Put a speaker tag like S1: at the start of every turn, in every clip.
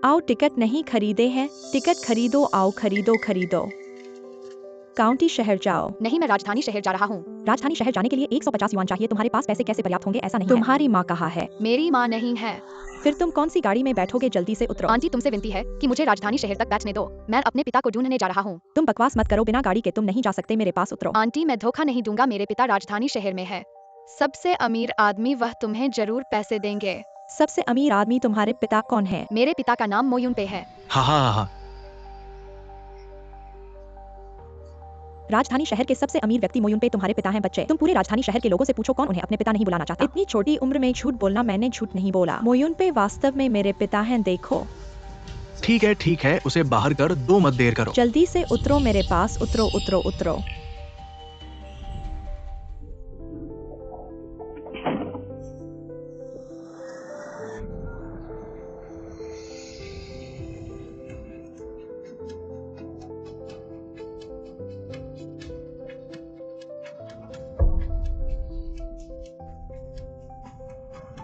S1: आओ, टिकट नहीं खरीदे हैं? टिकट खरीदो, आओ खरीदो खरीदो। काउंटी शहर जाओ।
S2: नहीं, मैं राजधानी शहर जा रहा हूँ।
S1: राजधानी शहर जाने के लिए 150 युआन चाहिए। तुम्हारे पास पैसे कैसे पर्याप्त होंगे? ऐसा नहीं है। तुम्हारी माँ कहाँ है?
S2: मेरी माँ नहीं है।
S1: फिर तुम कौन सी गाड़ी में बैठोगे? जल्दी से उतरो।
S2: आंटी, तुमसे विनती है कि मुझे राजधानी शहर तक बैठने दो। मैं अपने पिता को ढूंढने जा रहा हूँ।
S1: तुम बकवास मत करो, बिना गाड़ी के तुम नहीं जा सकते। मेरे पास उतरो।
S2: आंटी, मैं धोखा नहीं दूंगा। मेरे पिता राजधानी शहर में है। सबसे अमीर आदमी, वह तुम्हें जरूर पैसे देंगे।
S1: सबसे अमीर आदमी तुम्हारे पिता कौन है?
S2: मेरे पिता का नाम मोयुन पे है।
S3: हाँ।
S1: राजधानी शहर के सबसे अमीर व्यक्ति मोयुन पे तुम्हारे पिता हैं। बच्चे, तुम पूरे राजधानी शहर के लोगों से पूछो कौन उन्हें अपने पिता नहीं बुलाना चाहता। इतनी छोटी उम्र में झूठ बोलना। मैंने झूठ नहीं बोला। मोयुन पे वास्तव में मेरे पिता हैं। देखो।
S3: ठीक है, उसे बाहर कर दो, मत देर करो।
S1: जल्दी से उतरो, मेरे पास उतरो उतरो उतरो।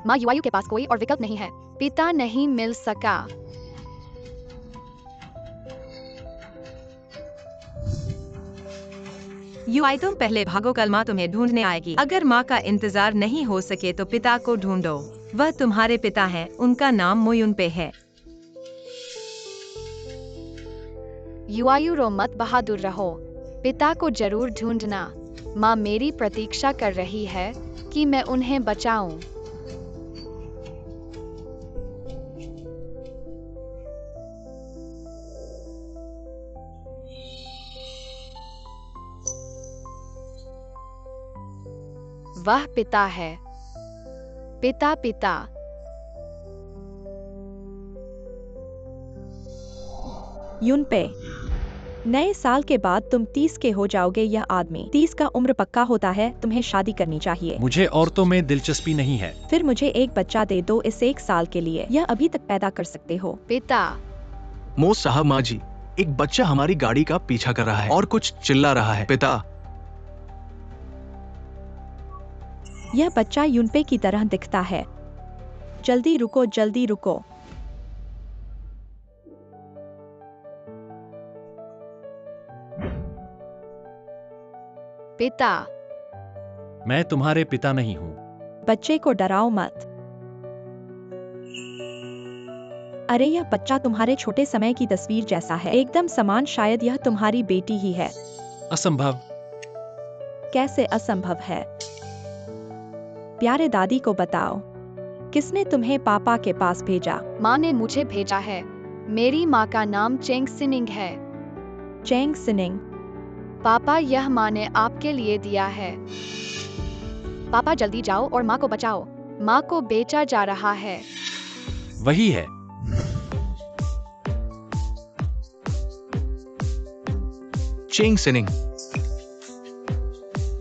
S2: माँ युवायु के पास कोई और विकल्प नहीं है। पिता नहीं मिल सका।
S4: युवाई, तुम पहले भागो, कल माँ तुम्हें ढूंढने आएगी। अगर माँ का इंतजार नहीं हो सके तो पिता को ढूंढो। वह तुम्हारे पिता हैं। उनका नाम मोयुन पे है।
S2: युवायु, रो मत, बहादुर रहो। पिता को जरूर ढूंढना। माँ मेरी प्रतीक्षा कर रही है कि मैं उन्हें बचाऊं। वह पिता है। पिता पिता।
S1: युनपे, नए साल के बाद तुम 30 के हो जाओगे। यह आदमी 30 का उम्र पक्का होता है। तुम्हें शादी करनी चाहिए।
S5: मुझे औरतों में दिलचस्पी नहीं है।
S1: फिर मुझे एक बच्चा दे दो इस 1 साल के लिए। यह अभी तक पैदा कर सकते हो।
S2: पिता।
S3: मो साहब, माँ जी, एक बच्चा हमारी गाड़ी का पीछा कर रहा है और कुछ चिल्ला रहा है। पिता।
S1: यह बच्चा युनपे की तरह दिखता है। जल्दी रुको, जल्दी रुको।
S2: पिता।
S5: मैं तुम्हारे पिता नहीं हूँ।
S1: बच्चे को डराओ मत। अरे, यह बच्चा तुम्हारे छोटे समय की तस्वीर जैसा है, एकदम समान। शायद यह तुम्हारी बेटी ही है।
S5: असंभव।
S1: कैसे असंभव है? प्यारे दादी को बताओ, किसने तुम्हें पापा के पास भेजा?
S2: माँ ने मुझे भेजा है। मेरी माँ का नाम चेंग सिनिंग है।
S1: Cheng Sining.
S2: पापा, यह माँ ने आपके लिए दिया है। पापा, जल्दी जाओ और माँ को बचाओ। माँ को बेचा जा रहा है।
S5: वही है।
S3: चेंग सिनिंग,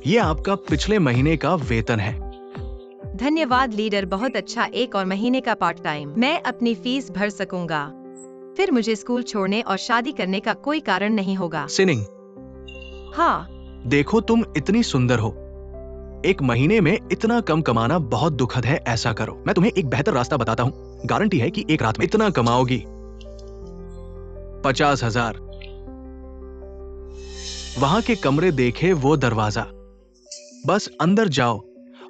S3: ये आपका पिछले महीने का वेतन है।
S4: धन्यवाद लीडर, बहुत अच्छा। 1 और महीने का पार्ट टाइम। मैं अपनी फीस भर सकूंगा। फिर मुझे स्कूल छोड़ने और शादी करने का कोई कारण नहीं होगा।
S3: सिनिंग,
S4: हाँ।
S3: देखो, तुम इतनी सुंदर हो। 1 महीने में इतना कम कमाना बहुत दुखद है। ऐसा करो, मैं तुम्हें एक बेहतर रास्ता बताता हूँ। गारंटी है कि एक रात में इतना कमाओगी। 50,000। वहां के कमरे देखे, वो दरवाजा, बस अंदर जाओ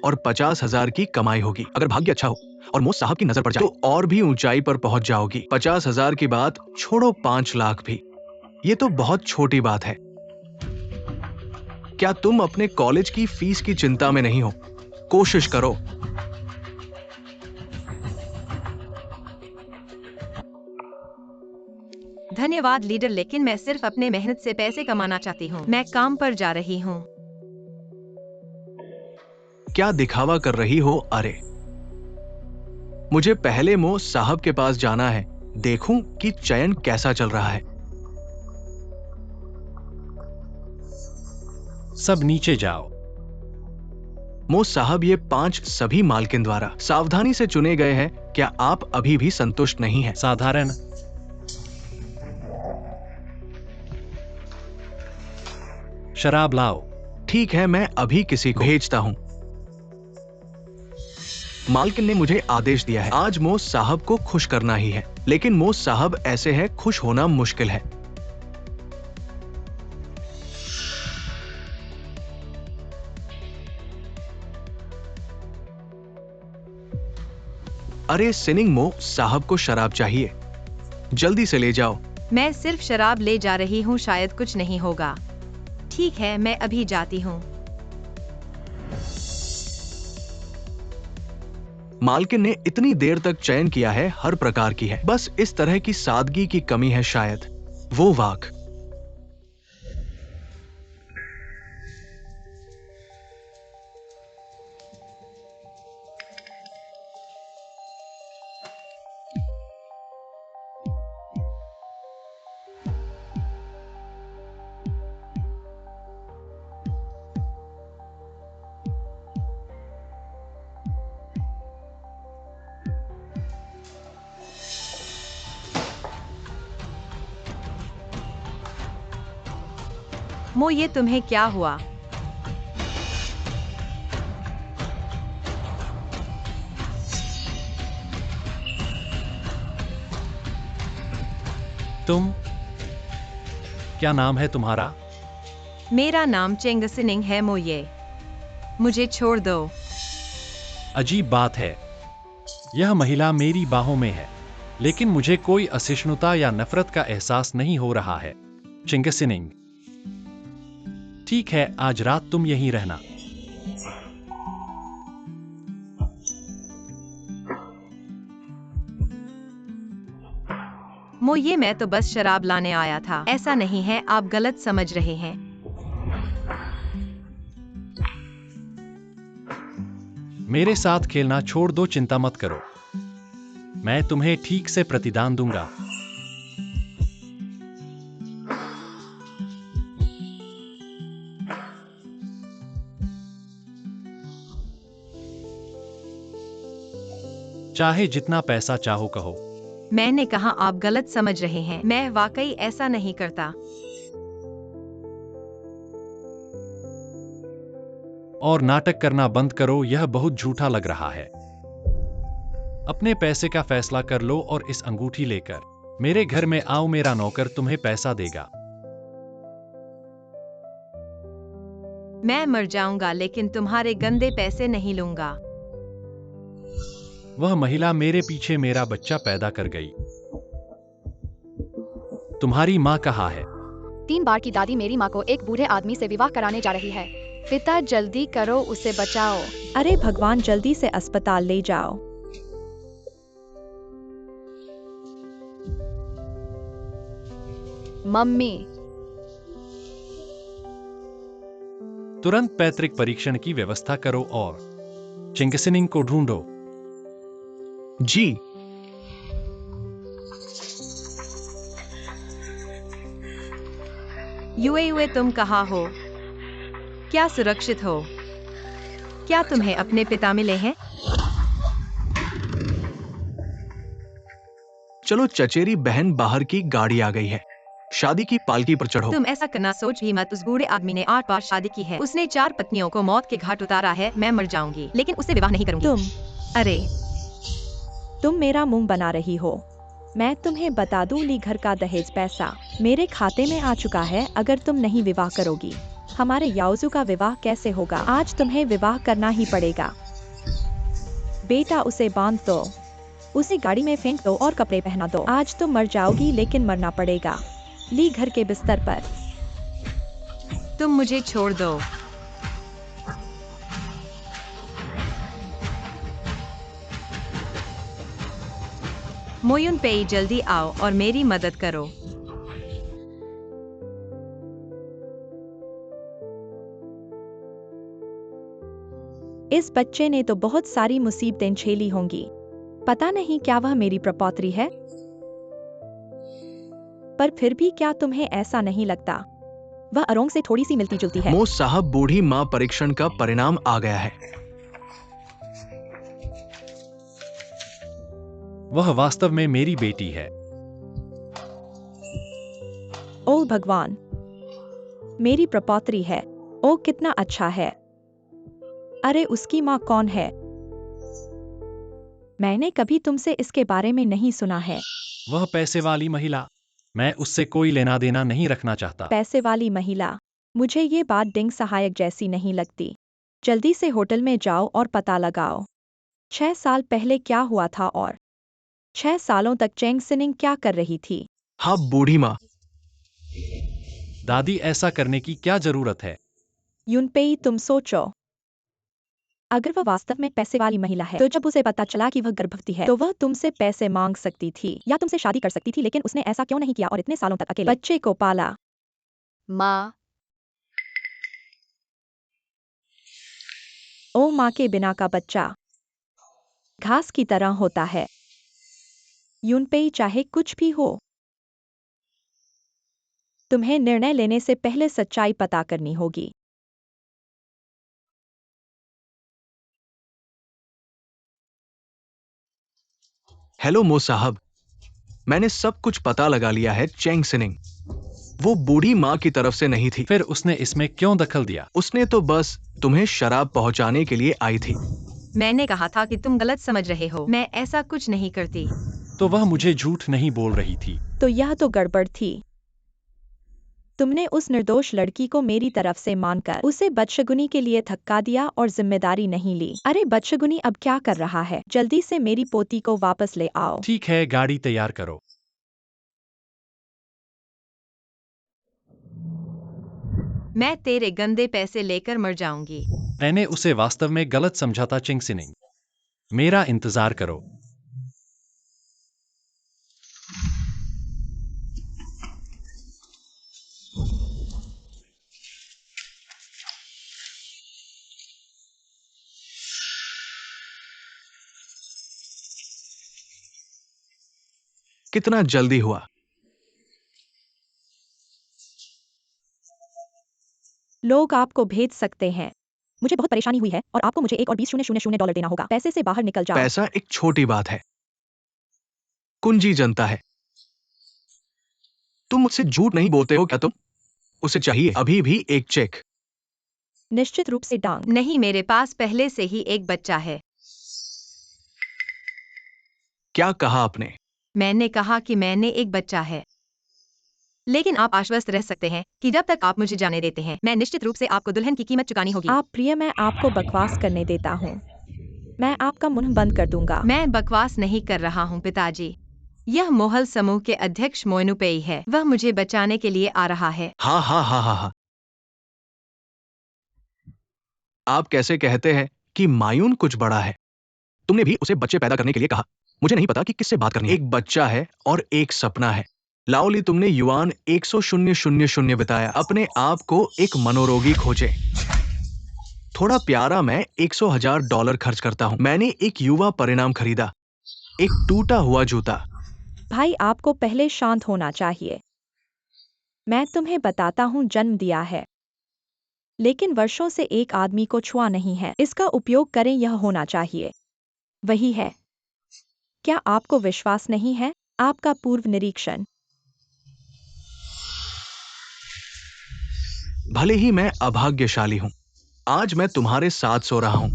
S3: और 50,000 की कमाई होगी। अगर भाग्य अच्छा हो और मो साहब की नजर पड़ जाए तो और भी ऊंचाई पर पहुंच जाओगी। 50,000 की बात छोड़ो, 5 लाख भी, ये तो बहुत छोटी बात है। क्या तुम अपने कॉलेज की फीस की चिंता में नहीं हो? कोशिश करो।
S4: धन्यवाद लीडर, लेकिन मैं सिर्फ अपने मेहनत से पैसे कमाना चाहती हूँ। मैं काम पर जा रही हूँ।
S3: क्या दिखावा कर रही हो? अरे, मुझे पहले मो साहब के पास जाना है। देखूं कि चयन कैसा चल रहा है।
S5: सब नीचे जाओ।
S3: मो साहब, ये 5 सभी मालकिन द्वारा सावधानी से चुने गए हैं। क्या आप अभी भी संतुष्ट नहीं हैं?
S5: साधारण। शराब लाओ।
S3: ठीक है, मैं अभी किसी को भेजता हूं। मालकिन ने मुझे आदेश दिया है, आज मोस साहब को खुश करना ही है। लेकिन मोस साहब ऐसे है, खुश होना मुश्किल है। अरे सिनिंग मो साहब को शराब चाहिए, जल्दी से ले जाओ।
S4: मैं सिर्फ शराब ले जा रही हूँ, शायद कुछ नहीं होगा। ठीक है, मैं अभी जाती हूँ।
S3: मालकिन ने इतनी देर तक चयन किया है, हर प्रकार की है, बस इस तरह की सादगी की कमी है शायद। वो वाक।
S4: मो, ये तुम्हें क्या हुआ?
S5: तुम, क्या नाम है तुम्हारा?
S4: मेरा नाम चेंगसिनिंग है मो, ये मुझे छोड़ दो।
S5: अजीब बात है, यह महिला मेरी बाहों में है, लेकिन मुझे कोई असहिष्णुता या नफरत का एहसास नहीं हो रहा है। चिंगसिनिंग, ठीक है, आज रात तुम यहीं रहना।
S4: मो, ये मैं तो बस शराब लाने आया था, ऐसा नहीं है, आप गलत समझ रहे हैं।
S5: मेरे साथ खेलना छोड़ दो, चिंता मत करो, मैं तुम्हें ठीक से प्रतिदान दूंगा। चाहे जितना पैसा चाहो कहो।
S4: मैंने कहा आप गलत समझ रहे हैं, मैं वाकई ऐसा नहीं करता।
S5: और नाटक करना बंद करो, यह बहुत झूठा लग रहा है। अपने पैसे का फैसला कर लो और इस अंगूठी लेकर मेरे घर में आओ, मेरा नौकर तुम्हें पैसा देगा।
S4: मैं मर जाऊंगा लेकिन तुम्हारे गंदे पैसे नहीं लूंगा।
S5: वह महिला मेरे पीछे मेरा बच्चा पैदा कर गई। तुम्हारी माँ कहाँ है?
S2: 3 बार की दादी मेरी माँ को एक बूढ़े आदमी से विवाह कराने जा रही है। पिता जल्दी करो, उसे बचाओ।
S1: अरे भगवान, जल्दी से अस्पताल ले जाओ।
S2: मम्मी,
S5: तुरंत पैतृक परीक्षण की व्यवस्था करो और चिंगसिनिंग को ढूंढो।
S3: जी।
S4: युए, तुम कहाँ हो? क्या सुरक्षित हो? क्या तुम्हें अपने पिता मिले हैं?
S3: चलो चचेरी बहन, बाहर की गाड़ी आ गई है, शादी की पालकी पर चढ़ो।
S4: तुम ऐसा करना सोच भी मत। उस बूढ़े आदमी ने 8 बार शादी की है, उसने 4 पत्नियों को मौत के घाट उतारा है। मैं मर जाऊंगी लेकिन उससे विवाह नहीं करूंगी। अरे
S1: तुम मेरा मुंह बना रही हो। मैं तुम्हें बता दूं, ली घर का दहेज पैसा मेरे खाते में आ चुका है। अगर तुम नहीं विवाह करोगी, हमारे याओजू का विवाह कैसे होगा? आज तुम्हें विवाह करना ही पड़ेगा। बेटा, उसे बांध दो, उसे गाड़ी में फेंक दो और कपड़े पहना दो। आज तुम मर जाओगी लेकिन मरना पड़ेगा। ली घर के बिस्तर पर।
S4: तुम मुझे छोड़ दो। मोयुन पेई, जल्दी आओ और मेरी मदद करो।
S1: इस बच्चे ने तो बहुत सारी मुसीबतें झेली होंगी। पता नहीं क्या वह मेरी प्रपौत्री है, पर फिर भी क्या तुम्हें ऐसा नहीं लगता वह अरोंग से थोड़ी सी मिलती जुलती है?
S3: मोस साहब, बूढ़ी माँ परीक्षण का परिणाम आ गया है।
S5: वह वास्तव में मेरी बेटी है।
S1: ओ भगवान, मेरी प्रपौत्री है। ओ कितना अच्छा है। अरे उसकी माँ कौन है? मैंने कभी तुमसे इसके बारे में नहीं सुना है।
S5: वह पैसे वाली महिला, मैं उससे कोई लेना देना नहीं रखना चाहता।
S1: पैसे वाली महिला, मुझे ये बात डिंग सहायक जैसी नहीं लगती। जल्दी से होटल में जाओ और पता लगाओ 6 साल पहले क्या हुआ था और 6 सालों तक चेंग सिनिंग क्या कर रही थी।
S3: हाँ बूढ़ी माँ।
S5: दादी, ऐसा करने की क्या जरूरत है?
S1: युनपेई, तुम सोचो, अगर वह वास्तव में पैसे वाली महिला है तो जब उसे पता चला कि वह गर्भवती है तो वह तुमसे पैसे मांग सकती थी या तुमसे शादी कर सकती थी, लेकिन उसने ऐसा क्यों नहीं किया और इतने सालों तक अकेले बच्चे को पाला।
S2: माँ,
S1: ओ माँ के बिना का बच्चा घास की तरह होता है। युनपेई, चाहे कुछ भी हो, तुम्हें निर्णय लेने से पहले सच्चाई पता करनी होगी।
S3: हेलो मो साहब, मैंने सब कुछ पता लगा लिया है। चेंग सिनिंग वो बूढ़ी माँ की तरफ से नहीं थी।
S5: फिर उसने इसमें क्यों दखल दिया?
S3: उसने तो बस तुम्हें शराब पहुंचाने के लिए आई थी।
S4: मैंने कहा था कि तुम गलत समझ रहे हो, मैं ऐसा कुछ नहीं करती।
S5: तो वह मुझे झूठ नहीं बोल रही थी।
S1: तो यह तो गड़बड़ थी। तुमने उस निर्दोष लड़की को मेरी तरफ से मानकर उसे बदशगुनी के लिए धक्का दिया और जिम्मेदारी नहीं ली। अरे बदशगुनी अब क्या कर रहा है? जल्दी से मेरी पोती को वापस ले आओ।
S5: ठीक है, गाड़ी तैयार करो।
S4: मैं तेरे गंदे पैसे लेकर मर जाऊंगी।
S5: मैंने उसे वास्तव में गलत समझा था चिंग सिनिंग। मेरा इंतजार करो।
S3: कितना जल्दी हुआ।
S1: लोग आपको भेज सकते हैं। मुझे बहुत परेशानी हुई है और आपको मुझे 1 और 20,000 डॉलर देना होगा। पैसे से बाहर निकल जाओ।
S3: पैसा एक छोटी बात है, कुंजी जनता है। तुम मुझसे झूठ नहीं बोलते हो क्या? तुम उसे चाहिए अभी भी एक चेक।
S1: निश्चित रूप से डांग।
S4: नहीं, मेरे पास पहले से ही एक बच्चा है।
S3: क्या कहा आपने?
S4: मैंने कहा कि मैंने एक बच्चा है। लेकिन आप आश्वस्त रह सकते हैं कि जब तक आप मुझे जाने देते हैं, मैं निश्चित रूप से आपको दुल्हन की कीमत चुकानी होगी।
S1: आप प्रिय, मैं आपको बकवास करने देता हूँ। मैं आपका मुंह बंद कर दूंगा।
S4: मैं बकवास नहीं कर रहा हूँ पिताजी। यह मोहल समूह के अध्यक्ष मोइनुपेई है। वह मुझे बचाने के लिए आ रहा है।
S3: हाँ हाँ हाँ हाँ हाँ। आप कैसे कहते हैं कि मायून कुछ बड़ा है? तुमने भी उसे बच्चे पैदा करने के लिए कहा। मुझे नहीं पता कि किससे बात करनी है। एक बच्चा है और एक सपना है। लाओली, तुमने युआन 100,000 बताया। अपने आप को एक मनोरोगी खोजे। थोड़ा प्यारा, मैं 100,000 डॉलर खर्च करता हूं। मैंने एक युवा परिणाम खरीदा, एक टूटा हुआ जूता।
S1: भाई, आपको पहले शांत होना चाहिए। मैं तुम्हें बताता हूँ, जन्म दिया है, लेकिन वर्षों से एक आदमी को छुआ नहीं है। इसका उपयोग करें, यह होना चाहिए। वही है। क्या आपको विश्वास नहीं है? आपका पूर्व निरीक्षण।
S3: भले ही मैं अभाग्यशाली हूं, आज मैं तुम्हारे साथ सो रहा हूं।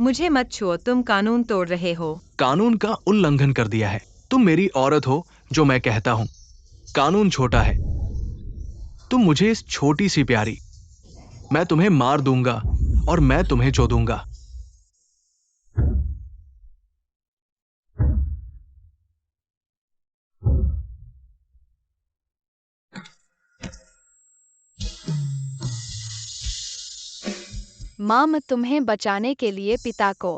S4: मुझे मत छुओ, तुम कानून तोड़ रहे हो।
S3: कानून का उल्लंघन कर दिया है। तुम मेरी औरत हो, जो मैं कहता हूं। कानून छोटा है। तुम मुझे इस छोटी सी प्यारी, मैं तुम्हें मार दूंगा और मैं तुम्हें जो दूंगा।
S2: माँ, मैं तुम्हें बचाने के लिए पिता को।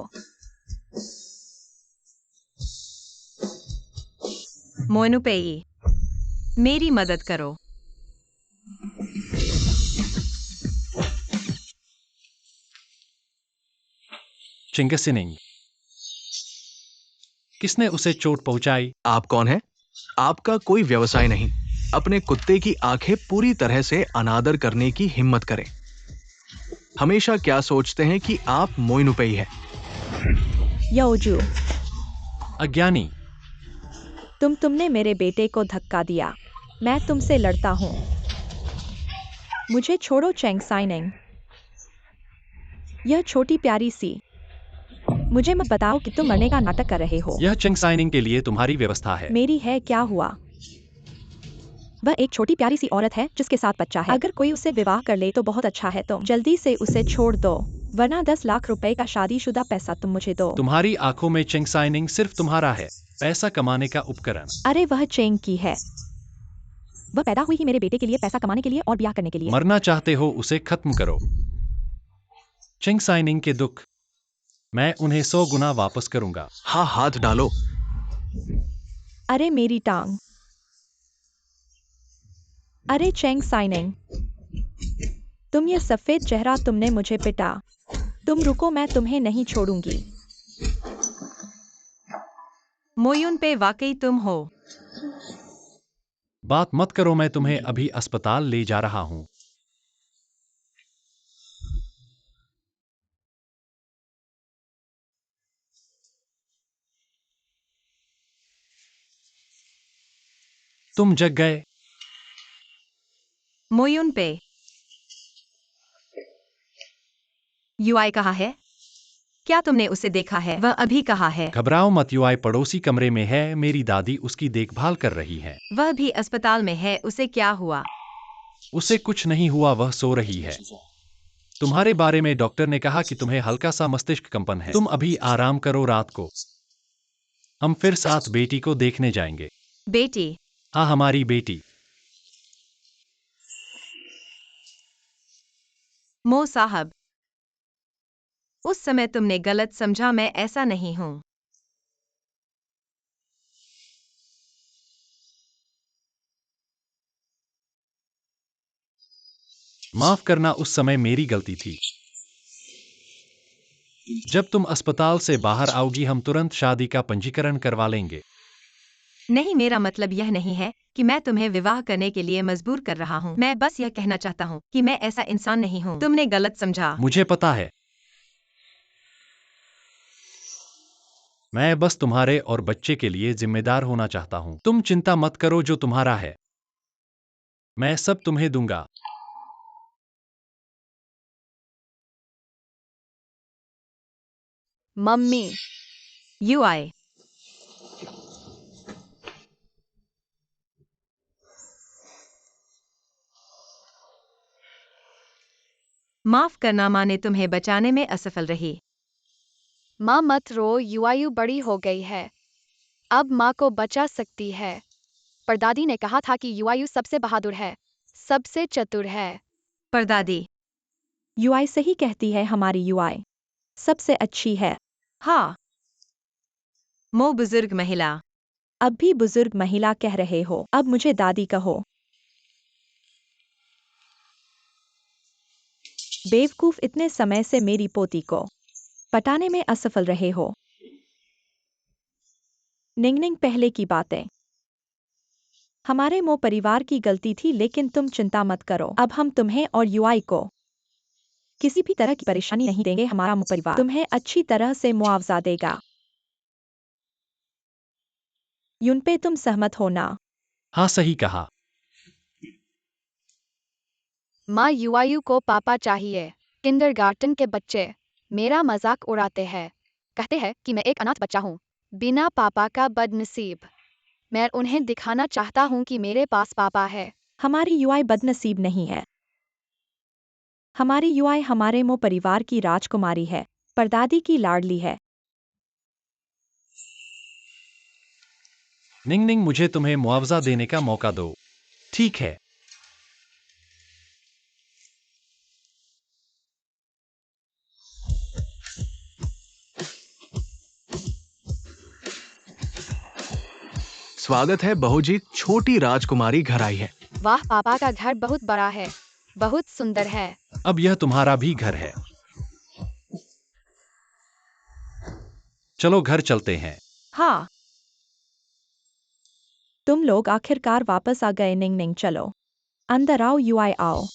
S4: मोइनुपेई, मेरी मदद करो।
S5: चिंग सिनिंग, किसने उसे चोट पहुंचाई?
S3: आप कौन हैं? आपका कोई व्यवसाय नहीं। अपने कुत्ते की आंखें पूरी तरह से अनादर करने की हिम्मत करें। हमेशा क्या सोचते हैं कि आप मोइनुपेई हैं।
S1: योजू,
S5: अज्ञानी।
S1: तुमने मेरे बेटे को धक्का दिया। मैं तुमसे लड़ता हूँ। मुझे छोड़ो चेंग साइनिंग। यह छोटी प्यारी सी मुझे मत बताओ कि तुम मरने का नाटक कर रहे हो।
S5: यह चिंग साइनिंग के लिए तुम्हारी व्यवस्था है।
S1: मेरी है, क्या हुआ? वह एक छोटी प्यारी सी औरत है जिसके साथ बच्चा है। अगर कोई उससे विवाह कर ले तो बहुत अच्छा है। तुम जल्दी से उसे छोड़ दो, वरना 10 लाख रुपए का शादीशुदा पैसा तुम मुझे दो।
S5: तुम्हारी आंखों में चिंग साइनिंग सिर्फ तुम्हारा है, पैसा कमाने का उपकरण।
S1: अरे वह चेंग की है। वह पैदा हुई ही मेरे बेटे के लिए, पैसा कमाने के लिए और ब्याह करने के लिए।
S5: मरना चाहते हो उसे खत्म करो। चिंग साइनिंग के दुख मैं उन्हें 100 गुना वापस करूंगा।
S3: हाँ, हाथ डालो।
S1: अरे मेरी टांग। अरे चेंग साइनिंग, तुम ये सफेद चेहरा, तुमने मुझे पिटा। तुम रुको, मैं तुम्हें नहीं छोड़ूंगी।
S4: मोयुन पे, वाकई तुम हो।
S5: बात मत करो, मैं तुम्हें अभी अस्पताल ले जा रहा हूं। तुम जग गए।
S4: मोयुन पे। यूआई कहाँ है? क्या तुमने उसे देखा है? वह अभी कहाँ है?
S5: घबराओ मत, यूआई पड़ोसी कमरे में है, मेरी दादी उसकी देखभाल कर रही है।
S4: वह भी अस्पताल में है, उसे क्या हुआ?
S5: उसे कुछ नहीं हुआ, वह सो रही है। तुम्हारे बारे में डॉक्टर ने कहा कि तुम्हें हल्का सा मस्तिष्क कंपन है। तुम अभी आराम करो, रात को हम फिर साथ बेटी को देखने जाएंगे।
S4: बेटी?
S5: हाँ, हमारी बेटी।
S4: मो साहब, उस समय तुमने गलत समझा, मैं ऐसा नहीं हूं।
S5: माफ करना, उस समय मेरी गलती थी। जब तुम अस्पताल से बाहर आओगी हम तुरंत शादी का पंजीकरण करवा लेंगे।
S4: नहीं, मेरा मतलब यह नहीं है कि मैं तुम्हें विवाह करने के लिए मजबूर कर रहा हूं। मैं बस यह कहना चाहता हूं कि मैं ऐसा इंसान नहीं हूं। तुमने गलत समझा।
S5: मुझे पता है। मैं बस तुम्हारे और बच्चे के लिए जिम्मेदार होना चाहता हूं। तुम चिंता मत करो, जो तुम्हारा है मैं सब तुम्हें दूंगा।
S2: मम्मी,
S4: यूआई, माफ करना, माँ ने तुम्हें बचाने में असफल रही।
S2: माँ मत रो, यूआयु बड़ी हो गई है, अब माँ को बचा सकती है। परदादी ने कहा था कि यूआयु सबसे बहादुर है, सबसे चतुर है।
S4: परदादी?
S1: यूआई सही कहती है, हमारी यूआई सबसे अच्छी है।
S4: हाँ। मो बुजुर्ग महिला।
S1: अब भी बुजुर्ग महिला कह रहे हो, अब मुझे दादी कहो। बेवकूफ, इतने समय से मेरी पोती को पटाने में असफल रहे हो। निंगनिंग, पहले की बातें हमारे मो परिवार की गलती थी, लेकिन तुम चिंता मत करो, अब हम तुम्हें और यूआई को किसी भी तरह की परेशानी नहीं देंगे। हमारा मो परिवार तुम्हें अच्छी तरह से मुआवजा देगा। युन पे, तुम सहमत हो ना?
S5: हाँ, सही कहा।
S2: माँ, यूआयु को पापा चाहिए। किंडरगार्टन के बच्चे मेरा मजाक उड़ाते हैं, कहते हैं कि मैं एक अनाथ बच्चा हूँ, बिना पापा का बदनसीब। मैं उन्हें दिखाना चाहता हूँ कि मेरे पास पापा है।
S1: हमारी यूआई बदनसीब नहीं है। हमारी यूआई हमारे मो परिवार की राजकुमारी है, परदादी की लाडली है।
S5: निंगनिंग, मुझे तुम्हें मुआवजा देने का मौका दो। ठीक है।
S3: स्वागत है बहू जी, छोटी राजकुमारी घर आई है।
S2: वाह, पापा का घर बहुत बड़ा है, बहुत सुंदर है।
S5: अब यह तुम्हारा भी घर है। चलो घर चलते हैं।
S4: हाँ।
S1: तुम लोग आखिरकार वापस आ गए। निंगनिंग, चलो अंदर आओ। यूआई आओ।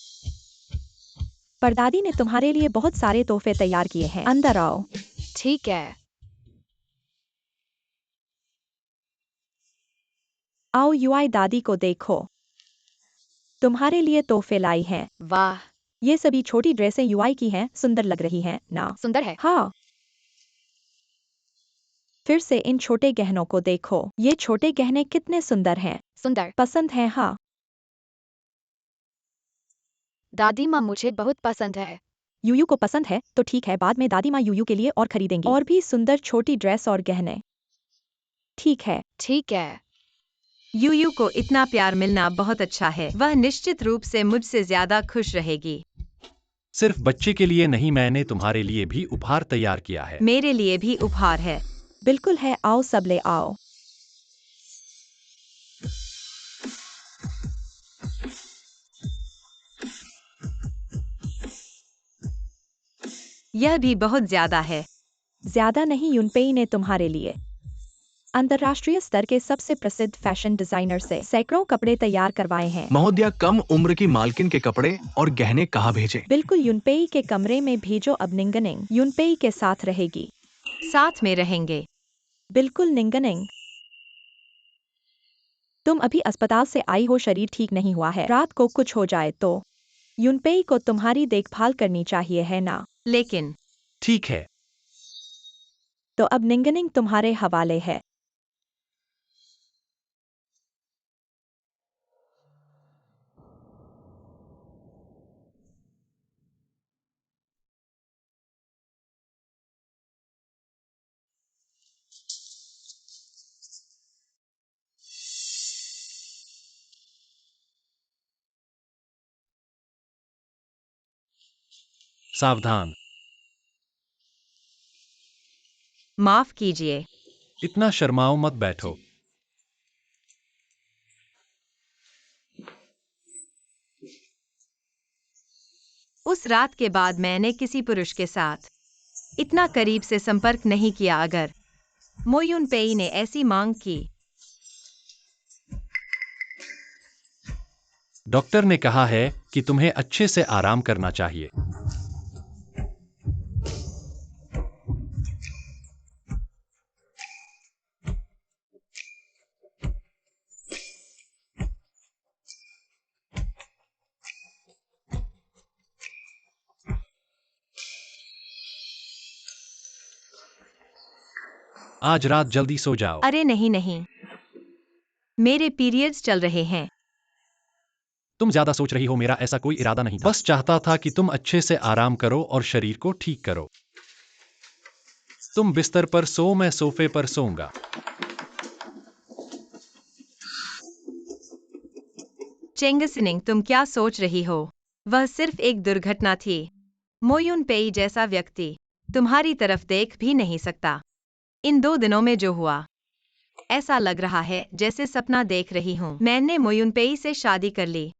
S1: परदादी ने तुम्हारे लिए बहुत सारे तोहफे तैयार किए हैं, अंदर आओ।
S2: ठीक है।
S1: आओ यूआई, दादी को देखो, तुम्हारे लिए तोहफे लाई हैं।
S2: वाह,
S1: ये सभी छोटी ड्रेसें यूआई की हैं, सुंदर लग रही हैं ना?
S2: सुंदर है।
S1: हाँ। फिर से इन छोटे गहनों को देखो, ये छोटे गहने कितने सुंदर हैं।
S2: सुंदर।
S1: पसंद है? हाँ।
S2: दादी माँ मुझे बहुत पसंद है।
S1: यूयू को पसंद है तो ठीक है, बाद में दादी माँ यूयू के लिए और खरीदेंगी, और भी सुंदर छोटी ड्रेस और गहने। ठीक है।
S2: ठीक है।
S4: यूयू को इतना प्यार मिलना बहुत अच्छा है। वह निश्चित रूप से मुझसे ज्यादा खुश रहेगी।
S5: सिर्फ बच्चे के लिए नहीं, मैंने तुम्हारे लिए भी उपहार तैयार किया है।
S4: मेरे लिए भी उपहार है।
S1: बिल्कुल है, आओ सब ले आओ।
S4: यह भी बहुत ज्यादा है।
S1: ज्यादा नहीं, यूनपेई ने तुम्हारे लिए अंतर्राष्ट्रीय स्तर के सबसे प्रसिद्ध फैशन डिजाइनर से सैकड़ों कपड़े तैयार करवाए हैं।
S3: महोदया, कम उम्र की मालकिन के कपड़े और गहने कहाँ भेजे?
S1: बिल्कुल, यूनपेई के कमरे में भेजो। अब निंगनिंग यूनपेई के साथ रहेगी।
S4: साथ में रहेंगे।
S1: बिल्कुल निंगनिंग। तुम अभी अस्पताल से आई हो, शरीर ठीक नहीं हुआ है, रात को कुछ हो जाए तो यूनपेई को तुम्हारी देखभाल करनी चाहिए, है ना?
S4: लेकिन
S5: ठीक है।
S1: तो अब निंगनिंग तुम्हारे हवाले है।
S5: सावधान।
S4: माफ कीजिए।
S5: इतना शर्माओ मत, बैठो।
S4: उस रात के बाद मैंने किसी पुरुष के साथ इतना करीब से संपर्क नहीं किया। अगर मो यूनपेई ने ऐसी मांग की।
S5: डॉक्टर ने कहा है कि तुम्हें अच्छे से आराम करना चाहिए। आज रात जल्दी सो जाओ।
S4: अरे नहीं नहीं, मेरे पीरियड्स चल रहे हैं।
S5: तुम ज्यादा सोच रही हो, मेरा ऐसा कोई इरादा नहीं था। बस चाहता था कि तुम अच्छे से आराम करो और शरीर को ठीक करो। तुम बिस्तर पर सो, मैं सोफे पर सोऊंगा।
S4: चेंगसिनिंग, तुम क्या सोच रही हो? वह सिर्फ एक दुर्घटना थी। मो यूनपेई जैसा व्यक्ति तुम्हारी तरफ देख भी नहीं सकता। इन 2 दिनों में जो हुआ, ऐसा लग रहा है जैसे सपना देख रही हूँ। मैंने मो यूनपेई से शादी कर ली।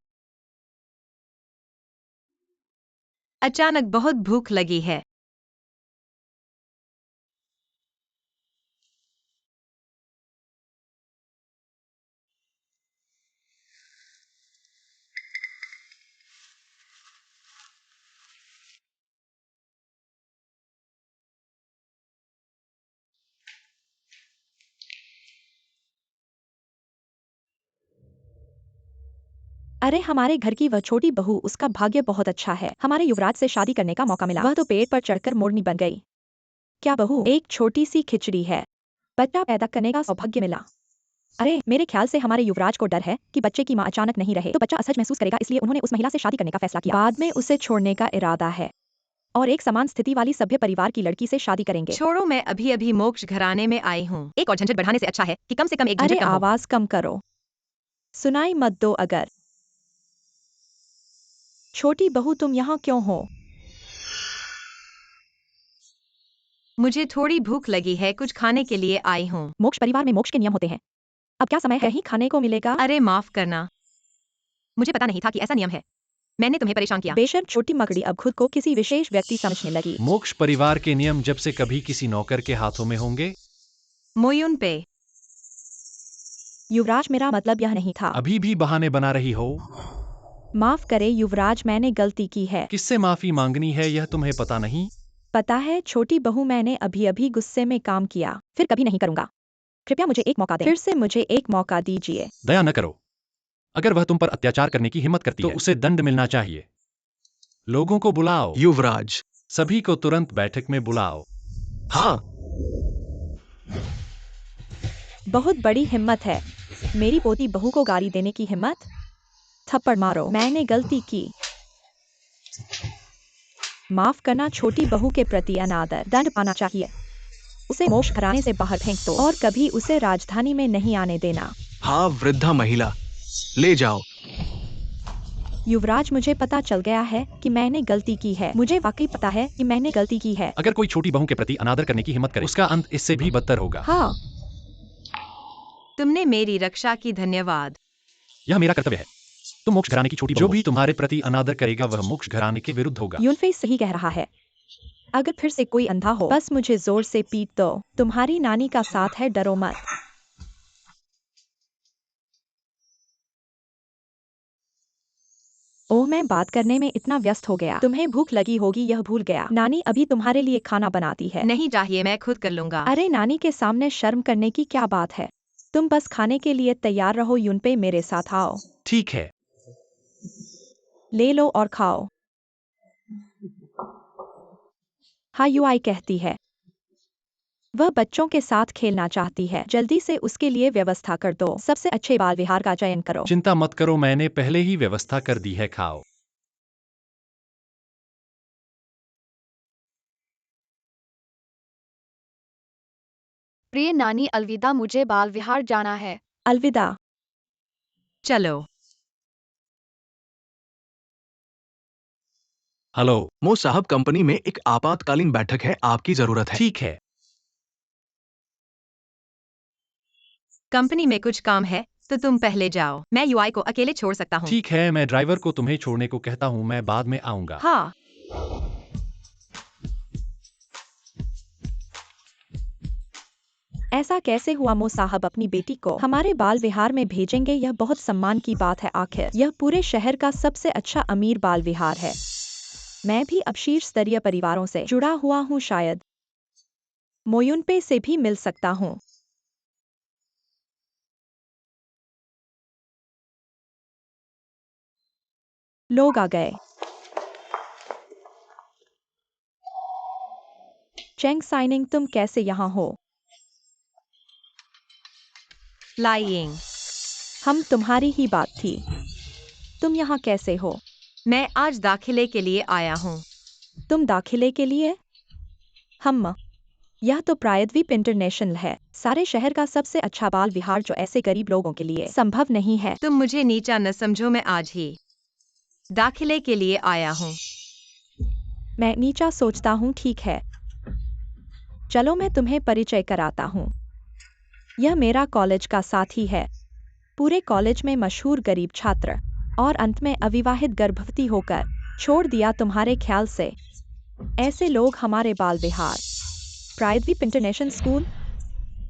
S4: अचानक बहुत भूख लगी है।
S1: अरे हमारे घर की वह छोटी बहू, उसका भाग्य बहुत अच्छा है, हमारे युवराज से शादी करने का मौका मिला। वह तो पेड़ पर चढ़कर मोरनी बन गई। क्या बहू एक छोटी सी खिचड़ी है, बच्चा पैदा करने का सौभाग्य मिला। अरे मेरे ख्याल से हमारे युवराज को डर है कि बच्चे की माँ अचानक नहीं रहे तो बच्चा असहज महसूस करेगा, इसलिए उन्होंने उस महिला से शादी करने का फैसला किया। बाद में उसे छोड़ने का इरादा है और एक समान स्थिति वाली सभ्य परिवार की लड़की से शादी करेंगे।
S4: छोड़ो, मैं अभी अभी मोक्ष घराने में आई हूँ। एक और झंझट बढ़ाने से अच्छा है कि कम से कम एक
S1: अरे
S4: झंझट कम हो।
S1: आवाज कम करो, सुनाई मत दो। अगर छोटी बहू तुम यहाँ क्यों हो?
S4: मुझे थोड़ी भूख लगी है, कुछ खाने के लिए आई हूँ।
S1: मोक्ष परिवार में मोक्ष के नियम होते हैं। अब क्या समय है ही खाने को मिलेगा?
S4: अरे माफ करना, मुझे पता नहीं था कि ऐसा नियम है। मैंने तुम्हें परेशान किया।
S1: बेशर्म छोटी मकड़ी अब खुद को किसी विशेष व्यक्ति समझने लगी।
S5: मोक्ष परिवार के नियम जब से कभी किसी नौकर के हाथों में होंगे।
S4: मो यूनपेई,
S1: युवराज मेरा मतलब यह नहीं था।
S5: अभी भी बहाने बना रही हो।
S1: माफ करे युवराज, मैंने गलती की है।
S5: किससे माफी मांगनी है यह तुम्हें पता नहीं?
S1: पता है छोटी बहू, मैंने अभी अभी गुस्से में काम किया, फिर कभी नहीं करूंगा। कृपया मुझे एक मौका दें, फिर से मुझे एक मौका दीजिए।
S5: दया न करो। अगर वह तुम पर अत्याचार करने की हिम्मत करती है तो उसे दंड मिलना चाहिए। लोगों को बुलाओ।
S3: युवराज।
S5: सभी को तुरंत बैठक में बुलाओ।
S3: हाँ।
S1: बहुत बड़ी हिम्मत है, मेरी पोती बहू को गाली देने की हिम्मत। थप्पड़ मारो, मैंने गलती की। माफ करना, छोटी बहू के प्रति अनादर, दंड पाना चाहिए। उसे मोक्ष घराने से बाहर फेंक दो और कभी उसे राजधानी में नहीं आने देना।
S3: हाँ वृद्धा महिला, ले जाओ।
S1: युवराज, मुझे पता चल गया है कि मैंने गलती की है। मुझे वाकई पता है कि मैंने गलती की है।
S5: अगर कोई छोटी बहू के प्रति अनादर करने की हिम्मत करे, उसका अंत इससे भी बदतर होगा।
S1: हाँ,
S4: तुमने मेरी रक्षा की, धन्यवाद।
S5: यह मेरा कर्तव्य है। तुम मोक्ष घराने की छोटी बहू, जो भी तुम्हारे प्रति अनादर करेगा वह मोक्ष घराने के विरुद्ध होगा।
S1: यूनफेई सही कह रहा है। अगर फिर से कोई अंधा हो, बस मुझे जोर से पीट दो। तुम्हारी नानी का साथ है, डरो मत। ओह, मैं बात करने में इतना व्यस्त हो गया। तुम्हें भूख लगी होगी, यह भूल गया। नानी अभी तुम्हारे लिए खाना बनाती है।
S4: नहीं चाहिए, मैं खुद कर लूंगा।
S1: अरे नानी के सामने शर्म करने की क्या बात है। तुम बस खाने के लिए तैयार रहो। यूनपे, मेरे साथ आओ।
S5: ठीक है।
S1: ले लो और खाओ। हाँ, यूआई कहती है वह बच्चों के साथ खेलना चाहती है। जल्दी से उसके लिए व्यवस्था कर दो। सबसे अच्छे बाल विहार का चयन करो।
S5: चिंता मत करो, मैंने पहले ही व्यवस्था कर दी है, खाओ।
S2: प्रिय नानी, अलविदा, मुझे बाल विहार जाना है।
S1: अलविदा।
S4: चलो।
S5: हेलो।
S3: मो साहब, कंपनी में एक आपातकालीन बैठक है, आपकी जरूरत है।
S5: ठीक है।
S4: कंपनी में कुछ काम है तो तुम पहले जाओ। मैं यूआई को अकेले छोड़ सकता हूँ।
S5: ठीक है, मैं ड्राइवर को तुम्हें छोड़ने को कहता हूँ, मैं बाद में आऊंगा।
S4: हाँ।
S1: ऐसा कैसे हुआ? मो साहब अपनी बेटी को हमारे बाल विहार में भेजेंगे, यह बहुत सम्मान की बात है। आखिर यह पूरे शहर का सबसे अच्छा अमीर बाल विहार है। मैं भी अब शीर्ष स्तरीय परिवारों से जुड़ा हुआ हूँ, शायद मोयुनपे से भी मिल सकता हूँ। लोग आ गए। चेंग साइनिंग, तुम कैसे यहाँ हो?
S4: लाइंग।
S1: हम तुम्हारी ही बात थी। तुम यहाँ कैसे हो?
S4: मैं आज दाखिले के लिए आया हूँ।
S1: तुम दाखिले के लिए? हम यह तो प्रायद्वीप इंटरनेशनल है, सारे शहर का सबसे अच्छा बाल विहार जो ऐसे गरीब लोगों के लिए संभव नहीं है।
S4: तुम मुझे नीचा न समझो, मैं आज ही दाखिले के लिए आया हूँ।
S1: मैं नीचा सोचता हूँ, ठीक है। चलो मैं तुम्हें परिचय कराता हूँ। यह मेरा कॉलेज का साथी है, पूरे कॉलेज में मशहूर गरीब छात्र, और अंत में अविवाहित गर्भवती होकर छोड़ दिया तुम्हारे ख्याल से। ऐसे लोग हमारे बाल विहार प्रायद्वीप इंटरनेशनल स्कूल,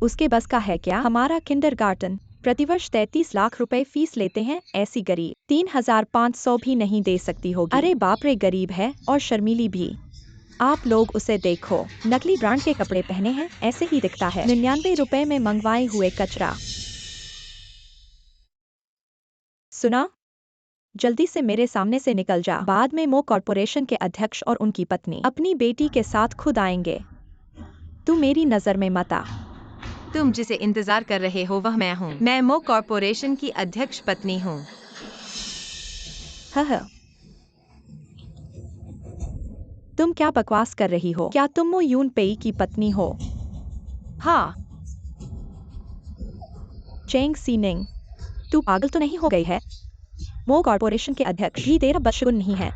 S1: उसके बस का है क्या? हमारा किंडरगार्टन प्रतिवर्ष 33 लाख रुपए फीस लेते हैं। ऐसी गरीब 3,500 भी नहीं दे सकती होगी। अरे बाप रे, गरीब है और शर्मीली भी। आप लोग उसे देखो, नकली ब्रांड के कपड़े पहने हैं, ऐसे ही दिखता है। 99 रुपए में मंगवाए हुए कचरा। सुना? जल्दी से मेरे सामने से निकल जा। बाद में मो कॉर्पोरेशन के अध्यक्ष और उनकी पत्नी अपनी बेटी के साथ खुद आएंगे। तू मेरी नजर में मत आ।
S4: तुम जिसे इंतजार कर रहे हो वह मैं हूँ। मैं मो कॉर्पोरेशन की अध्यक्ष पत्नी हूँ।
S1: हह। तुम क्या बकवास कर रही हो? क्या तुम मो यून पेई की पत्नी हो?
S4: हाँ।
S1: चेंग सीनिंग, तू पागल तो नहीं हो गई है? मो कॉर्पोरेशन के अध्यक्ष भी तेरा बशगुन नहीं है।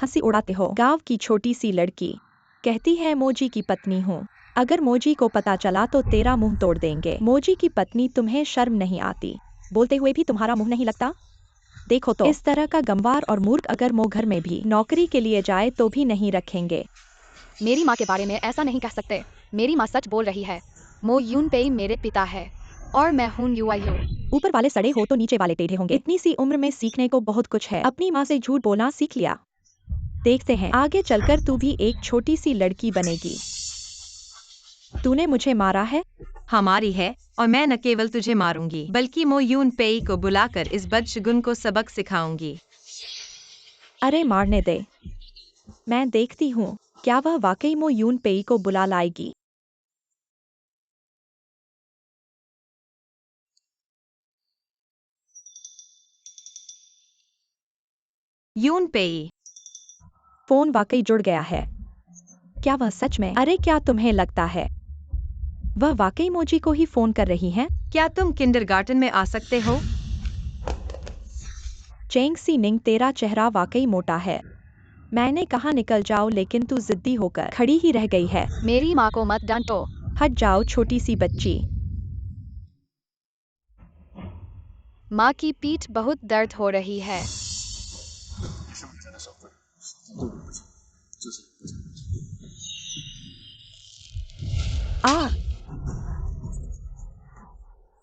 S1: हंसी उड़ाते हो। गांव की छोटी सी लड़की कहती है मोजी की पत्नी हूँ। अगर मोजी को पता चला तो तेरा मुंह तोड़ देंगे। मोजी की पत्नी, तुम्हें शर्म नहीं आती? बोलते हुए भी तुम्हारा मुंह नहीं लगता? देखो तो, इस तरह का गंवार और मूर्ख अगर मो घर में भी नौकरी के लिए जाए तो भी नहीं रखेंगे।
S2: मेरी माँ के बारे में ऐसा नहीं कह सकते। मेरी माँ सच बोल रही है। मो यूनपेई मेरे पिता है और मैं हूँ यूआईयू।
S1: ऊपर वाले सड़े हो तो नीचे वाले टेढ़े होंगे। इतनी सी उम्र में सीखने को बहुत कुछ है। अपनी माँ से झूठ बोलना सीख लिया। देखते हैं आगे चलकर तू भी एक छोटी सी लड़की बनेगी। तूने मुझे मारा है।
S4: हमारी है, और मैं न केवल तुझे मारूंगी बल्कि मो यून पेई को बुलाकर इस बदशगुन को सबक सिखाऊंगी।
S1: अरे मारने दे, मैं देखती हूँ क्या वह वाकई मो यून पेई को बुला लाएगी।
S4: यून पेई।
S1: फोन वाकई जुड़ गया है। क्या वह सच में? अरे क्या तुम्हें लगता है वह वाकई मोजी को ही फोन कर रही हैं?
S4: क्या तुम किंडरगार्टन में आ सकते हो?
S1: चेंग सी निंग, तेरा चेहरा वाकई मोटा है। मैंने कहा निकल जाओ, लेकिन तू जिद्दी होकर खड़ी ही रह गई है।
S2: मेरी माँ को मत डांटो।
S1: हट जाओ छोटी सी बच्ची।
S2: माँ की पीठ बहुत दर्द हो रही है।
S1: आ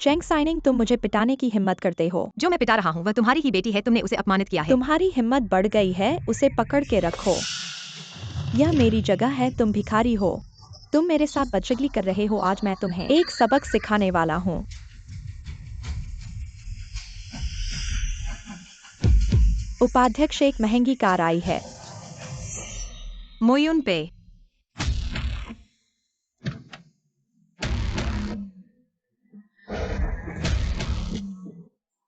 S1: चेंग साइनिंग, तुम मुझे पिटाने की हिम्मत करते हो?
S4: जो मैं पिटा रहा हूँ वह तुम्हारी ही बेटी है, तुमने उसे अपमानित किया है।
S1: तुम्हारी हिम्मत बढ़ गई है, उसे पकड़ के रखो। यह मेरी जगह है, तुम भिखारी हो। तुम मेरे साथ बदशगली कर रहे हो, आज मैं तुम्हें एक सबक सिखाने वाला हूँ। उपाध्यक्ष, एक महंगी कार आई है।
S4: मोयुन पे।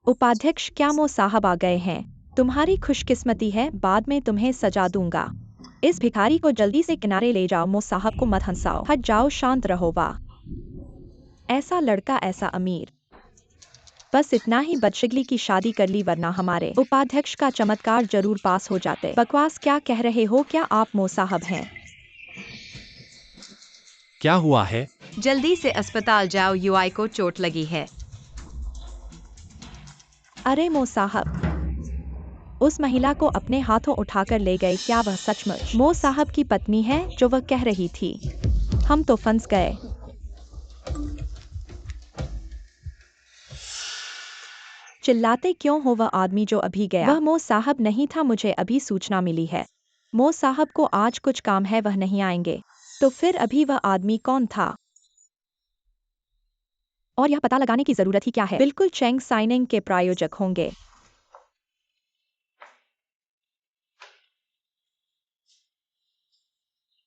S1: उपाध्यक्ष, क्या मो साहब आ गए हैं? तुम्हारी खुशकिस्मती है, बाद में तुम्हें सजा दूंगा। इस भिखारी को जल्दी से किनारे ले जाओ, मो साहब को मत हंसाओ। हट जाओ, शांत रहो। वाह, ऐसा लड़का, ऐसा अमीर। बस इतना ही, बदशगली की शादी कर ली, वरना हमारे उपाध्यक्ष का चमत्कार जरूर पास हो जाते। बकवास क्या कह रहे हो? क्या आप मो साहब हैं?
S5: क्या हुआ है?
S4: जल्दी से अस्पताल जाओ, यूआई को चोट लगी है।
S1: अरे मो साहब, उस महिला को अपने हाथों उठाकर ले गए। क्या वह सचमुच मो साहब की पत्नी है जो वह कह रही थी? हम तो फंस गए। चिल्लाते क्यों हो? वह आदमी जो अभी गया वह मो साहब नहीं था, मुझे अभी सूचना मिली है। मो साहब को आज कुछ काम है, वह नहीं आएंगे। तो फिर अभी वह आदमी कौन था? और यह पता लगाने की जरूरत ही क्या है? बिल्कुल, चेंग साइनिंग के प्रायोजक होंगे।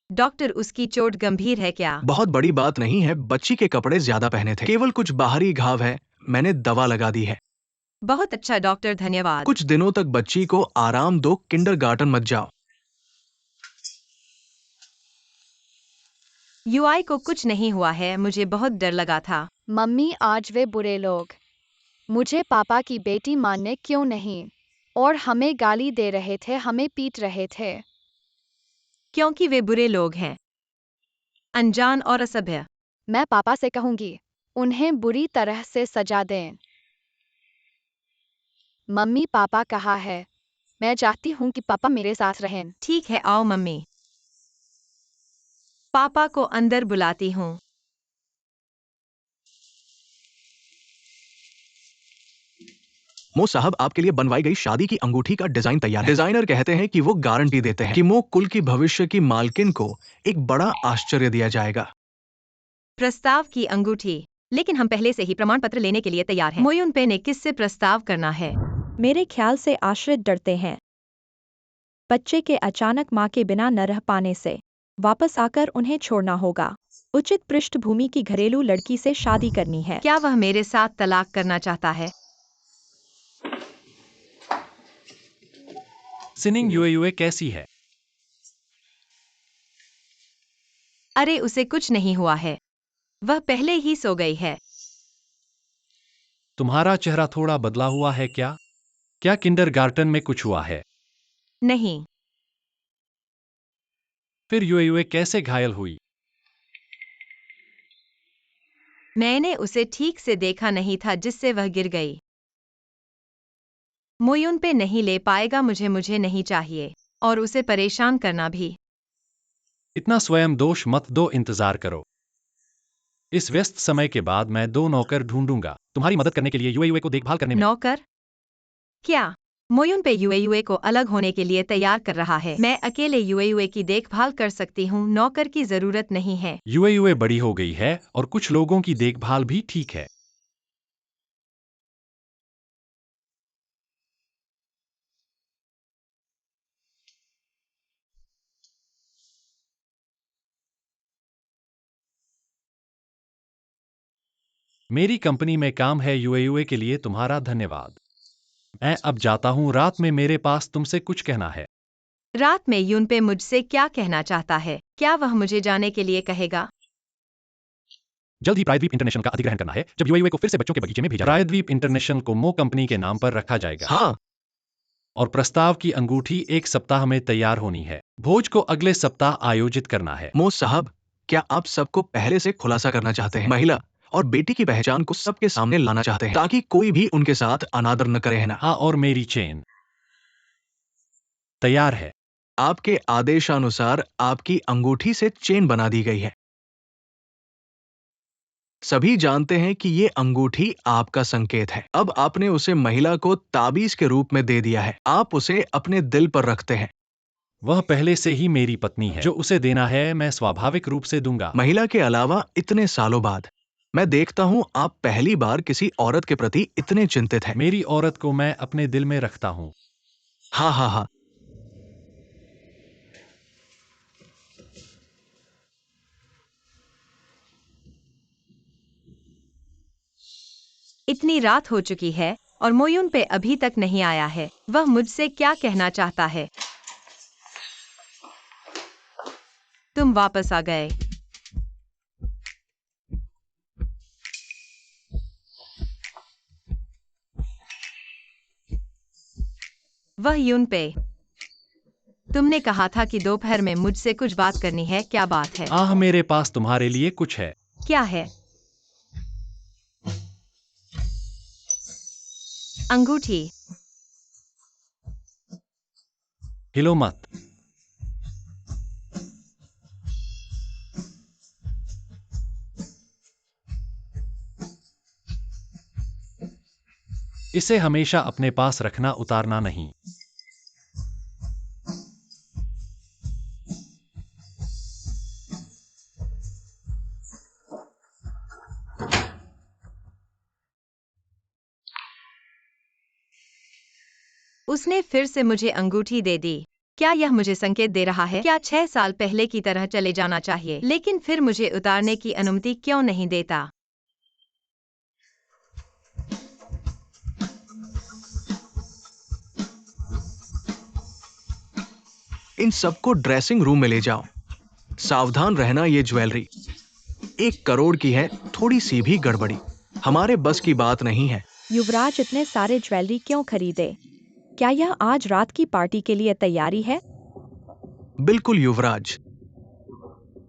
S4: डॉक्टर, उसकी चोट गंभीर है क्या?
S3: बहुत बड़ी बात नहीं है, बच्ची के कपड़े ज्यादा पहने थे, केवल कुछ बाहरी घाव है। मैंने दवा लगा दी है।
S4: बहुत अच्छा डॉक्टर, धन्यवाद।
S3: कुछ दिनों तक बच्ची को आराम दो, किंडरगार्टन मत जाओ।
S4: यूआई को कुछ नहीं हुआ है, मुझे बहुत डर लगा था।
S2: मम्मी, आज वे बुरे लोग मुझे पापा की बेटी मानने क्यों नहीं? और हमें गाली दे रहे थे, हमें पीट रहे थे।
S4: क्योंकि वे बुरे लोग हैं, अनजान और असभ्य।
S2: मैं पापा से कहूंगी, उन्हें बुरी तरह से सजा दें। मम्मी, पापा कहाँ है? मैं चाहती हूँ कि पापा मेरे साथ रहें।
S4: ठीक है, आओ मम्मी। पापा को अंदर बुलाती हूँ।
S3: मो साहब, आपके लिए बनवाई गई शादी की अंगूठी का डिजाइन तैयार है। डिजाइनर कहते हैं कि वो गारंटी देते हैं कि मो कुल की भविष्य की मालकिन को एक बड़ा आश्चर्य दिया जाएगा।
S4: प्रस्ताव की अंगूठी, लेकिन हम पहले से ही प्रमाण पत्र लेने के लिए तैयार हैं। मोयुन पे ने किससे प्रस्ताव करना है?
S1: मेरे ख्याल से आश्रित डरते हैं बच्चे के अचानक मां के बिना न रह पाने से। वापस आकर उन्हें छोड़ना होगा। उचित पृष्ठभूमि की घरेलू लड़की से शादी करनी है।
S4: क्या वह मेरे साथ तलाक करना चाहता है?
S5: सिनिंग यूए कैसी है?
S4: अरे, उसे कुछ नहीं हुआ है, वह पहले ही सो गई है।
S5: तुम्हारा चेहरा थोड़ा बदला हुआ है क्या? क्या किंडरगार्टन में कुछ हुआ है?
S4: नहीं।
S5: फिर यूए कैसे घायल हुई?
S4: मैंने उसे ठीक से देखा नहीं था, जिससे वह गिर गई। मोयुन पे नहीं ले पाएगा मुझे नहीं चाहिए, और उसे परेशान करना भी।
S5: इतना स्वयं दोष मत दो, इंतजार करो। इस व्यस्त समय के बाद मैं 2 नौकर ढूंढूंगा तुम्हारी मदद करने के लिए यूए को देखभाल करने में।
S4: नौकर? क्या? मोयुन पे यूए को अलग होने के लिए तैयार कर रहा है। मैं अकेले यूए की देखभाल कर सकती हूँ, नौकर की जरूरत नहीं है।
S5: यूए बड़ी हो गई है और कुछ लोगों की देखभाल भी ठीक है। मेरी कंपनी में काम है यूए के लिए तुम्हारा धन्यवाद। मैं अब जाता हूँ, रात में मेरे पास तुमसे कुछ कहना है।
S4: रात में यूनपे मुझसे क्या कहना चाहता है? क्या वह मुझे जाने के लिए कहेगा?
S5: जल्द ही प्रायद्वीप इंटरनेशनल का अधिग्रहण करना है, जब यूएई को फिर से बच्चों के बगीचे में भेजा। प्रायद्वीप इंटरनेशनल को मो कंपनी के नाम पर रखा जाएगा।
S3: हाँ,
S5: और प्रस्ताव की अंगूठी 1 सप्ताह में तैयार होनी है। भोज को अगले सप्ताह आयोजित करना है।
S3: मोस साहब, क्या आप सबको पहले से खुलासा करना चाहते हैं? महिला और बेटी की पहचान को सबके सामने लाना चाहते हैं ताकि कोई भी उनके साथ अनादर न करे, है ना?
S5: हाँ, और मेरी चेन तैयार है।
S3: आपके आदेशानुसार आपकी अंगूठी से चेन बना दी गई है। सभी जानते हैं कि ये अंगूठी आपका संकेत है। अब आपने उसे महिला को ताबीज के रूप में दे दिया है। आप उसे अपने दिल पर रखते हैं।
S5: वह पहले से ही मेरी पत्नी है। जो उसे देना है मैं स्वाभाविक रूप से दूंगा।
S3: महिला के अलावा इतने सालों बाद मैं देखता हूँ आप पहली बार किसी औरत के प्रति इतने चिंतित हैं।
S5: मेरी औरत को मैं अपने दिल में रखता हूँ।
S3: हाँ हाँ हाँ।
S4: इतनी रात हो चुकी है और मोयुन पे अभी तक नहीं आया है। वह मुझसे क्या कहना चाहता है? तुम वापस आ गए। वह यूनपे, तुमने कहा था कि दोपहर में मुझसे कुछ बात करनी है। क्या बात है?
S5: आह, मेरे पास तुम्हारे लिए कुछ है।
S4: क्या है? अंगूठी।
S5: हिलो मत। इसे हमेशा अपने पास रखना, उतारना नहीं।
S4: उसने फिर से मुझे अंगूठी दे दी। क्या यह मुझे संकेत दे रहा है? क्या 6 साल पहले की तरह चले जाना चाहिए, लेकिन फिर मुझे उतारने की अनुमति क्यों नहीं देता?
S3: इन सबको ड्रेसिंग रूम में ले जाओ। सावधान रहना, ये ज्वेलरी 1 करोड़ की है। थोड़ी सी भी गड़बड़ी हमारे बस की बात नहीं है।
S1: युवराज इतने सारे ज्वेलरी क्यों खरीदे? क्या यह आज रात की पार्टी के लिए तैयारी है?
S3: बिल्कुल युवराज,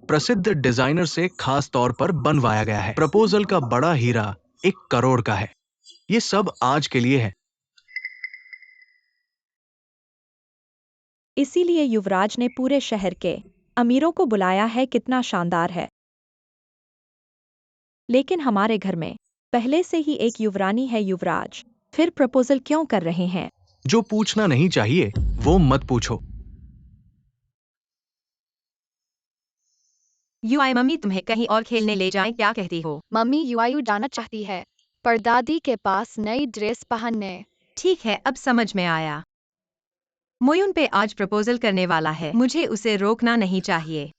S3: प्रसिद्ध डिजाइनर से खास तौर पर बनवाया गया है। प्रपोजल का बड़ा हीरा 1 करोड़ का है। ये सब आज के लिए है।
S1: इसीलिए युवराज ने पूरे शहर के अमीरों को बुलाया है। कितना शानदार है। लेकिन हमारे घर में पहले से ही एक युवरानी है। युवराज फिर प्रपोजल क्यों कर रहे हैं?
S3: जो पूछना नहीं चाहिए वो मत पूछो।
S4: यूआई, मम्मी तुम्हें कहीं और खेलने ले जाएं, क्या कहती हो?
S2: मम्मी यूआयू जाना चाहती है परदादी के पास नई ड्रेस पहनने।
S4: ठीक है, अब समझ में आया। मोयुन पे आज प्रपोजल करने वाला है। मुझे उसे रोकना नहीं चाहिए।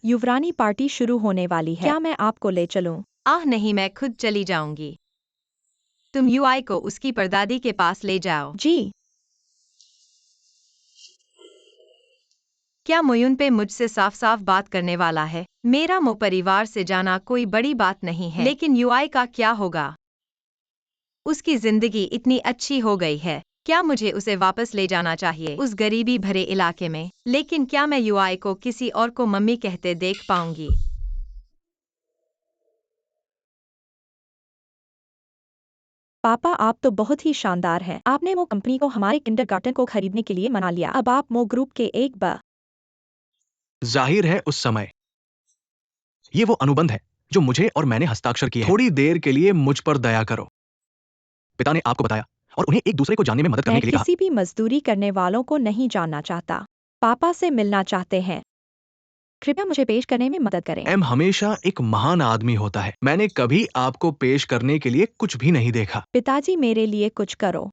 S1: युवरानी पार्टी शुरू होने वाली है। क्या मैं आपको ले चलूं?
S4: आह नहीं, मैं खुद चली जाऊंगी। तुम यूआई को उसकी परदादी के पास ले जाओ।
S1: जी।
S4: क्या मोयुन पे मुझसे साफ साफ बात करने वाला है? मेरा मो परिवार से जाना कोई बड़ी बात नहीं है, लेकिन यूआई का क्या होगा? उसकी जिंदगी इतनी अच्छी हो गई है। क्या मुझे उसे वापस ले जाना चाहिए उस गरीबी भरे इलाके में? लेकिन क्या मैं यूआई को किसी और को मम्मी कहते देख पाऊंगी?
S1: पापा, आप तो बहुत ही शानदार हैं। आपने मो कंपनी को हमारे किंडरगार्टन को खरीदने के लिए मना लिया। अब आप मो ग्रुप के एक
S3: जाहिर है उस समय ये वो अनुबंध है जो मुझे और मैंने हस्ताक्षर किए हैं। थोड़ी देर के लिए मुझ पर दया करो। पिता ने आपको बताया और उन्हें एक दूसरे को जानने में मदद करने
S1: मैं
S3: के लिए कहा।
S1: किसी भी मजदूरी करने वालों को नहीं जानना चाहता। पापा से मिलना चाहते हैं। कृपया मुझे पेश करने में मदद करें।
S3: एम हमेशा एक महान आदमी होता है। मैंने कभी आपको पेश करने के लिए कुछ भी नहीं देखा।
S1: पिताजी, मेरे लिए कुछ करो।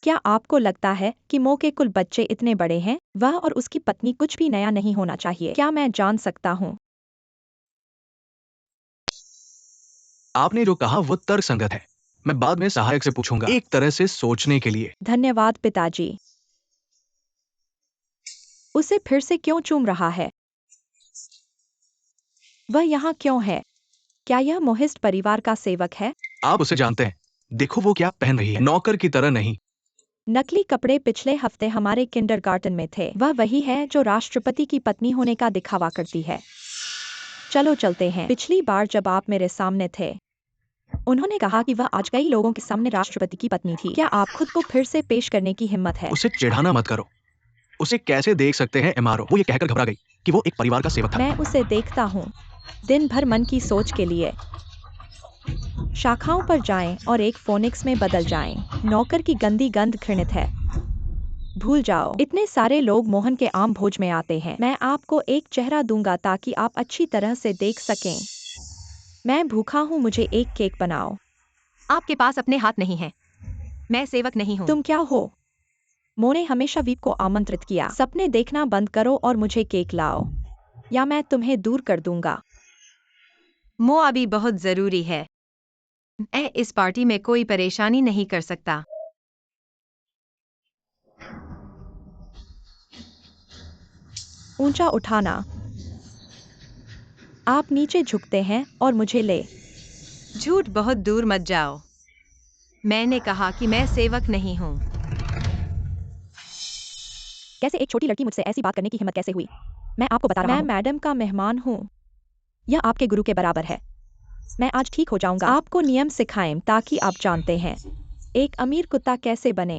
S1: क्या आपको लगता है कि मो के कुल बच्चे इतने बड़े हैं? वह और उसकी पत्नी कुछ भी नया नहीं होना चाहिए। क्या मैं जान सकता हूँ?
S3: आपने जो कहा वो तर्कसंगत है। मैं बाद में सहायक से पूछूंगा, एक तरह से सोचने के लिए।
S1: धन्यवाद पिताजी। उसे फिर से क्यों चूम रहा है? वह यहाँ क्यों है? क्या यह मोहिस्ट परिवार का सेवक है?
S3: आप उसे जानते हैं। देखो वो क्या पहन रही है, नौकर की तरह नहीं।
S1: नकली कपड़े पिछले हफ्ते हमारे किंडरगार्टन में थे। वह वही है जो राष्ट्रपति की पत्नी होने का दिखावा करती है। चलो चलते हैं। पिछली बार जब आप मेरे सामने थे, उन्होंने कहा कि वह आज कई लोगों के सामने राष्ट्रपति की पत्नी थी। क्या आप खुद को फिर से पेश करने की हिम्मत है?
S3: उसे चिढ़ाना मत करो। उसे कैसे देख सकते हैं एमआरओ? वो ये कहकर घबरा गई कि वो एक परिवार का सेवक था।
S1: मैं उसे देखता हूँ दिन भर मन की सोच के लिए। शाखाओं पर जाएं और एक फोनिक्स में बदल जाएं। नौकर की गंदी गंध घृणित है। भूल जाओ। इतने सारे लोग मोहन के आम भोज में आते हैं। मैं आपको एक चेहरा दूंगा ताकि आप अच्छी तरह से देख सकें। मैं भूखा हूँ, मुझे एक केक बनाओ।
S4: आपके पास अपने हाथ नहीं हैं। मैं सेवक नहीं हूँ।
S1: तुम क्या हो? मो ने हमेशा वीप को आमंत्रित किया। सपने देखना बंद करो और मुझे केक लाओ, या मैं तुम्हें दूर कर दूंगा।
S4: मो अभी बहुत जरूरी है। मैं इस पार्टी में कोई परेशानी नहीं कर सकता।
S1: ऊंचा उठाना। आप नीचे झुकते हैं और मुझे ले।
S4: झूठ बहुत दूर मत जाओ। मैंने कहा कि मैं सेवक नहीं हूँ।
S1: कैसे एक छोटी लड़की मुझसे ऐसी बात करने की हिम्मत कैसे हुई? मैं आपको बता रहा हूँ, मैं मैडम का मेहमान हूँ। यह आपके गुरु के बराबर है। मैं आज ठीक हो जाऊंगा। आपको नियम सिखाएं ताकि आप जानते हैं एक अमीर कुत्ता कैसे बने।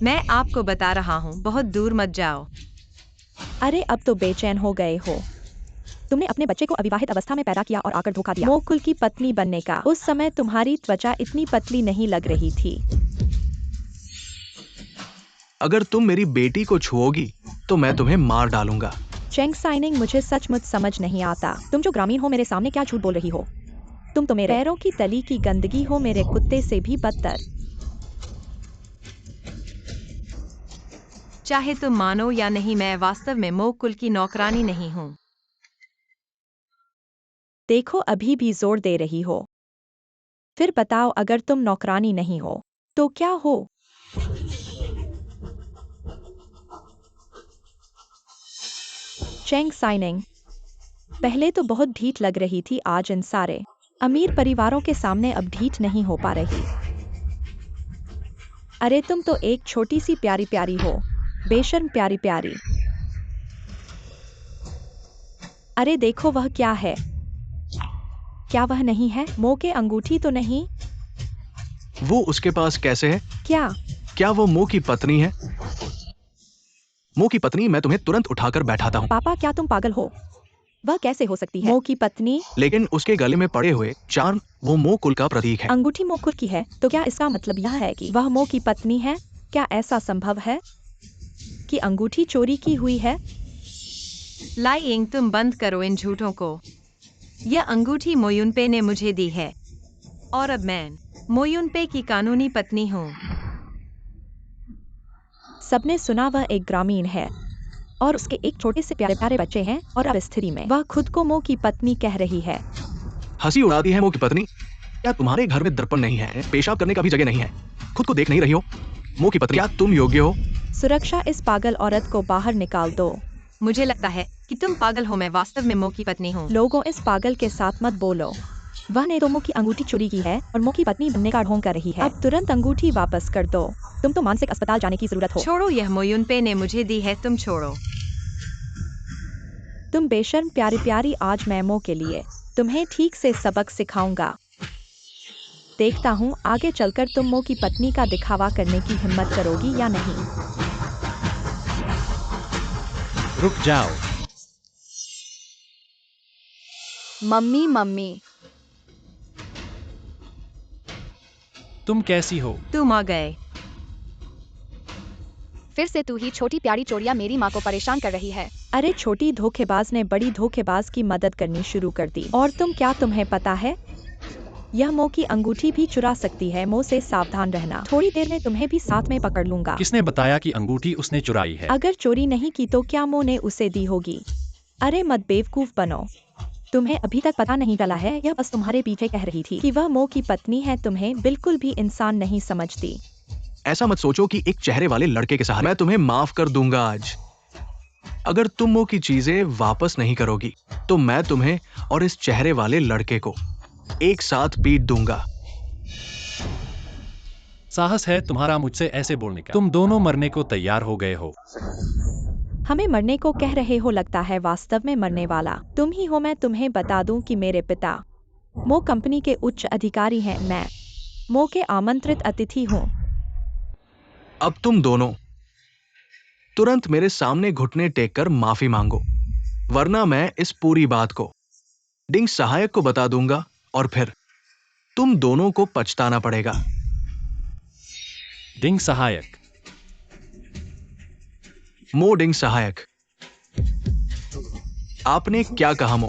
S4: मैं आपको बता रहा हूँ, बहुत दूर मत जाओ।
S1: अरे अब तो बेचैन हो गए हो। तुमने अपने बच्चे को अविवाहित अवस्था में पैदा किया और आकर धोखा दिया। मोकुल की पत्नी बनने का। उस समय तुम्हारी त्वचा इतनी पतली नहीं लग रही थी।
S3: अगर तुम मेरी बेटी को छुओगी तो मैं तुम्हें मार डालूंगा।
S1: चेंग साइनिंग, मुझे सचमुच समझ नहीं आता। तुम जो ग्रामीण हो मेरे सामने क्या झूठ बोल रही हो? तुम तो मेरे पैरों की तली की गंदगी हो, मेरे कुत्ते से भी बदतर।
S4: चाहे तुम मानो या नहीं, मैं वास्तव में मो कुल की नौकरानी नहीं हूँ।
S1: देखो अभी भी जोर दे रही हो। फिर बताओ, अगर तुम नौकरानी नहीं हो तो क्या हो? चेंग साइनिंग, पहले तो बहुत ढीठ लग रही थी, आज इन सारे अमीर परिवारों के सामने अब ढीठ नहीं हो पा रही। अरे तुम तो एक छोटी सी प्यारी प्यारी हो, बेशर्म प्यारी प्यारी। अरे देखो वह क्या है? क्या वह नहीं है? मो के अंगूठी तो नहीं?
S3: वो उसके पास कैसे है?
S1: क्या
S3: वो मो की पत्नी है? मो की पत्नी, मैं तुम्हें तुरंत उठाकर बैठाता हूँ।
S1: पापा, क्या तुम पागल हो? वह कैसे हो सकती है? मो की पत्नी?
S3: लेकिन उसके गले में पड़े हुए चार्म, वो मो कुल का प्रतीक है।
S1: अंगूठी मो कुल की है, तो क्या इसका मतलब यह है कि वह मो की पत्नी है? क्या ऐसा संभव है कि अंगूठी चोरी की हुई है?
S4: लाइंग, तुम बंद करो इन झूठों को। यह अंगूठी मोयुनपे ने मुझे दी है और अब मैं मोयुनपे की कानूनी पत्नी हूँ।
S1: सबने सुना वह एक ग्रामीण है और उसके एक छोटे से प्यारे प्यारे बच्चे हैं, और अब इस स्थिति में वह खुद को मो की पत्नी कह रही है।
S3: हंसी उड़ाती है मो की पत्नी। क्या तुम्हारे घर में दर्पण नहीं है? पेशाब करने का भी जगह नहीं है? खुद को देख नहीं रही हो? मो की पत्नी, क्या तुम योग्य हो?
S1: सुरक्षा, इस पागल औरत को बाहर निकाल दो।
S4: मुझे लगता है कि तुम पागल हो। मैं वास्तव में मो की पत्नी हूँ।
S1: लोगों, इस पागल के साथ मत बोलो। वह ने तो मो की अंगूठी चोरी की है और मो की पत्नी बनने का ढोंग कर रही है। अब तुरंत अंगूठी वापस कर दो। तुम तो मानसिक अस्पताल जाने की जरूरत हो।
S4: छोड़ो, यह मोयुनपे ने मुझे दी है, तुम छोड़ो।
S1: तुम बेशर्म प्यारी प्यारी, आज मैं मो के लिए तुम्हें ठीक से सबक सिखाऊंगा। देखता हूँ आगे चलकर तुम मो की पत्नी का दिखावा करने की हिम्मत करोगी या नहीं।
S5: रुक जाओ।
S2: मम्मी मम्मी,
S5: तुम कैसी हो?
S4: तुम आ गए।
S2: फिर से तू ही छोटी प्यारी चोरिया मेरी माँ को परेशान कर रही है।
S1: अरे छोटी धोखेबाज ने बड़ी धोखेबाज की मदद करनी शुरू कर दी। और तुम्हें पता है, यह मो की अंगूठी भी चुरा सकती है। मो से सावधान रहना, थोड़ी देर में तुम्हें भी साथ में पकड़ लूंगा।
S5: किसने बताया कि अंगूठी उसने चुराई है?
S1: अगर चोरी नहीं की तो क्या मो ने उसे दी होगी? अरे मत बेवकूफ बनो। तुम्हें अभी तक पता नहीं चला है, यह बस तुम्हारे पीछे कह रही थी कि वह मो की पत्नी है, तुम्हें बिल्कुल भी इंसान नहीं समझती।
S3: ऐसा मत सोचो कि एक चेहरे वाले लड़के के सहारे। मैं तुम्हें माफ कर दूंगा आज। अगर तुम मो की चीजें वापस नहीं करोगी तो मैं तुम्हें और इस चेहरे वाले लड़के को एक साथ पीट दूंगा।
S5: साहस है तुम्हारा मुझसे ऐसे बोलने का। तुम दोनों मरने को तैयार हो गए हो।
S1: हमें मरने को कह रहे हो, लगता है वास्तव में मरने वाला तुम ही हो। मैं तुम्हें बता दूं कि मेरे पिता मो कंपनी के उच्च अधिकारी हैं, मैं मो के आमंत्रित अतिथि हूँ।
S3: अब तुम दोनों तुरंत मेरे सामने घुटने टेक कर माफी मांगो, वरना मैं इस पूरी बात को डिंग सहायक को बता दूंगा और फिर तुम दोनों को पछताना पड़ेगा।
S5: डिंग सहायक।
S3: मो डिंग सहायक, आपने क्या कहा मो?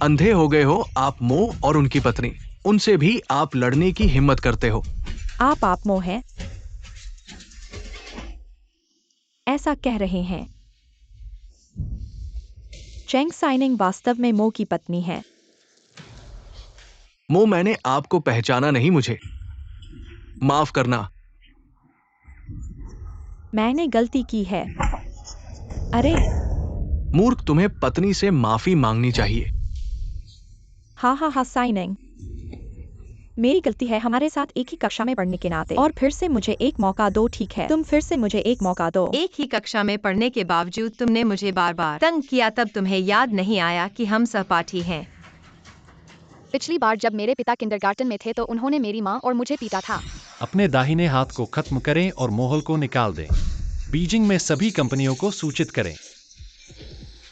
S3: अंधे हो गए हो आप मो और उनकी पत्नी, उनसे भी आप लड़ने की हिम्मत करते हो।
S1: आप मो हैं, ऐसा कह रहे हैं। चेंग साइनिंग वास्तव में मो की पत्नी है।
S3: मो, मैंने आपको पहचाना नहीं, मुझे माफ करना।
S1: मैंने गलती की है। अरे
S3: मूर्ख, तुम्हें पत्नी से माफी मांगनी चाहिए।
S1: हाँ, साइनिंग मेरी गलती है, हमारे साथ एक ही कक्षा में पढ़ने के नाते। और फिर से मुझे एक मौका दो, ठीक है? तुम फिर से मुझे एक मौका दो।
S4: एक ही कक्षा में पढ़ने के बावजूद तुमने मुझे बार बार तंग किया, तब तुम्हें याद नहीं आया कि हम सहपाठी हैं।
S2: पिछली बार जब मेरे पिता किंडरगार्टन में थे तो उन्होंने मेरी माँ और मुझे पीटा था।
S5: अपने दाहिने हाथ को खत्म करें और मोहल को निकाल दें। बीजिंग में सभी कंपनियों को सूचित करें,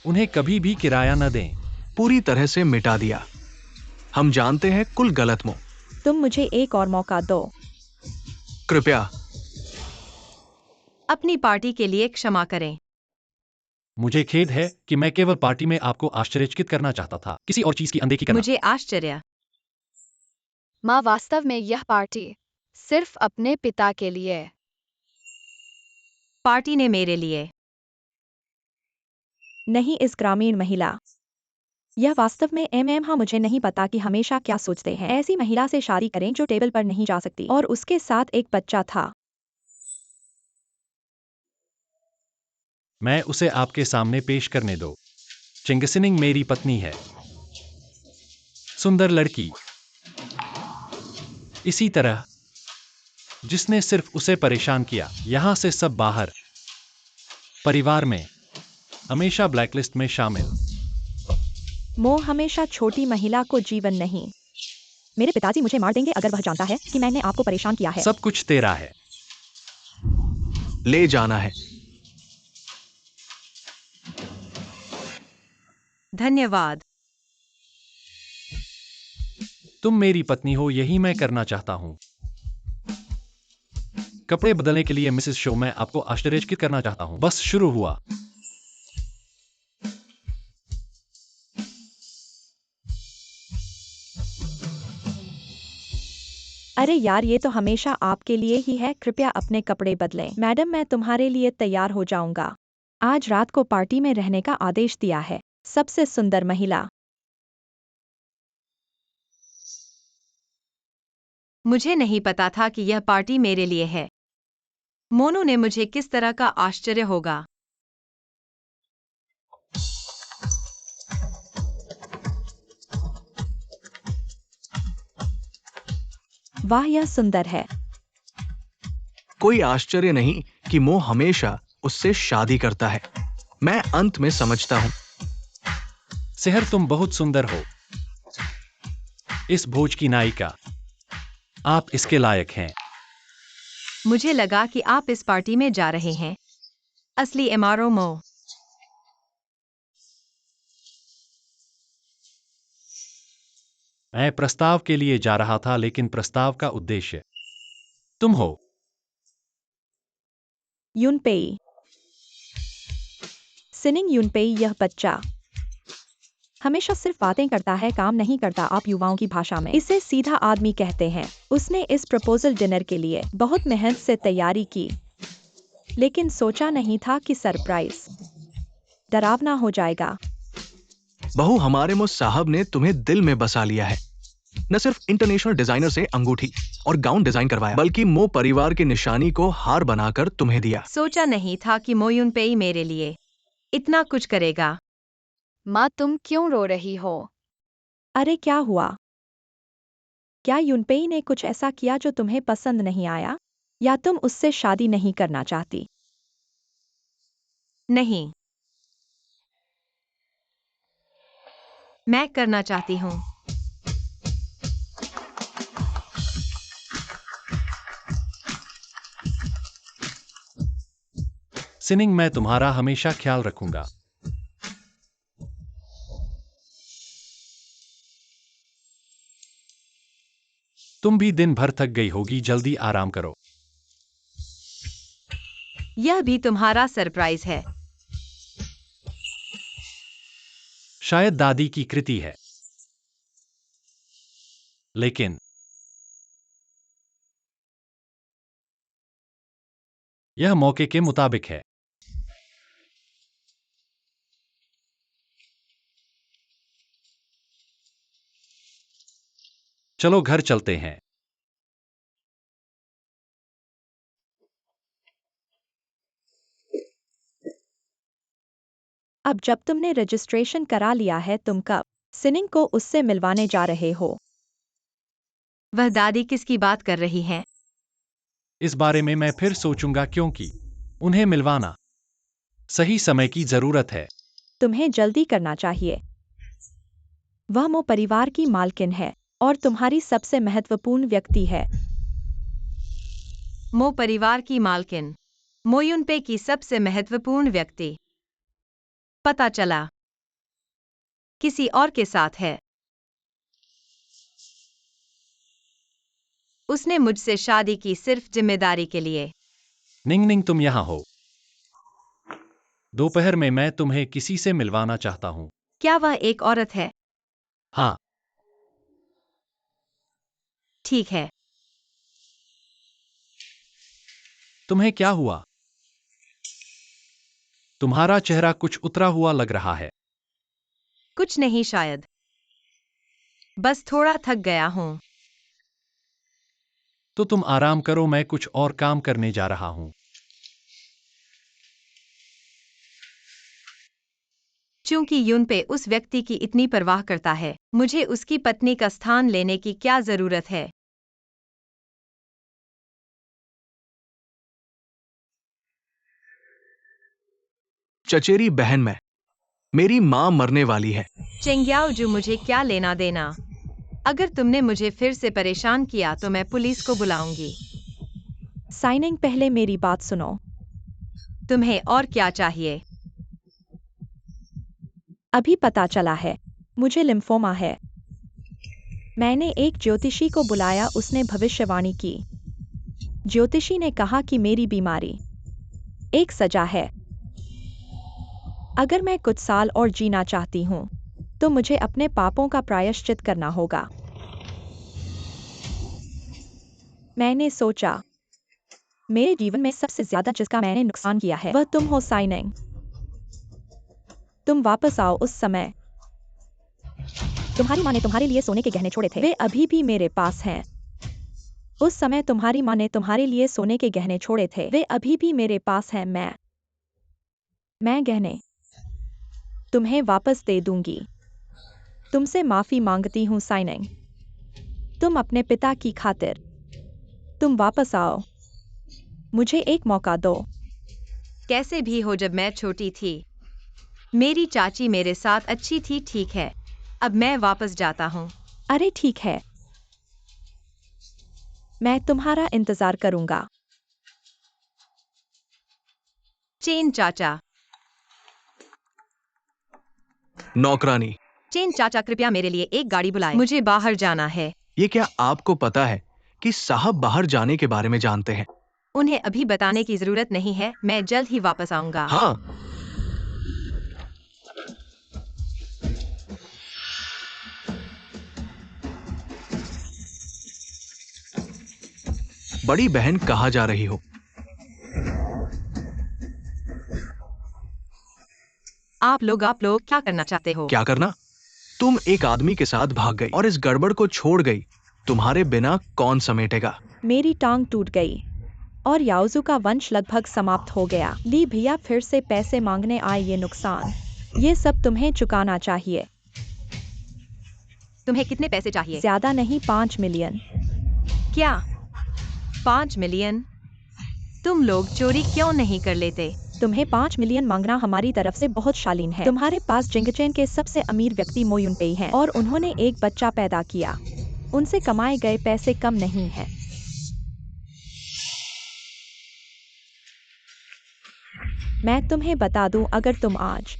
S5: उन्हें कभी भी किराया न दें।
S3: पूरी तरह से मिटा दिया। हम जानते हैं कुल गलत मो।
S1: तुम मुझे एक और मौका दो,
S3: कृपया।
S4: अपनी पार्टी के लिए क्षमा करें।
S5: मुझे खेद है कि मैं केवल पार्टी में आपको आश्चर्यचकित करना चाहता था, किसी और चीज की अनदेखी करना।
S4: मुझे आश्चर्य।
S2: माँ, वास्तव में यह पार्टी सिर्फ अपने पिता के लिए।
S4: पार्टी ने मेरे लिए।
S1: नहीं इस ग्रामीण महिला। यह वास्तव में हाँ, मुझे नहीं पता कि हमेशा क्या सोचते हैं। ऐसी महिला से शादी करें जो टेबल पर नहीं जा सकती और उसके साथ एक बच्चा था।
S5: मैं उसे आपके सामने पेश करने दो। चिंगसिनिंग मेरी पत्नी है, सुंदर लड़की, इसी तरह जिसने सिर्फ उसे परेशान किया। यहां से सब बाहर, परिवार में, हमेशा ब्लैकलिस्ट में शामिल।
S1: मो हमेशा छोटी महिला को जीवन नहीं। मेरे पिताजी मुझे मार देंगे अगर वह जानता है कि मैंने आपको परेशान किया है।
S5: सब कुछ तेरा है।
S3: ले जाना है।
S4: धन्यवाद।
S5: तुम मेरी पत्नी हो, यही मैं करना चाहता हूं। कपड़े बदलने के लिए मिसेस शो, मैं आपको आश्चर्यचकित करना चाहता हूं। बस शुरू हुआ।
S1: अरे यार, ये तो हमेशा आपके लिए ही है। कृपया अपने कपड़े बदलें। मैडम, मैं तुम्हारे लिए तैयार हो जाऊंगा। आज रात को पार्टी में रहने का आदेश दिया है। सबसे सुंदर महिला।
S4: मुझे नहीं पता था कि यह पार्टी मेरे लिए है। मोनू ने मुझे किस तरह का आश्चर्य होगा।
S1: वाह, यह सुंदर है।
S3: कोई आश्चर्य नहीं कि मो हमेशा उससे शादी करता है। मैं अंत में समझता हूं।
S5: सेहर, तुम बहुत सुंदर हो। इस भोज की नायिका, आप इसके लायक हैं।
S4: मुझे लगा कि आप इस पार्टी में जा रहे हैं। असली एमआरओ मो।
S5: मैं प्रस्ताव के लिए जा रहा था, लेकिन प्रस्ताव का उद्देश्य तुम हो।
S1: यूनपेई। सिनिंग यूनपेई, यह बच्चा हमेशा सिर्फ बातें करता है, काम नहीं करता। आप युवाओं की भाषा में इसे सीधा आदमी कहते हैं। उसने इस प्रपोजल डिनर के लिए बहुत मेहनत से तैयारी की। लेकिन सोचा नहीं था कि सरप्राइज डरावना हो जाएगा।
S3: बहू, हमारे मुझ साहब ने तुम्हें दिल में बसा लिया है। न सिर्फ इंटरनेशनल डिजाइनर से अंगूठी और गाउन डिजाइन करवाया, बल्कि मो परिवार की निशानी को हार बनाकर तुम्हें दिया।
S4: सोचा नहीं था कि मोयुनपेई मेरे लिए इतना कुछ करेगा।
S2: माँ तुम क्यों रो रही हो?
S1: अरे क्या हुआ? क्या युनपेई ने कुछ ऐसा किया जो तुम्हें पसंद नहीं आया? या तुम उससे शादी नहीं करना चाहती?
S4: नहीं, मैं करना चाहती हूँ।
S5: सिनिंग, मैं तुम्हारा हमेशा ख्याल रखूंगा। तुम भी दिन भर थक गई होगी, जल्दी आराम करो।
S4: यह भी तुम्हारा सरप्राइज है।
S5: शायद दादी की कृति है, लेकिन यह मौके के मुताबिक है। चलो घर चलते हैं।
S1: अब जब तुमने रजिस्ट्रेशन करा लिया है, तुम कब सिनिंग को उससे मिलवाने जा रहे हो?
S4: वह दादी किसकी बात कर रही हैं?
S5: इस बारे में मैं फिर सोचूंगा, क्योंकि उन्हें मिलवाना सही समय की जरूरत है।
S1: तुम्हें जल्दी करना चाहिए। वह मो परिवार की मालकिन है और तुम्हारी सबसे महत्वपूर्ण व्यक्ति है।
S4: मो परिवार की मालकिन, मोयुनपे की सबसे महत्वपूर्ण व्यक्ति। पता चला किसी और के साथ है। उसने मुझसे शादी की सिर्फ जिम्मेदारी के लिए।
S5: निंग निंग, तुम यहां हो। दोपहर में मैं तुम्हें किसी से मिलवाना चाहता हूं।
S4: क्या वह एक औरत है?
S5: हाँ।
S4: ठीक है।
S5: तुम्हें क्या हुआ? तुम्हारा चेहरा कुछ उतरा हुआ लग रहा है।
S4: कुछ नहीं, शायद बस थोड़ा थक गया हूं।
S5: तो तुम आराम करो, मैं कुछ और काम करने जा रहा हूं।
S4: चूंकि युनपे उस व्यक्ति की इतनी परवाह करता है, मुझे उसकी पत्नी का स्थान लेने की क्या जरूरत है?
S3: चचेरी बहन, मैं मेरी मां मरने वाली है।
S4: चेंग्याओ जू, मुझे क्या लेना देना? अगर तुमने मुझे फिर से परेशान किया तो मैं पुलिस को बुलाऊंगी।
S1: साइनिंग, पहले मेरी बात सुनो।
S4: तुम्हें और क्या चाहिए?
S1: अभी पता चला है मुझे लिम्फोमा है। मैंने एक ज्योतिषी को बुलाया, उसने भविष्यवाणी की। ज्योतिषी ने कहा कि मेरी बीमारी एक सजा है। अगर मैं कुछ साल और जीना चाहती हूँ तो मुझे अपने पापों का प्रायश्चित करना होगा। मैंने सोचा मेरे जीवन में सबसे ज्यादा जिसका मैंने नुकसान किया है वह तुम हो, साइनिंग। तुम वापस आओ। उस समय तुम्हारी माँ ने तुम्हारे लिए सोने के गहने छोड़े थे, वे अभी भी मेरे पास हैं। उस समय तुम्हारी माँ ने तुम्हारे लिए सोने के गहने छोड़े थे, वे अभी भी मेरे पास हैं। मैं गहने तुम्हें वापस दे दूंगी। तुमसे माफी मांगती हूँ, साइनिंग। तुम अपने पिता की खातिर तुम वापस आओ। मुझे एक मौका दो।
S4: कैसे भी हो, जब मैं छोटी थी मेरी चाची मेरे साथ अच्छी थी। ठीक है, अब मैं वापस जाता हूँ।
S1: अरे ठीक है, मैं तुम्हारा इंतजार करूंगा।
S4: चेन चाचा।
S3: नौकरानी,
S4: चेन चाचा, कृपया मेरे लिए एक गाड़ी बुलाएं। मुझे बाहर जाना है।
S3: ये क्या आपको पता है कि साहब बाहर जाने के बारे में जानते हैं?
S4: उन्हें अभी बताने की जरूरत नहीं है, मैं जल्द ही वापस आऊंगा।
S3: हाँ। बड़ी बहन, कहाँ जा रही हो?
S4: आप लोग क्या करना चाहते हो?
S3: क्या करना? तुम एक आदमी के साथ भाग गई और इस गड़बड़ को छोड़ गई। तुम्हारे बिना कौन समेटेगा?
S1: मेरी टांग टूट गई और याओजू का वंश लगभग समाप्त हो गया। ली भैया फिर से पैसे मांगने आए। ये नुकसान, ये सब तुम्हें चुकाना चाहिए।
S4: तुम्हें कितने पैसे चाहिए?
S1: ज्यादा नहीं, 5 मिलियन।
S4: क्या 5 मिलियन? तुम लोग चोरी क्यों नहीं कर लेते?
S1: तुम्हें 5 मिलियन मांगना हमारी तरफ से बहुत शालीन है। तुम्हारे पास जिंगचेन के सबसे अमीर व्यक्ति मो युनपेई हैं और उन्होंने एक बच्चा पैदा किया। उनसे कमाए गए पैसे कम नहीं हैं। मैं तुम्हें बता दूं, अगर तुम आज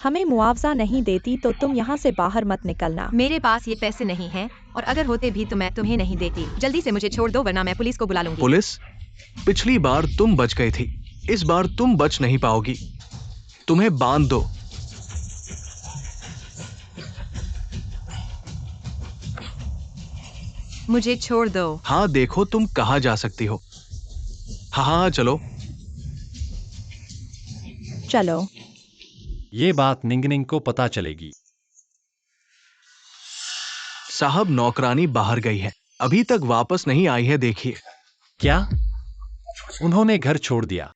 S1: हमें मुआवजा नहीं देती तो तुम यहाँ से बाहर मत निकलना।
S4: मेरे पास ये पैसे नहीं हैं और अगर होते भी तो मैं तुम्हें नहीं देती। जल्दी से मुझे छोड़ दो वरना मैं पुलिस को बुला लूंगी।
S3: पुलिस? पिछली बार तुम बच गई थी, इस बार तुम बच नहीं पाओगी। तुम्हें बांध दो।
S4: मुझे छोड़ दो।
S3: हाँ, देखो तुम कहाँ जा सकती हो। हाँ, चलो
S1: चलो।
S5: ये बात निंगनिंग को पता चलेगी।
S3: साहब, नौकरानी बाहर गई है, अभी तक वापस नहीं आई है। देखिए।
S5: क्या? उन्होंने घर छोड़ दिया?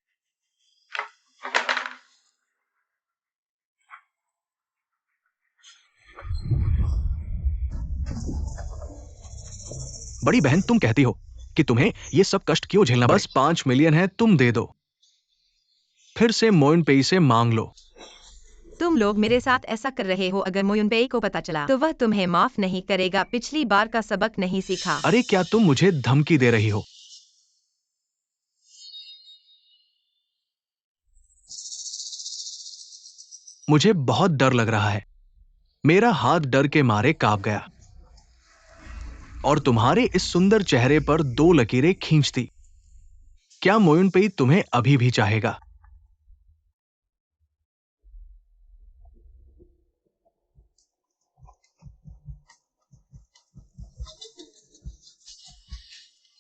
S3: बड़ी बहन, तुम कहती हो कि तुम्हें ये सब कष्ट क्यों झेलना? बस 5 मिलियन है, तुम दे दो। फिर से मो युनपेई से मांग लो।
S4: तुम लोग मेरे साथ ऐसा कर रहे हो। अगर मो युनपेई को पता चला तो वह तुम्हें माफ नहीं करेगा। पिछली बार का सबक नहीं सीखा।
S3: अरे, क्या तुम मुझे धमकी दे रही हो? मुझे बहुत डर लग रहा है। मेरा हाथ डर के मारे कांप गया और तुम्हारे इस सुंदर चेहरे पर 2 लकीरें खींचती। क्या मो युनपेई तुम्हें अभी भी चाहेगा?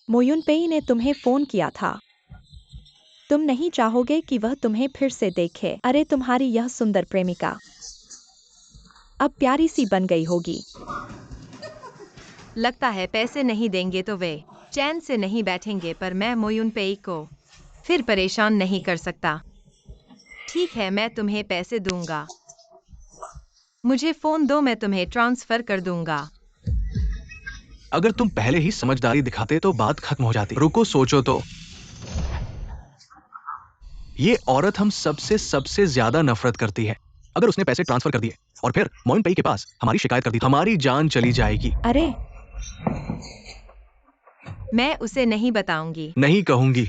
S1: मो युनपेई ने तुम्हें फोन किया था। तुम नहीं चाहोगे कि वह तुम्हें फिर से देखे। अरे, तुम्हारी यह सुंदर प्रेमिका अब प्यारी सी बन गई होगी।
S4: लगता है पैसे नहीं देंगे तो वे चैन से नहीं बैठेंगे, पर मैं मो युनपेई को फिर परेशान नहीं कर सकता। ठीक है, मैं तुम्हें पैसे दूंगा। मुझे फोन दो, मैं तुम्हें ट्रांसफर कर दूंगा।
S3: अगर तुम पहले ही समझदारी दिखाते तो बात खत्म हो जाती। रुको, सोचो तो। ये औरत हम सबसे ज्यादा नफरत करती है। अगर उसने पैसे ट्रांसफर कर दिए और फिर मो युनपेई के पास हमारी शिकायत कर दी, हमारी जान चली जाएगी।
S1: अरे,
S4: मैं उसे नहीं बताऊंगी।
S3: नहीं कहूंगी।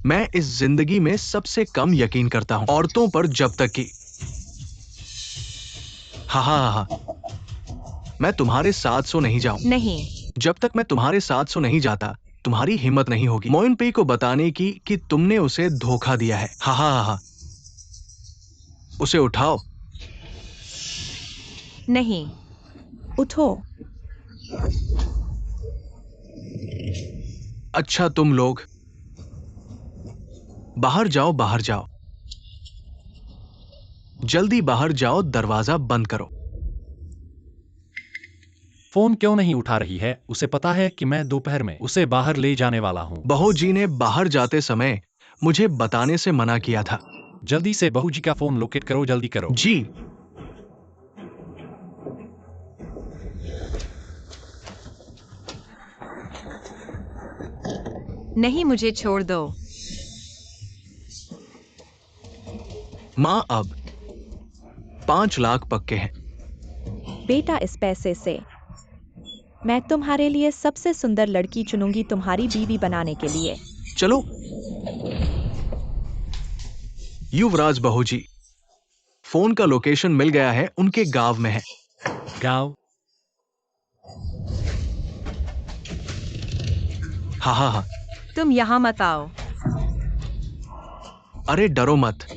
S3: मैं इस जिंदगी में सबसे कम यकीन करता हूं औरतों पर, जब तक कि हाँ, मैं तुम्हारे 700 नहीं जाऊं।
S4: नहीं।
S3: जब तक मैं तुम्हारे 700 नहीं जाता, तुम्हारी हिम्मत नहीं होगी मो युनपेई को बताने की कि तुमने उसे धोखा दिया है। हाँ, उसे उठाओ।
S4: नहीं।
S1: उठो।
S3: अच्छा, तुम लोग बाहर जाओ, बाहर जाओ। जल्दी बाहर जाओ, दरवाजा बंद करो।
S5: फोन क्यों नहीं उठा रही है? उसे पता है कि मैं दोपहर में उसे बाहर ले जाने वाला हूँ।
S3: बहू जी ने बाहर जाते समय मुझे बताने से मना किया था।
S5: जल्दी से बहू जी का फोन लोकेट करो, जल्दी करो।
S3: जी।
S4: नहीं, मुझे छोड़ दो।
S3: माँ, अब 5 लाख पक्के हैं।
S1: बेटा, इस पैसे से मैं तुम्हारे लिए सबसे सुंदर लड़की चुनूंगी तुम्हारी बीवी बनाने के लिए।
S3: चलो। युवराज बहू जी, फोन का लोकेशन मिल गया है, उनके गांव में है।
S5: गाँव?
S3: हाँ।
S4: तुम यहाँ मत आओ।
S3: अरे, डरो मत।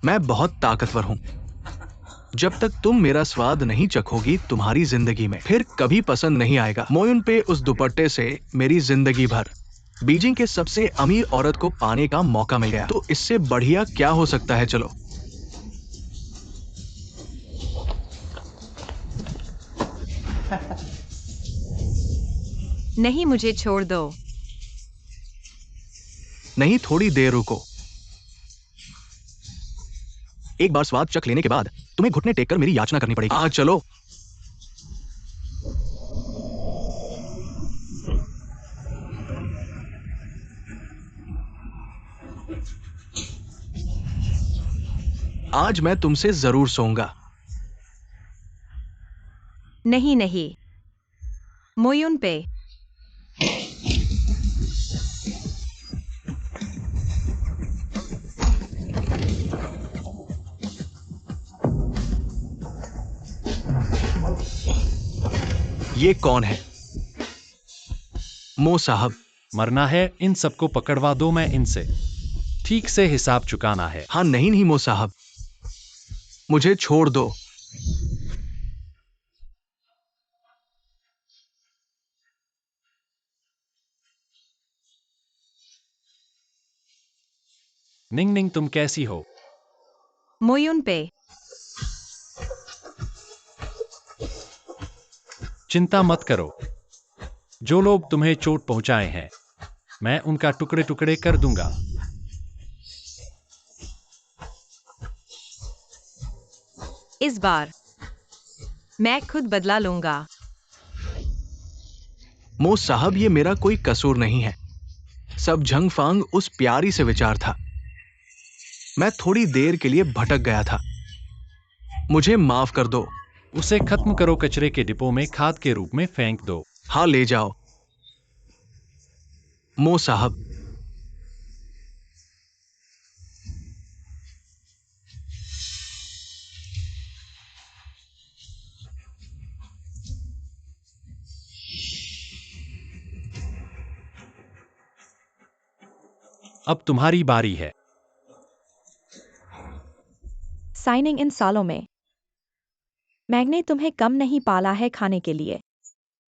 S3: मैं बहुत ताकतवर हूं। जब तक तुम मेरा स्वाद नहीं चखोगी तुम्हारी जिंदगी में, फिर कभी पसंद नहीं आएगा। मो युनपेई उस दुपट्टे से मेरी जिंदगी भर बीजिंग के सबसे अमीर औरत को पाने का मौका मिल गया, तो इससे बढ़िया क्या हो सकता है। चलो
S4: नहीं, मुझे छोड़ दो।
S3: नहीं, थोड़ी देर रुको। एक बार स्वाद चख लेने के बाद तुम्हें घुटने टेक कर मेरी याचना करनी पड़ेगी। चलो। आज मैं तुमसे जरूर सोऊंगा।
S4: नहीं नहीं, मोयुन पे।
S3: ये कौन है? मो साहब।
S5: मरना है, इन सबको पकड़वा दो, मैं इनसे ठीक से हिसाब चुकाना है।
S3: हाँ नहीं नहीं मो साहब, मुझे छोड़ दो।
S5: निंग निंग, तुम कैसी हो?
S4: मोयुन पे।
S5: चिंता मत करो, जो लोग तुम्हें चोट पहुंचाए हैं मैं उनका टुकड़े टुकड़े कर दूंगा।
S4: इस बार मैं खुद बदला लूंगा।
S3: मो साहब, ये मेरा कोई कसूर नहीं है। सब झंग फांग उस प्यारी से विचार था। मैं थोड़ी देर के लिए भटक गया था, मुझे माफ कर दो।
S5: उसे खत्म करो, कचरे के डिब्बों में खाद के रूप में फेंक दो।
S3: हाँ ले जाओ मो साहब।
S5: अब तुम्हारी बारी है।
S1: साइनिंग इन सालों में मैंने तुम्हें कम नहीं पाला है, खाने के लिए,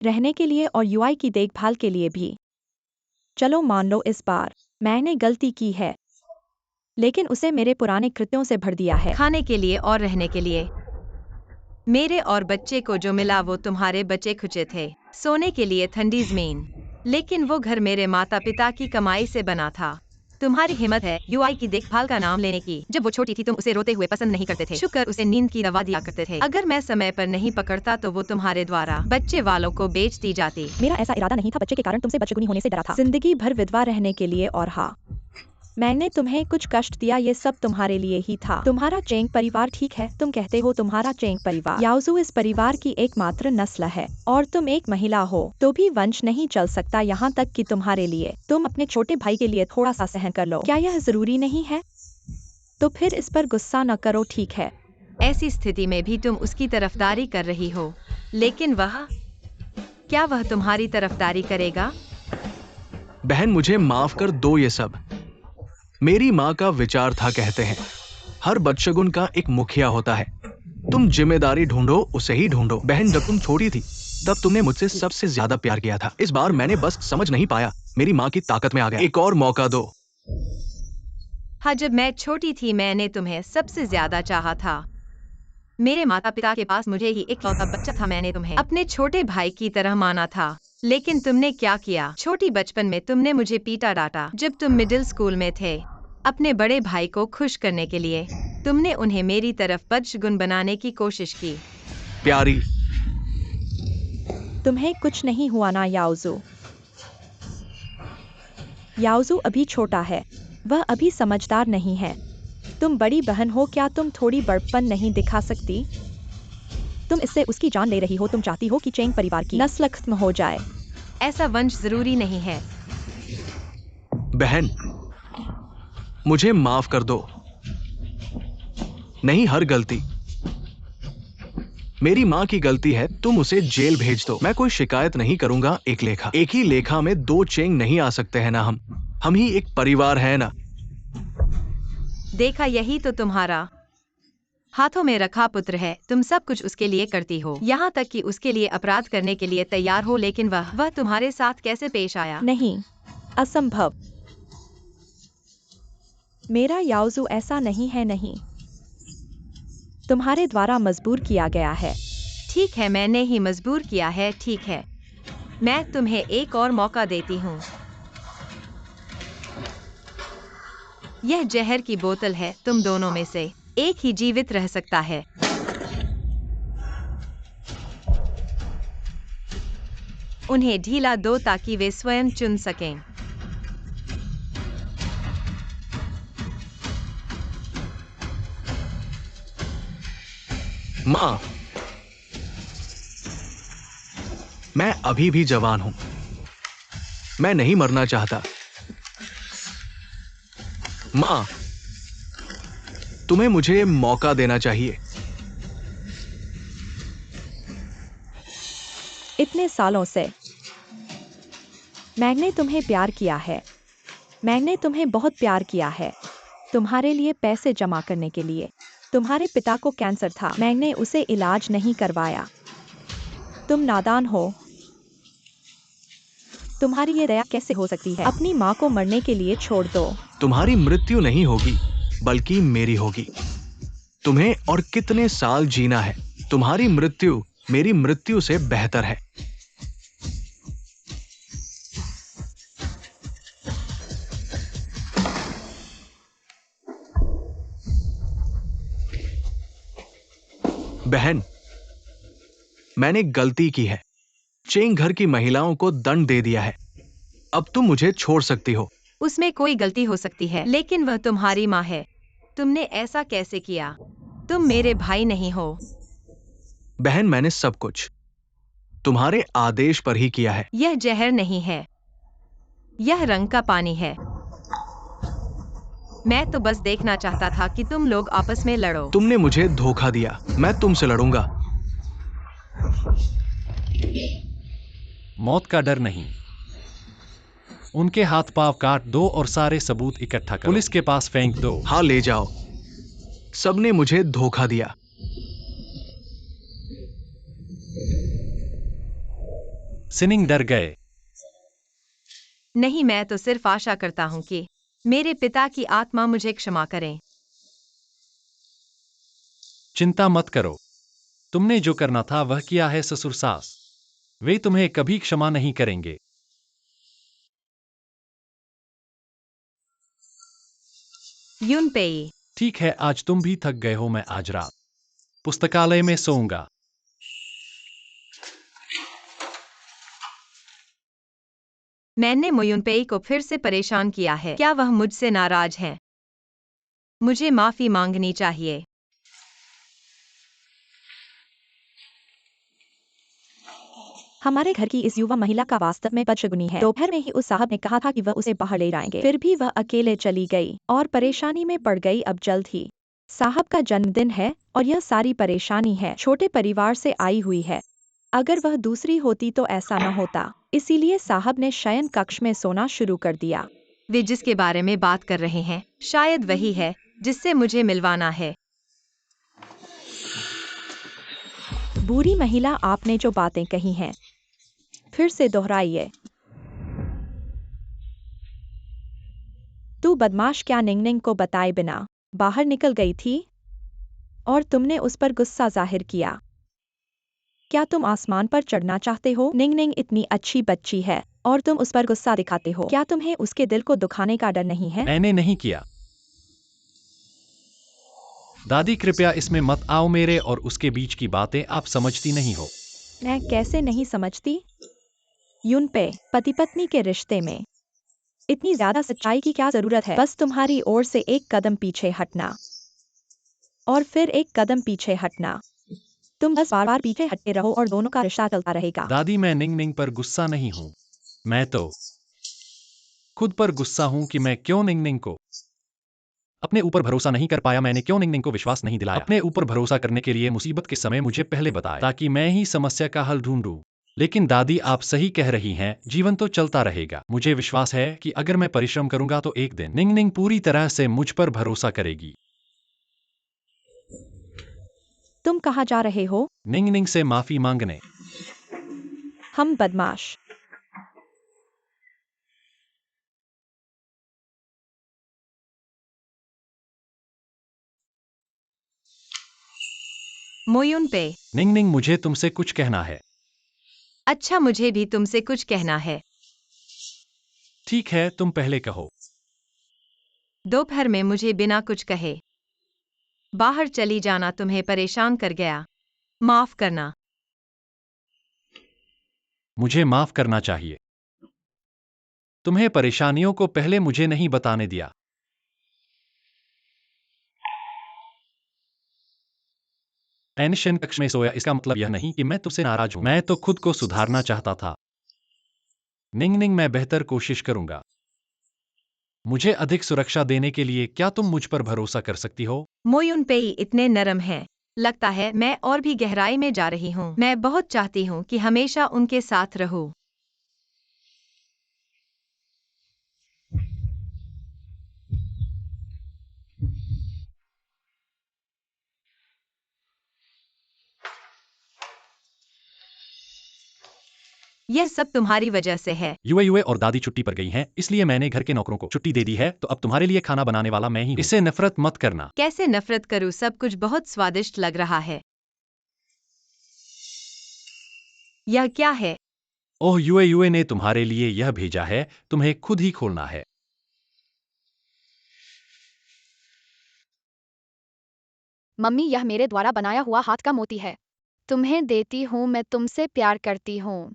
S1: रहने के लिए और यूआई की देखभाल के लिए भी। चलो मान लो इस बार मैंने गलती की है, लेकिन उसे मेरे पुराने कृत्यों से भर दिया है।
S4: खाने के लिए और रहने के लिए मेरे और बच्चे को जो मिला वो तुम्हारे बचे खुचे थे। सोने के लिए ठंडी जमीन, लेकिन वो घर मेरे माता पिता की कमाई से बना था। तुम्हारी हिम्मत है यूआई की देखभाल का नाम लेने की। जब वो छोटी थी तुम उसे रोते हुए पसंद नहीं करते थे, शुक्र उसे नींद की दवा दिया करते थे। अगर मैं समय पर नहीं पकड़ता तो वो तुम्हारे द्वारा बच्चे वालों को बेच दी जाती।
S1: मेरा ऐसा इरादा नहीं था, बच्चे के कारण तुमसे बदशगुनी होने से डरा था। जिंदगी भर विधवा रहने के लिए, और हाँ, मैंने तुम्हें कुछ कष्ट दिया, ये सब तुम्हारे लिए ही था। तुम्हारा चेंग परिवार, ठीक है, तुम कहते हो तुम्हारा चेंग परिवार। याओजू इस परिवार की एकमात्र नस्ल है, और तुम एक महिला हो तो भी वंश नहीं चल सकता। यहाँ तक कि तुम्हारे लिए, तुम अपने छोटे भाई के लिए थोड़ा सा सहन कर लो। क्या यह जरूरी नहीं है? तो फिर इस पर गुस्सा न करो, ठीक है?
S4: ऐसी स्थिति में भी तुम उसकी तरफदारी कर रही हो, लेकिन क्या वह तुम्हारी तरफदारी करेगा?
S3: बहन मुझे माफ कर दो, ये सब मेरी माँ का विचार था। कहते हैं हर बदशगुन का एक मुखिया होता है। तुम जिम्मेदारी ढूंढो, उसे ही ढूंढो। बहन जब तुम छोटी थी तब तुमने मुझसे सबसे ज्यादा प्यार किया था। इस बार मैंने बस समझ नहीं पाया, मेरी माँ की ताकत में आ गया। एक और मौका दो।
S4: हाँ, जब मैं छोटी थी मैंने तुम्हें सबसे ज्यादा चाहा था। मेरे माता पिता के पास मुझे ही इकलौता बच्चा था। मैंने तुम्हें अपने छोटे भाई की तरह माना था, लेकिन तुमने क्या किया? छोटी बचपन में तुमने मुझे पीटा डांटा। जब तुम मिडिल स्कूल में थे, अपने बड़े भाई को खुश करने के लिए तुमने उन्हें मेरी तरफ बदशगुन बनाने की कोशिश की।
S3: प्यारी,
S1: तुम्हें कुछ नहीं हुआ ना याओजू? याओजू अभी छोटा है, वह अभी समझदार नहीं है। तुम बड़ी बहन हो, क्या तुम थोड़ी बड़प्पन नहीं दिखा सकती? तुम इससे उसकी जान ले रही हो। तुम चाहती हो कि चेंग परिवार की नस्ल खत्म हो जाए।
S4: ऐसा वंश जरूरी नहीं है।
S3: बहन मुझे माफ कर दो। नहीं, हर गलती मेरी माँ की गलती है। तुम उसे जेल भेज दो, मैं कोई शिकायत नहीं करूंगा। एक ही लेखा में दो चेंग नहीं आ सकते हैं ना। हम ही एक परिवार है ना।
S4: देखा, यही तो तुम्हारा हाथों में रखा पुत्र है। तुम सब कुछ उसके लिए करती हो, यहाँ तक कि उसके लिए अपराध करने के लिए तैयार हो, लेकिन वह तुम्हारे साथ कैसे पेश आया?
S1: नहीं, असंभव। मेरा याओजू ऐसा नहीं है, नहीं। तुम्हारे द्वारा मजबूर किया गया है।
S4: ठीक है, मैंने ही मजबूर किया है। ठीक है, मैं तुम्हें एक और मौका देती हूँ। यह जहर की बोतल है, तुम दोनों में से एक ही जीवित रह सकता है। उन्हें ढीला दो ताकि वे स्वयं चुन सकें।
S3: माँ, मैं अभी भी जवान हूं। मैं नहीं मरना चाहता। माँ, तुम्हें मुझे मौका देना चाहिए।
S1: इतने सालों से मैंने तुम्हें प्यार किया है। मैंने तुम्हें बहुत प्यार किया है। तुम्हारे लिए पैसे जमा करने के लिए। तुम्हारे पिता को कैंसर था, मैंने उसे इलाज नहीं करवाया। तुम नादान हो। तुम्हारी ये दया कैसे हो सकती है? अपनी माँ को मरने के लिए छोड़ दो।
S3: तुम्हारी मृत्यु नहीं होगी, बल्कि मेरी होगी। तुम्हें और कितने साल जीना है? तुम्हारी मृत्यु मेरी मृत्यु से बेहतर है। बहन, मैंने गलती की है। चेंग घर की महिलाओं को दंड दे दिया है। अब तुम मुझे छोड़ सकती हो।
S4: उसमें कोई गलती हो सकती है, लेकिन वह तुम्हारी माँ है। तुमने ऐसा कैसे किया? तुम मेरे भाई नहीं हो।
S3: बहन, मैंने सब कुछ तुम्हारे आदेश पर ही किया है।
S4: यह जहर नहीं है, यह रंग का पानी है। मैं तो बस देखना चाहता था कि तुम लोग आपस में लड़ो।
S3: तुमने मुझे धोखा दिया। मैं तुमसे लड़ूंगा।
S5: मौत का डर नहीं। उनके हाथ पांव काट दो और सारे सबूत इकट्ठा करो। पुलिस के पास फेंक दो।
S3: हाँ, ले जाओ। सबने मुझे धोखा दिया।
S5: सिनिंग डर गए।
S4: नहीं, मैं तो सिर्फ आशा करता हूँ कि मेरे पिता की आत्मा मुझे क्षमा करें।
S5: चिंता मत करो। तुमने जो करना था वह किया है ससुर सास। वे तुम्हें कभी क्षमा नहीं करेंगे।
S4: युनपेई,
S5: ठीक है, आज तुम भी थक गए हो। मैं आज रात पुस्तकालय में सोऊंगा।
S4: मैंने मोयुनपेई को फिर से परेशान किया है। क्या वह मुझसे नाराज है? मुझे माफी मांगनी चाहिए।
S1: हमारे घर की इस युवा महिला का वास्तव में बदशगुनी है। दोपहर में ही उस साहब ने कहा था कि वह उसे बाहर ले जाएंगे, फिर भी वह अकेले चली गई और परेशानी में पड़ गई। अब जल्द ही साहब का जन्मदिन है और यह सारी परेशानी है छोटे परिवार से आई हुई है। अगर वह दूसरी होती तो ऐसा न होता। इसीलिए साहब ने शयन कक्ष में सोना शुरू कर दिया।
S4: वे जिसके बारे में बात कर रहे हैं शायद वही है जिससे मुझे मिलवाना है।
S1: बुरी महिला, आपने जो बातें कही हैं फिर से दोहराइए। तू बदमाश क्या निंगनिंग को बताए बिना बाहर निकल गई थी और तुमने उस पर गुस्सा जाहिर किया। क्या तुम आसमान पर चढ़ना चाहते हो? निंगनिंग इतनी अच्छी बच्ची है और तुम उस पर गुस्सा दिखाते हो। क्या तुम्हें उसके दिल को दुखाने का डर नहीं है?
S5: मैंने नहीं किया। दादी, कृपया इसमें मत आओ। मेरे और उसके बीच की बातें आप समझती नहीं हो।
S1: मैं कैसे नहीं समझती? युनपे, पति पत्नी के रिश्ते में इतनी ज्यादा सच्चाई की क्या जरूरत है? बस तुम्हारी ओर से एक कदम पीछे हटना और फिर एक कदम पीछे हटना। तुम बस बार बार पीछे हटते रहो और दोनों का रिश्ता चलता रहेगा।
S5: दादी, मैं निंग पर गुस्सा नहीं हूं। मैं तो खुद पर गुस्सा हूं कि मैं क्यों निंग को अपने ऊपर भरोसा नहीं कर पाया। मैंने क्यों निंग को विश्वास नहीं दिलाया? अपने ऊपर भरोसा करने के लिए मुसीबत के समय मुझे पहले बताया ताकि मैं ही समस्या का हल ढूंढूं। लेकिन दादी, आप सही कह रही हैं, जीवन तो चलता रहेगा। मुझे विश्वास है कि अगर मैं परिश्रम करूंगा तो एक दिन निंग पूरी तरह से मुझ पर भरोसा करेगी।
S1: तुम कहाँ जा रहे हो?
S5: निंग से माफी मांगने।
S1: हम बदमाश
S4: मोयुन पे।
S5: निंग निंग, मुझे तुमसे कुछ कहना है।
S4: अच्छा, मुझे भी तुमसे कुछ कहना है।
S5: ठीक है, तुम पहले कहो।
S4: दोपहर में मुझे बिना कुछ कहे बाहर चली जाना तुम्हें परेशान कर गया। माफ करना।
S5: मुझे माफ करना चाहिए। तुम्हें परेशानियों को पहले मुझे नहीं बताने दिया। एनिशन कक्ष में सोया, इसका मतलब यह नहीं कि मैं तुमसे नाराज हूं। मैं तो खुद को सुधारना चाहता था। निंग निंग, मैं बेहतर कोशिश करूंगा। मुझे अधिक सुरक्षा देने के लिए क्या तुम मुझ पर भरोसा कर सकती हो?
S4: मोयुन पेई इतने नरम हैं। लगता है मैं और भी गहराई में जा रही हूँ। मैं बहुत चाहती हूँ कि हमेशा उनके साथ रहूं। यह सब तुम्हारी वजह से है।
S5: युए युए और दादी छुट्टी पर गई हैं, इसलिए मैंने घर के नौकरों को छुट्टी दे दी है, तो अब तुम्हारे लिए खाना बनाने वाला मैं ही हूं। इससे नफरत मत करना।
S4: कैसे नफरत करूं, सब कुछ बहुत स्वादिष्ट लग रहा है। यह क्या है?
S5: ओह, युए युए ने तुम्हारे लिए यह भेजा है, तुम्हें खुद ही खोलना है।
S2: मम्मी, यह मेरे द्वारा बनाया हुआ हाथ का मोती है। तुम्हें देती हूँ, मैं तुमसे प्यार करती हूँ।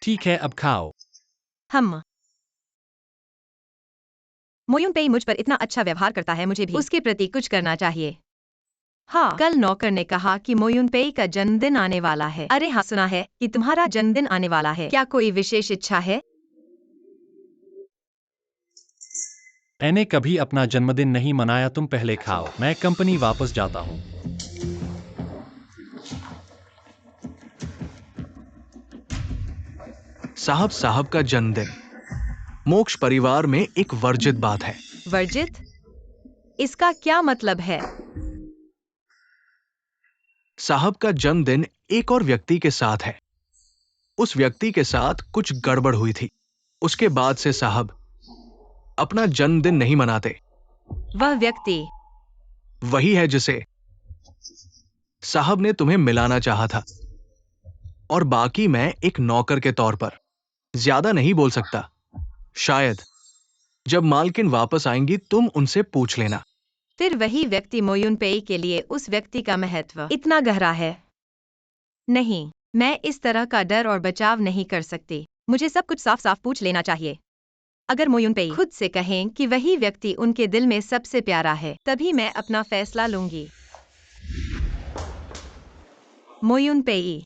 S5: ठीक है, अब खाओ।
S4: हम। मोयुन पेई मुझ पर इतना अच्छा व्यवहार करता है, मुझे भी उसके प्रति कुछ करना चाहिए। हाँ, कल नौकर ने कहा कि मोयुन पेई का जन्मदिन आने वाला है। अरे हाँ, सुना है कि तुम्हारा जन्मदिन आने वाला है। क्या कोई विशेष इच्छा है?
S5: मैंने कभी अपना जन्मदिन नहीं मनाया, तुम पहले खाओ। मैं कंपनी वापस जाता हूँ।
S3: साहब का जन्मदिन मोक्ष परिवार में एक वर्जित बात है।
S4: वर्जित? इसका क्या मतलब है?
S3: साहब का जन्मदिन एक और व्यक्ति के साथ है। उस व्यक्ति के साथ कुछ गड़बड़ हुई थी। उसके बाद से साहब अपना जन्मदिन नहीं मनाते।
S4: वह व्यक्ति
S3: वही है जिसे साहब ने तुम्हें मिलाना चाहा था। और बाकी मैं एक नौकर के तौर पर ज्यादा नहीं बोल सकता। शायद जब मालकिन वापस आएंगी तुम उनसे पूछ लेना।
S4: फिर वही व्यक्ति मोयुन पेई के लिए उस व्यक्ति का महत्व इतना गहरा है। नहीं, मैं इस तरह का डर और बचाव नहीं कर सकती। मुझे सब कुछ साफ साफ पूछ लेना चाहिए। अगर मोयुन पेई खुद से कहें कि वही व्यक्ति उनके दिल में सबसे प्यारा है, तभी मैं अपना फैसला लूंगी। मोयुन पेई,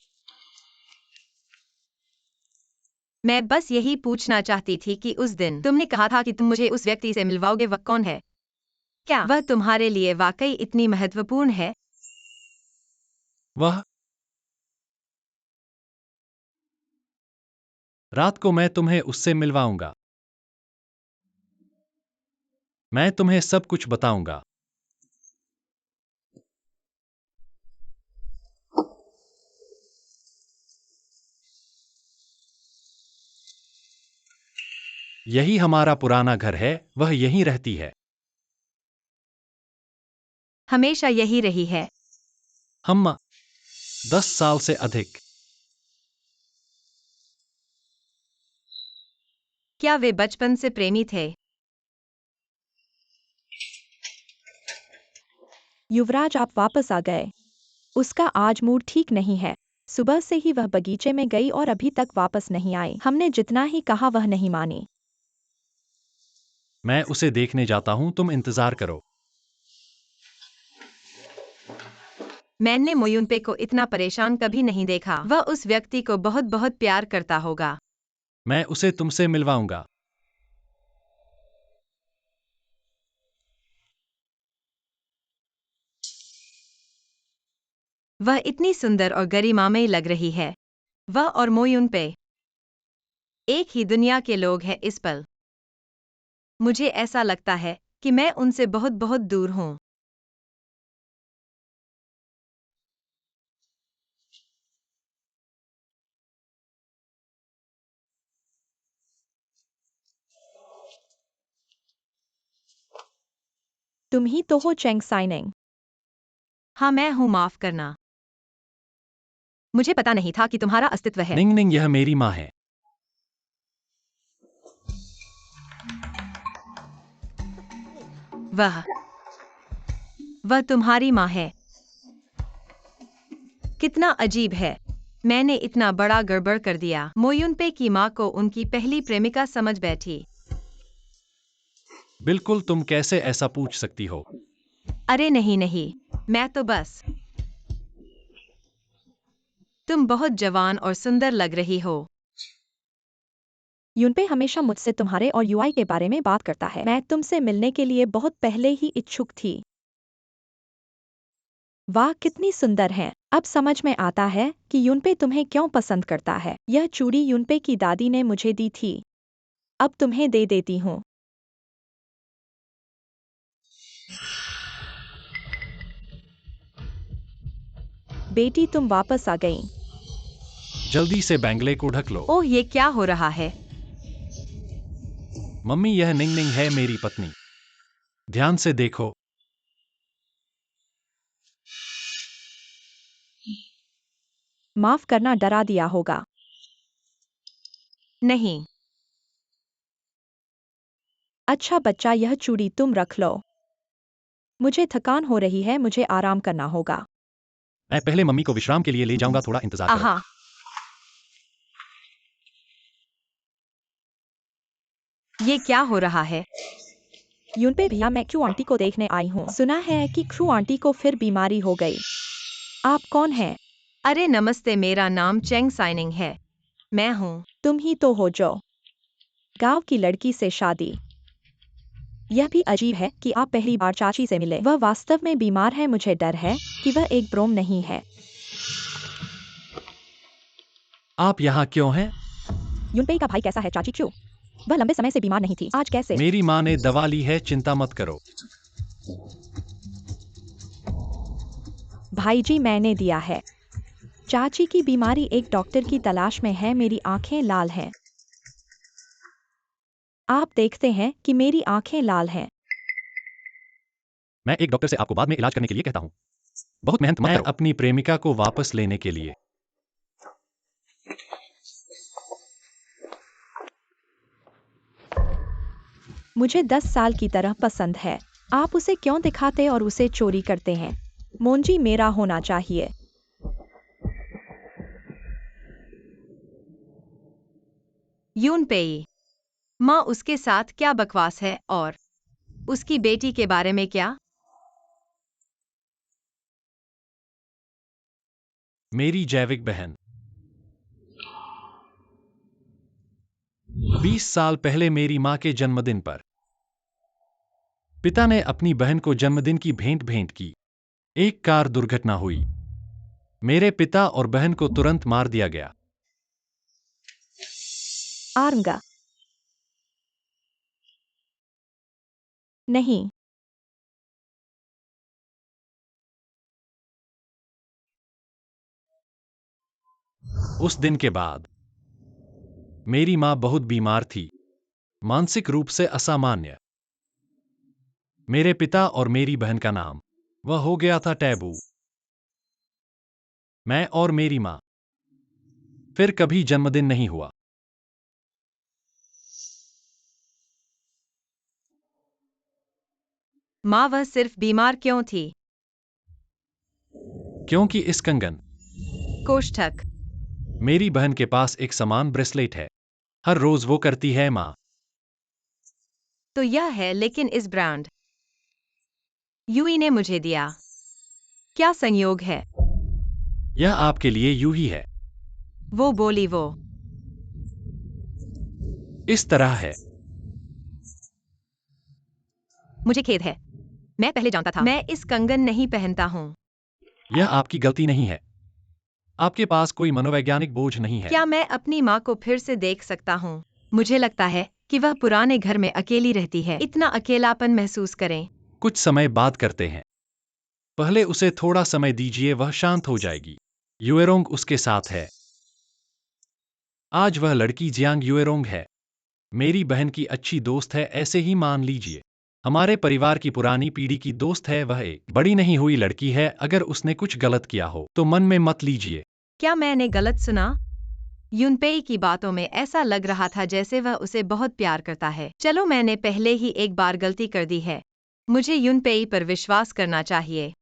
S4: मैं बस यही पूछना चाहती थी कि उस दिन तुमने कहा था कि तुम मुझे उस व्यक्ति से मिलवाओगे, वह कौन है? क्या वह तुम्हारे लिए वाकई इतनी महत्वपूर्ण है?
S5: वह रात को मैं तुम्हें उससे मिलवाऊंगा। मैं तुम्हें सब कुछ बताऊंगा। यही हमारा पुराना घर है, वह यहीं रहती है।
S4: हमेशा यही रही है।
S5: हम 10 साल से अधिक।
S4: क्या वे बचपन से प्रेमी थे?
S1: युवराज, आप वापस आ गए। उसका आज मूड ठीक नहीं है। सुबह से ही वह बगीचे में गई और अभी तक वापस नहीं आई। हमने जितना ही कहा वह नहीं मानी।
S5: मैं उसे देखने जाता हूं, तुम इंतजार करो।
S4: मैंने मोयुनपे को इतना परेशान कभी नहीं देखा। वह उस व्यक्ति को बहुत बहुत प्यार करता होगा।
S5: मैं उसे तुमसे मिलवाऊंगा।
S4: वह इतनी सुंदर और गरिमामयी लग रही है। वह और मोयुनपे एक ही दुनिया के लोग हैं इस पल। मुझे ऐसा लगता है कि मैं उनसे बहुत बहुत दूर हूँ।
S1: तुम ही तो हो चेंग साइनिंग।
S4: हाँ मैं हूँ, माफ करना। मुझे पता नहीं था कि तुम्हारा अस्तित्व है।
S5: निंग निंग, यह मेरी माँ है।
S4: वह तुम्हारी माँ है। कितना अजीब है, मैंने इतना बड़ा गड़बड़ कर दिया। मोयुनपे की माँ को उनकी पहली प्रेमिका समझ बैठी।
S5: बिल्कुल, तुम कैसे ऐसा पूछ सकती हो?
S4: अरे नहीं नहीं, मैं तो बस। तुम बहुत जवान और सुंदर लग रही हो।
S1: यूनपे हमेशा मुझसे तुम्हारे और यूआई के बारे में बात करता है। मैं तुमसे मिलने के लिए बहुत पहले ही इच्छुक थी। वाह कितनी सुंदर हैं। अब समझ में आता है कि यूनपे तुम्हें क्यों पसंद करता है। यह चूड़ी यूनपे की दादी ने मुझे दी थी। अब तुम्हें दे देती हूँ। बेटी तुम वापस आ गई।
S5: जल्दी से बैंगले को ढक लो।
S4: ओह, ये क्या हो रहा है?
S5: मम्मी, यह निंग निंग है, मेरी पत्नी। ध्यान से देखो।
S1: माफ करना, डरा दिया होगा।
S4: नहीं।
S1: अच्छा बच्चा, यह चूड़ी तुम रख लो। मुझे थकान हो रही है, मुझे आराम करना होगा।
S5: मैं पहले मम्मी को विश्राम के लिए ले जाऊंगा, थोड़ा इंतजार करो।
S4: आहा, ये क्या हो रहा है?
S1: यूनपे भैया, मैं क्रू आंटी को देखने आई हूँ। सुना है कि क्रू आंटी को फिर बीमारी हो गई। आप कौन हैं?
S4: अरे नमस्ते, मेरा नाम चेंग साइनिंग है। मैं हूँ।
S1: तुम ही तो हो जो गांव की लड़की से शादी। यह भी अजीब है कि आप पहली बार चाची से मिले। वह वास्तव में बीमार है, मुझे डर है कि वह एक ब्रोम नहीं है।
S5: आप यहाँ क्यों हैं?
S1: यूनपे का भाई कैसा है चाची क्यों? वह लंबे समय से बीमार नहीं थी, आज कैसे?
S5: मेरी माँ ने दवा ली है, चिंता मत करो।
S1: भाई जी, मैंने दिया है। चाची की बीमारी एक डॉक्टर की तलाश में है। मेरी आंखें लाल हैं। आप देखते हैं कि मेरी आंखें लाल हैं।
S5: मैं एक डॉक्टर से आपको बाद में इलाज करने के लिए कहता हूँ। बहुत मेहनत मत करो। मैं अपनी प्रेमिका को वापस लेने के लिए।
S1: मुझे 10 साल की तरह पसंद है। आप उसे क्यों दिखाते और उसे चोरी करते हैं? मोंजी मेरा होना चाहिए।
S4: यूनपेई माँ, उसके साथ क्या बकवास है? और उसकी बेटी के बारे में क्या?
S5: मेरी जैविक बहन। 20 साल पहले मेरी माँ के जन्मदिन पर पिता ने अपनी बहन को जन्मदिन की भेंट की। एक कार दुर्घटना हुई। मेरे पिता और बहन को तुरंत मार दिया गया।
S1: आरंगा नहीं।
S5: उस दिन के बाद मेरी माँ बहुत बीमार थी, मानसिक रूप से असामान्य। मेरे पिता और मेरी बहन का नाम वह हो गया था टैबू। मैं और मेरी माँ फिर कभी जन्मदिन नहीं हुआ।
S4: माँ, वह सिर्फ बीमार क्यों थी?
S5: क्योंकि इस कंगन
S4: कोष्ठक।
S5: मेरी बहन के पास एक समान ब्रेसलेट है। हर रोज वो करती है माँ।
S4: तो यह है, लेकिन इस ब्रांड यूई ने मुझे दिया। क्या संयोग है?
S5: यह आपके लिए यूं ही है।
S4: वो बोली। वो
S5: इस तरह है।
S4: मुझे खेद है, मैं पहले जानता था। मैं इस कंगन नहीं पहनता हूँ।
S5: यह आपकी गलती नहीं है। आपके पास कोई मनोवैज्ञानिक बोझ नहीं है।
S4: क्या मैं अपनी माँ को फिर से देख सकता हूँ? मुझे लगता है कि वह पुराने घर में अकेली रहती है। इतना अकेलापन महसूस करें।
S5: कुछ समय बात करते हैं। पहले उसे थोड़ा समय दीजिए, वह शांत हो जाएगी। युएरोंग उसके साथ है। आज वह लड़की जियांग युएरोंग है। मेरी बहन की अच्छी दोस्त है, ऐसे ही मान लीजिए। हमारे परिवार की पुरानी पीढ़ी की दोस्त है, वह एक बड़ी नहीं हुई लड़की है। अगर उसने कुछ गलत किया हो तो मन में मत लीजिए।
S4: क्या मैंने गलत सुना? यूनपेई की बातों में ऐसा लग रहा था जैसे वह उसे बहुत प्यार करता है। चलो, मैंने पहले ही एक बार गलती कर दी है। मुझे यूनपेई पर विश्वास करना चाहिए।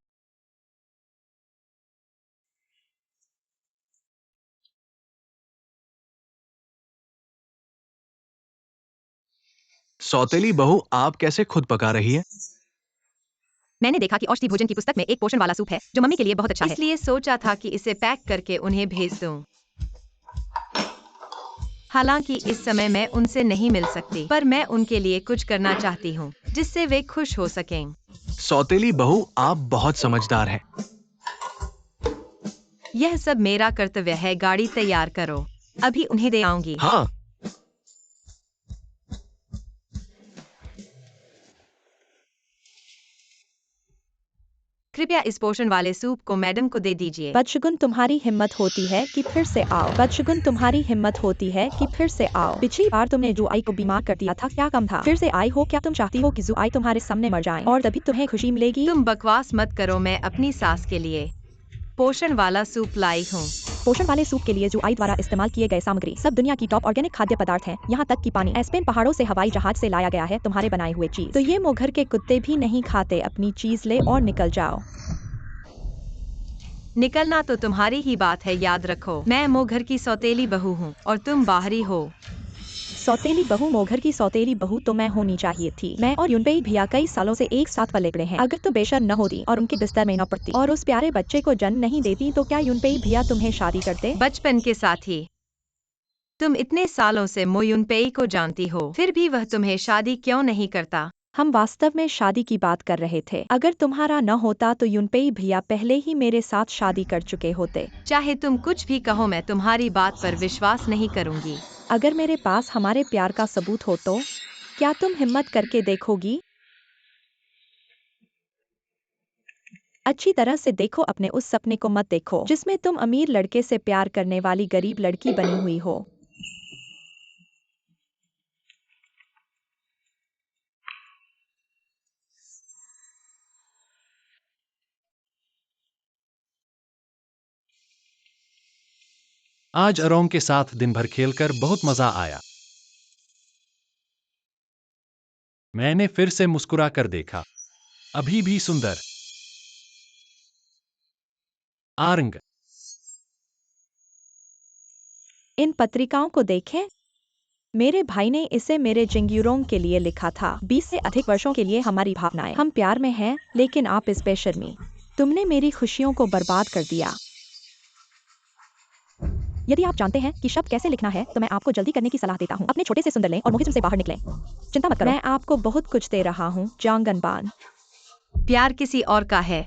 S3: सौतेली बहू, आप कैसे खुद पका रही है?
S4: मैंने देखा कि औषधि भोजन की पुस्तक में एक पोषण वाला सूप है जो मम्मी के लिए बहुत अच्छा है, इसलिए सोचा था कि इसे पैक करके उन्हें भेज दूं। हालांकि इस समय मैं उनसे नहीं मिल सकती, पर मैं उनके लिए कुछ करना चाहती हूँ जिससे वे खुश हो सकें।
S3: सौतेली बहू, आप बहुत समझदार हैं।
S4: यह सब मेरा कर्तव्य है। गाड़ी तैयार करो, अभी उन्हें दे आऊंगी।
S3: हाँ।
S4: कृपया इस पोषण वाले सूप को मैडम को दे दीजिए।
S1: बदशगुन, तुम्हारी हिम्मत होती है कि फिर से आओ। बदशगुन, तुम्हारी हिम्मत होती है कि फिर से आओ। पिछली बार तुमने जुआई को बीमार कर दिया था, क्या कम था? फिर से आई हो? क्या तुम चाहती हो कि जुआई तुम्हारे सामने मर जाए और तभी तुम्हें खुशी मिलेगी?
S4: तुम बकवास मत करो। मैं अपनी सास के लिए पोषण वाला सूप लाई हूँ।
S1: पोषण वाले सूप के लिए जुआई द्वारा इस्तेमाल किए गए सामग्री सब दुनिया की टॉप ऑर्गेनिक खाद्य पदार्थ हैं। यहाँ तक कि पानी एस्पेन पहाड़ों से हवाई जहाज से लाया गया है तुम्हारे बनाए हुए चीज। तो ये मोघर के कुत्ते भी नहीं खाते। अपनी चीज ले और निकल जाओ।
S4: निकलना तो तुम्हारी ही बात है, याद रखो। मैं मोघर की सौतेली बहू हूँ और तुम बाहरी हो।
S1: सौतेली बहू? मोघर की सौतेली बहू तो मैं होनी चाहिए थी। मैं और यूनपेई भैया कई सालों से एक साथ पले बड़े हैं। अगर तुम बेशर्म न होती और उनके बिस्तर में न पड़ती और उस प्यारे बच्चे को जन्म नहीं देती तो क्या यूनपेई भैया तुम्हें शादी करते?
S4: बचपन के साथी। तुम इतने सालों से मो यूनपेई को जानती हो, फिर भी वह तुम्हें शादी क्यों नहीं करता?
S1: हम वास्तव में शादी की बात कर रहे थे। अगर तुम्हारा न होता तो यूनपेई भैया पहले ही मेरे साथ शादी कर चुके होते।
S4: चाहे तुम कुछ भी कहो, मैं तुम्हारी बात पर विश्वास नहीं करूंगी।
S1: अगर मेरे पास हमारे प्यार का सबूत हो तो क्या तुम हिम्मत करके देखोगी? अच्छी तरह से देखो, अपने उस सपने को मत देखो जिसमें तुम अमीर लड़के से प्यार करने वाली गरीब लड़की बनी हुई हो।
S5: आज अरोंग के साथ दिन भर खेलकर बहुत मजा आया। मैंने फिर से मुस्कुरा कर देखा, अभी भी सुंदर। आरंग,
S1: इन पत्रिकाओं को देखें। मेरे भाई ने इसे मेरे जिंगयूरोंग के लिए लिखा था। 20 से अधिक वर्षों के लिए हमारी भावनाएं। हम प्यार में हैं, लेकिन आप इस बेशर्मी, तुमने मेरी खुशियों को बर्बाद कर दिया। यदि आप जानते हैं कि शब्द कैसे लिखना है तो मैं आपको जल्दी करने की सलाह देता हूँ। अपने छोटे से सुंदर लें और मोहित से बाहर निकलें। चिंता मत करो, मैं आपको बहुत कुछ दे रहा हूँ जांगनबान।
S4: प्यार किसी और का है।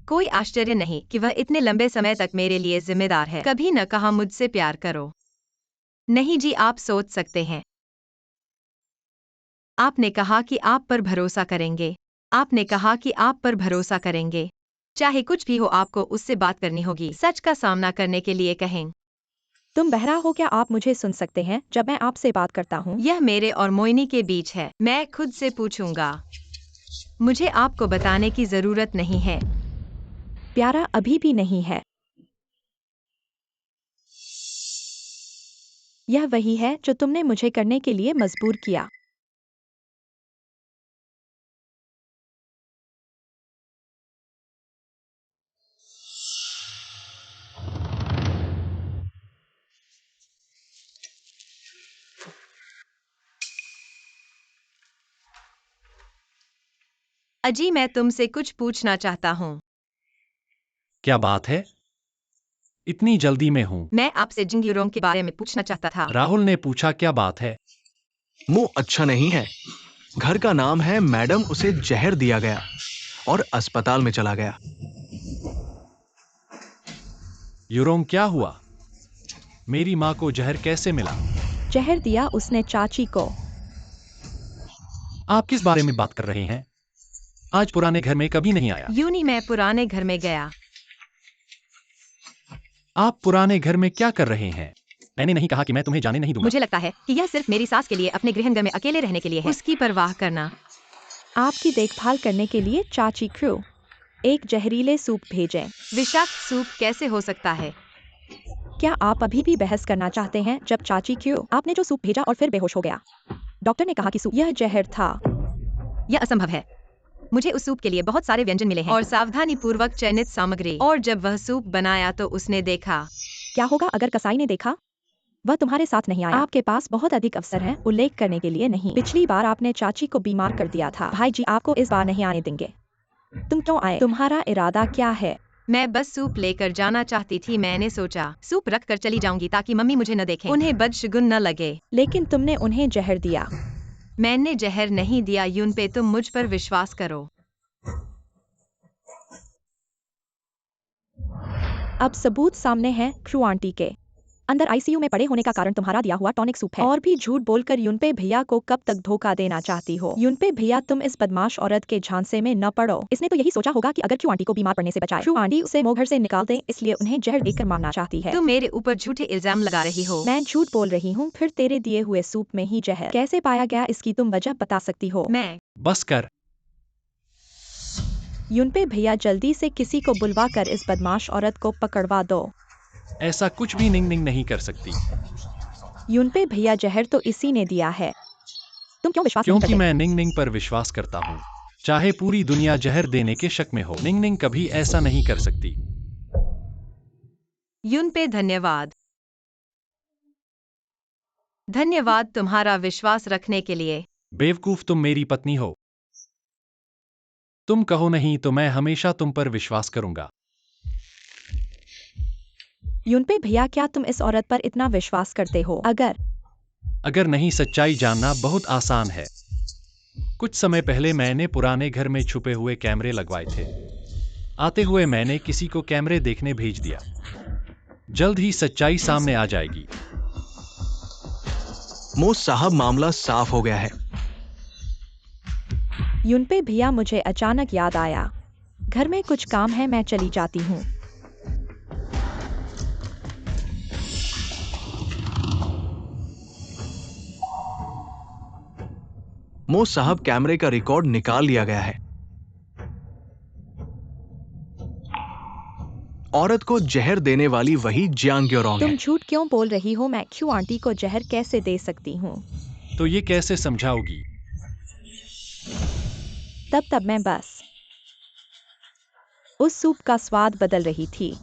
S4: कोई आश्चर्य नहीं कि वह इतने लंबे समय तक मेरे लिए जिम्मेदार है। कभी न कहा मुझसे प्यार करो। नहीं जी, आप सोच सकते हैं। आपने कहा कि आप पर भरोसा करेंगे। आपने कहा कि आप पर भरोसा करेंगे। चाहे कुछ भी हो, आपको उससे बात करनी होगी। सच का सामना करने के लिए कहें।
S1: तुम बहरा हो क्या? आप मुझे सुन सकते हैं जब मैं आपसे बात करता हूँ?
S4: यह मेरे और मोइनी के बीच है। मैं खुद से पूछूंगा। मुझे आपको बताने की जरूरत नहीं है।
S1: प्यारा अभी भी नहीं है। यह वही है जो तुमने मुझे करने के लिए मजबूर किया।
S4: अजी, मैं तुमसे कुछ पूछना चाहता हूँ।
S5: क्या बात है? इतनी जल्दी में हूँ।
S4: मैं आपसे जिंगयूरोंग के बारे में पूछना चाहता था।
S5: राहुल ने पूछा, क्या बात है?
S3: मुंह अच्छा नहीं है। घर का नाम है मैडम, उसे जहर दिया गया और अस्पताल में चला गया।
S5: यूरोंग, क्या हुआ? मेरी माँ को जहर कैसे मिला?
S1: जहर दिया उसने चाची को।
S5: आप किस बारे में बात कर रहे हैं? आज पुराने घर में कभी नहीं आया।
S4: यूनी, मैं पुराने घर में गया।
S5: आप पुराने घर में क्या कर रहे हैं? मैंने नहीं कहा कि मैं तुम्हें जाने नहीं दूंगा।
S4: मुझे लगता है कि यह सिर्फ मेरी सास के लिए अपने गृहनगर में अकेले रहने के लिए है। उसकी परवाह करना।
S1: आपकी देखभाल करने के लिए चाची क्रू एक जहरीले सूप भेजें।
S4: विषाक्त सूप कैसे हो सकता है?
S1: क्या आप अभी भी बहस करना चाहते हैं? जब चाची क्रू आपने जो सूप भेजा और फिर बेहोश हो गया, डॉक्टर ने कहा कि सूप यह जहर था।
S4: यह असंभव है। मुझे उस सूप के लिए बहुत सारे व्यंजन मिले हैं और सावधानी पूर्वक चयनित सामग्री। और जब वह सूप बनाया तो उसने देखा।
S1: क्या होगा अगर कसाई ने देखा? वह तुम्हारे साथ नहीं आया। आपके पास बहुत अधिक अवसर हैं उल्लेख करने के लिए नहीं। पिछली बार आपने चाची को बीमार कर दिया था। भाई जी आपको इस बार नहीं आने देंगे। तुम क्यों आए? तुम्हारा इरादा क्या है?
S4: मैं बस सूप लेकर जाना चाहती थी। मैंने सोचा सूप रख कर चली जाऊंगी ताकि मम्मी मुझे न देखें, उन्हें बदशगुन न लगे।
S1: लेकिन तुमने उन्हें जहर दिया।
S4: मैंने जहर नहीं दिया यूनपे, तुम मुझ पर विश्वास करो।
S1: अब सबूत सामने है। क्रू आंटी के अंदर आईसीयू में पड़े होने का कारण तुम्हारा दिया हुआ टॉनिक सूप है। और भी झूठ बोलकर यूनपे भैया को कब तक धोखा देना चाहती हो? यूनपे भैया तुम इस बदमाश औरत के झांसे में न पड़ो। इसने तो यही सोचा होगा कि अगर क्रू आंटी को बीमार पड़ने से बचाए, क्रू आंटी उसे मोह घर से निकाल दे, इसलिए उन्हें जहर देकर मारना चाहती है।
S4: तुम मेरे ऊपर झूठे इल्जाम लगा रही हो।
S1: मैं झूठ बोल रही हूँ? फिर तेरे दिए हुए सूप में ही जहर कैसे पाया गया, इसकी तुम वजह बता सकती हो?
S4: मैं
S5: बस कर।
S1: यूनपे भैया जल्दी से किसी को बुलवा कर इस बदमाश औरत को पकड़वा दो।
S5: ऐसा कुछ भी निंग निंग नहीं कर सकती।
S1: यूनपे भैया जहर तो इसी ने दिया है। तुम क्यों विश्वास नहीं
S5: क्योंकि
S1: करते?
S5: मैं निंग निंग पर विश्वास करता हूँ, चाहे पूरी दुनिया जहर देने के शक में हो। निंग निंग कभी ऐसा नहीं कर सकती।
S4: यूनपे धन्यवाद। धन्यवाद तुम्हारा विश्वास रखने के लिए।
S5: बेवकूफ, तुम मेरी पत्नी हो। तुम कहो नहीं तो मैं हमेशा तुम पर विश्वास करूंगा।
S1: यूनपे भैया क्या तुम इस औरत पर इतना विश्वास करते हो?
S5: अगर नहीं, सच्चाई जानना बहुत आसान है। कुछ समय पहले मैंने पुराने घर में छुपे हुए कैमरे लगवाए थे। आते हुए मैंने किसी को कैमरे देखने भेज दिया। जल्द ही सच्चाई सामने आ जाएगी।
S3: मोस साहब, मामला साफ हो गया है।
S1: यूनपे भैया मुझे अचानक याद आया, घर में कुछ काम है, मैं चली जाती हूँ।
S3: मोस साहब, कैमरे का रिकॉर्ड निकाल लिया गया है। औरत को जहर देने वाली वही जियांग ग्योरोंग
S1: तुम
S3: है।
S1: झूठ क्यों बोल रही हो? मैं क्रू आंटी को जहर कैसे दे सकती हूँ?
S5: तो ये कैसे समझाओगी?
S1: तब मैं बस उस सूप का स्वाद बदल रही थी।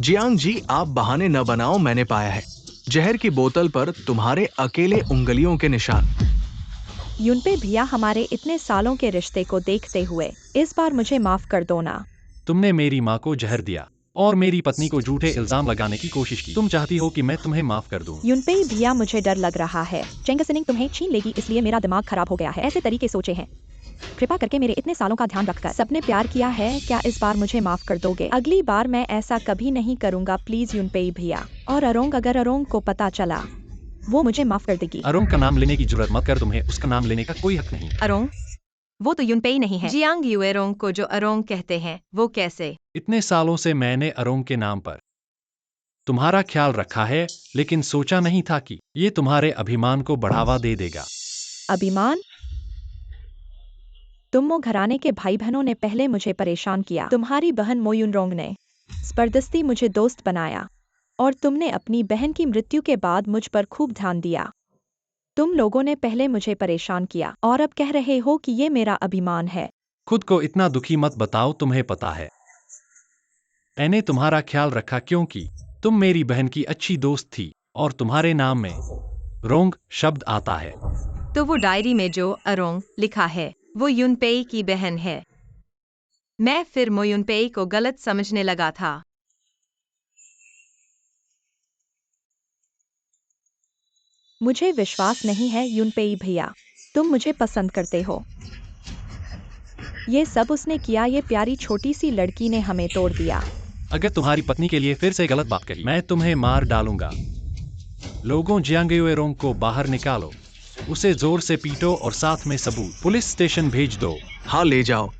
S3: जियांग जी, आप बहाने न बनाओ, मैंने पाया है जहर की बोतल पर तुम्हारे अकेले उंगलियों के निशान।
S1: यूनपे भैया, हमारे इतने सालों के रिश्ते को देखते हुए इस बार मुझे माफ कर दो ना।
S5: तुमने मेरी माँ को जहर दिया और मेरी पत्नी को झूठे इल्जाम लगाने की कोशिश की। तुम चाहती हो कि मैं तुम्हें माफ कर दूं?
S1: यूनपे भैया, मुझे डर लग रहा है चेंगसिनिंग तुम्हें छीन लेगी, इसलिए मेरा दिमाग खराब हो गया है। ऐसे तरीके सोचे हैं। कृपा करके मेरे इतने सालों का ध्यान रखकर सबने प्यार किया है, क्या इस बार मुझे माफ कर दोगे? अगली बार मैं ऐसा कभी नहीं करूंगा, प्लीज यूनपे भैया। और अरोंग, अगर अरोंग को पता चला, वो मुझे माफ कर देगी।
S5: अरोंग का नाम लेने की जरूरत मत कर, तुम्हें उसका नाम लेने का कोई हक नहीं।
S4: अरोंग? वो तो यूनपेई नहीं है। जियांग युएरोंग को जो अरोंग कहते हैं, वो कैसे?
S5: इतने सालों से मैंने अरोंग के नाम पर तुम्हारा ख्याल रखा है, लेकिन सोचा नहीं था कि ये तुम्हारे अभिमान को बढ़ावा दे देगा।
S1: अभिमान? तुम मो घराने के भाई बहनों ने पहले मुझे परेशान किया। तुम्हारी बहन मो यूनरोंग ने जबरदस्ती मुझे दोस्त बनाया, और तुमने अपनी बहन की मृत्यु के बाद मुझ पर खूब ध्यान दिया। तुम लोगों ने पहले मुझे परेशान किया और अब कह रहे हो कि ये मेरा अभिमान है।
S5: खुद को इतना दुखी मत बताओ, तुम्हें पता है मैंने तुम्हारा ख्याल रखा क्योंकि तुम मेरी बहन की अच्छी दोस्त थी और तुम्हारे नाम में रोंग शब्द आता है।
S4: तो वो डायरी में जो अरोंग लिखा है वो यूनपेई की बहन है। मैं फिर मो यूनपेई को गलत समझने लगा था।
S1: मुझे विश्वास नहीं है यूनपेई भैया, तुम मुझे पसंद करते हो। ये सब उसने किया, ये प्यारी छोटी सी लड़की ने हमें तोड़ दिया।
S5: अगर तुम्हारी पत्नी के लिए फिर से गलत बात कही, मैं तुम्हें मार डालूंगा। लोगों, जियांग युएरोंग को बाहर निकालो, उसे जोर से पीटो और साथ में सबूत पुलिस स्टेशन भेज दो।
S3: हाँ, ले जाओ।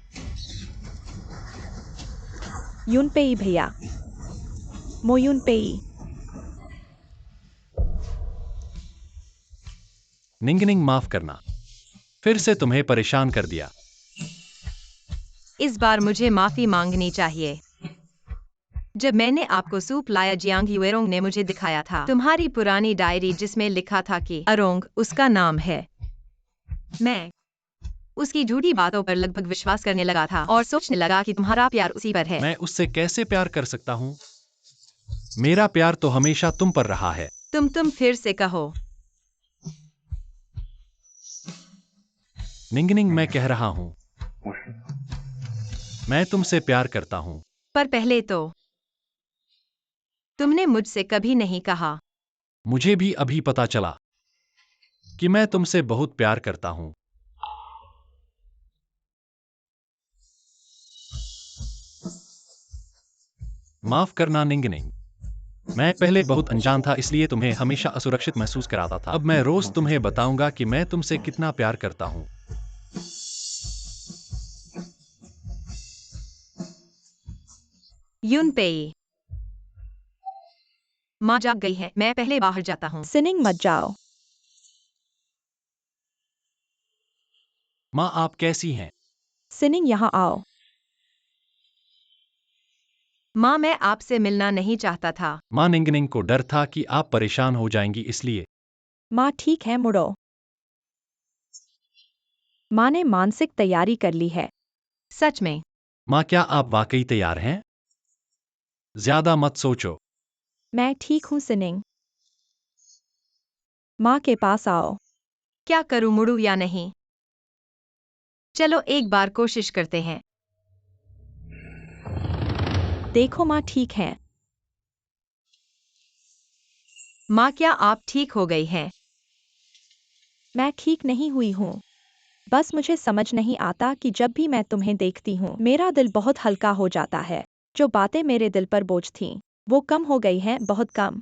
S1: यूनपेई भैया, मो यूनपेई।
S5: निंगनिंग माफ करना, फिर से तुम्हें परेशान कर दिया।
S4: इस बार मुझे माफी मांगनी चाहिए। जब मैंने आपको सूप लाया, जियांग युएरोंग ने मुझे दिखाया था तुम्हारी पुरानी डायरी जिसमें लिखा था कि अरोंग उसका नाम है। मैं उसकी झूठी बातों पर लगभग विश्वास करने लगा था और सोचने लगा कि तुम्हारा प्यार उसी पर है।
S5: मैं उससे कैसे प्यार कर सकता हूँ? मेरा प्यार तो हमेशा तुम पर रहा है।
S4: तुम फिर से कहो।
S5: निंगनिंग, मैं कह रहा हूँ, मैं तुमसे प्यार करता हूँ।
S4: पर पहले तो तुमने मुझसे कभी नहीं कहा।
S5: मुझे भी अभी पता चला कि मैं तुमसे बहुत प्यार करता हूँ। माफ करना निंगनिंग, मैं पहले बहुत अनजान था, इसलिए तुम्हें हमेशा असुरक्षित महसूस कराता था। अब मैं रोज तुम्हें बताऊंगा कि मैं तुमसे कितना प्यार करता हूँ।
S4: यूनपेई, माँ जाग गई है, मैं पहले बाहर जाता हूँ।
S1: सिनिंग मत जाओ।
S5: माँ, आप कैसी हैं?
S1: सिनिंग यहाँ आओ।
S4: माँ, मैं आपसे मिलना नहीं चाहता था।
S5: माँ, निंगनिंग को डर था कि आप परेशान हो जाएंगी, इसलिए।
S1: माँ ठीक है, मुड़ो। माँ ने मानसिक तैयारी कर ली है।
S4: सच में?
S5: माँ, क्या आप वाकई तैयार हैं? ज्यादा मत सोचो।
S1: मैं ठीक हूँ सिनिंग। माँ के पास आओ।
S4: क्या करूँ, मुड़ूँ या नहीं? चलो एक बार कोशिश करते हैं।
S1: देखो माँ ठीक है।
S4: माँ, क्या आप ठीक हो गई हैं?
S1: मैं ठीक नहीं हुई हूँ। बस मुझे समझ नहीं आता कि जब भी मैं तुम्हें देखती हूँ मेरा दिल बहुत हल्का हो जाता है। जो बातें मेरे दिल पर बोझ थीं वो कम हो गई हैं, बहुत कम।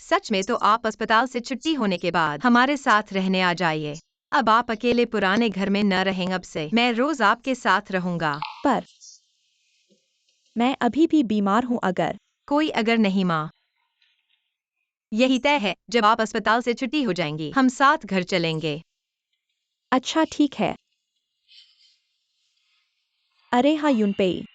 S4: सच में? तो आप अस्पताल से छुट्टी होने के बाद हमारे साथ रहने आ जाइए। अब आप अकेले पुराने घर में न रहें, अब से मैं रोज आपके साथ रहूंगा।
S1: पर मैं अभी भी बीमार हूँ। अगर
S4: कोई अगर नहीं माँ। यही तय है, जब आप अस्पताल से छुट्टी हो जाएंगी हम साथ घर चलेंगे।
S1: अच्छा ठीक है। अरे हाँ यूनपेई,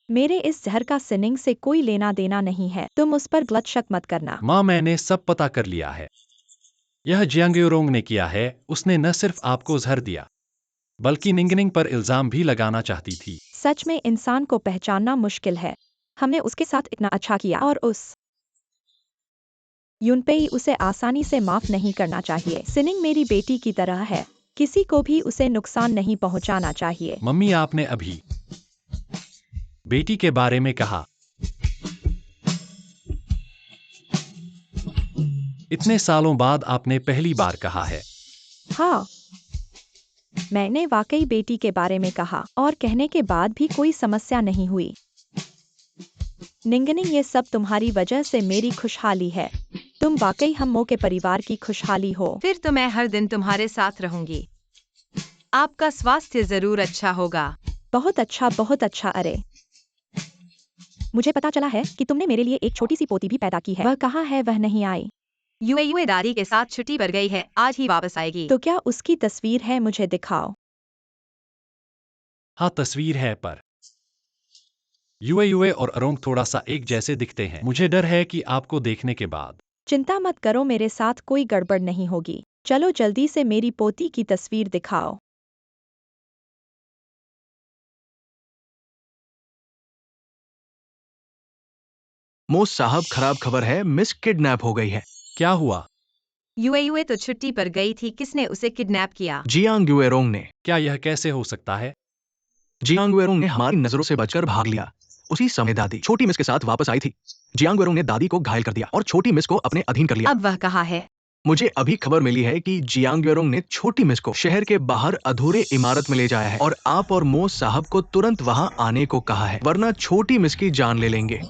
S1: मेरे इस जहर का सिनिंग से कोई लेना देना नहीं है। तुम उस पर गलत शक मत करना।
S5: माँ, मैंने सब पता कर लिया है। यह जियांग युएरोंग ने किया है। उसने न सिर्फ आपको जहर दिया बल्कि निंगनिंग पर इल्जाम भी लगाना चाहती थी।
S1: सच में इंसान को पहचानना मुश्किल है। हमने उसके साथ इतना अच्छा किया और उस यूनपेई उसे आसानी से माफ नहीं करना चाहिए। सिनिंग मेरी बेटी की तरह है, किसी को भी उसे नुकसान नहीं पहुंचाना चाहिए।
S5: मम्मी, आपने अभी बेटी के बारे में कहा। इतने सालों बाद आपने पहली बार कहा है।
S1: हाँ, मैंने वाकई बेटी के बारे में कहा और कहने के बाद भी कोई समस्या नहीं हुई। निंगनिंग, ये सब तुम्हारी वजह से मेरी खुशहाली है। तुम वाकई हम मो के परिवार की खुशहाली हो।
S4: फिर तो मैं हर दिन तुम्हारे साथ रहूंगी। आपका स्वास्थ्य जरूर अच्छा होगा।
S1: बहुत अच्छा, बहुत अच्छा। अरे, मुझे पता चला है कि तुमने मेरे लिए एक छोटी सी पोती भी पैदा की है। वह कहाँ है? वह नहीं आई।
S4: यूए दादी के साथ छुट्टी पर गई है, आज ही वापस आएगी।
S1: तो क्या उसकी तस्वीर है? मुझे दिखाओ।
S5: हाँ, तस्वीर है, पर यूए और अरोंग थोड़ा सा एक जैसे दिखते हैं। मुझे डर है कि आपको देखने के बाद।
S1: चिंता मत करो, मेरे साथ कोई गड़बड़ नहीं होगी। चलो जल्दी से मेरी पोती की तस्वीर दिखाओ।
S3: मो साहब, खराब खबर है, मिस किडनैप हो गई है।
S5: क्या हुआ?
S4: यूए तो छुट्टी पर गई थी, किसने उसे किडनैप किया?
S3: जियांग युएरोंग ने।
S5: क्या यह कैसे हो सकता है?
S3: जियांग युएरोंग ने हमारी नजरों से बचकर भाग लिया। उसी समय दादी छोटी मिस के साथ वापस आई थी। जियांग युएरोंग ने दादी को घायल कर दिया और छोटी मिस को अपने अधीन कर लिया।
S4: अब वह कहाँ है?
S3: मुझे अभी खबर मिली है कि जियांग युएरोंग ने छोटी मिस को शहर के बाहर अधूरे इमारत में ले जाया है और आप और मो साहब को तुरंत वहां आने को कहा है, वरना छोटी मिस की जान ले लेंगे।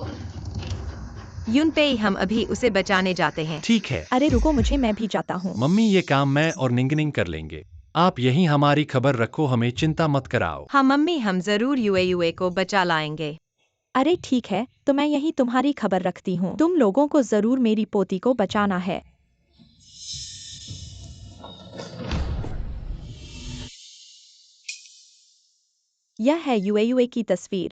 S4: यूनपेई, हम अभी उसे बचाने जाते हैं।
S5: ठीक है
S1: अरे रुको, मैं भी जाता हूँ।
S5: मम्मी, ये काम मैं और निंगनिंग कर लेंगे। आप यहीं हमारी खबर रखो, हमें चिंता मत कराओ।
S4: हाँ मम्मी, हम जरूर यूए को बचा लाएंगे।
S1: अरे ठीक है, तो मैं यही तुम्हारी खबर रखती हूँ। तुम लोगों को जरूर मेरी पोती को बचाना है। यह है यूएयूए की तस्वीर।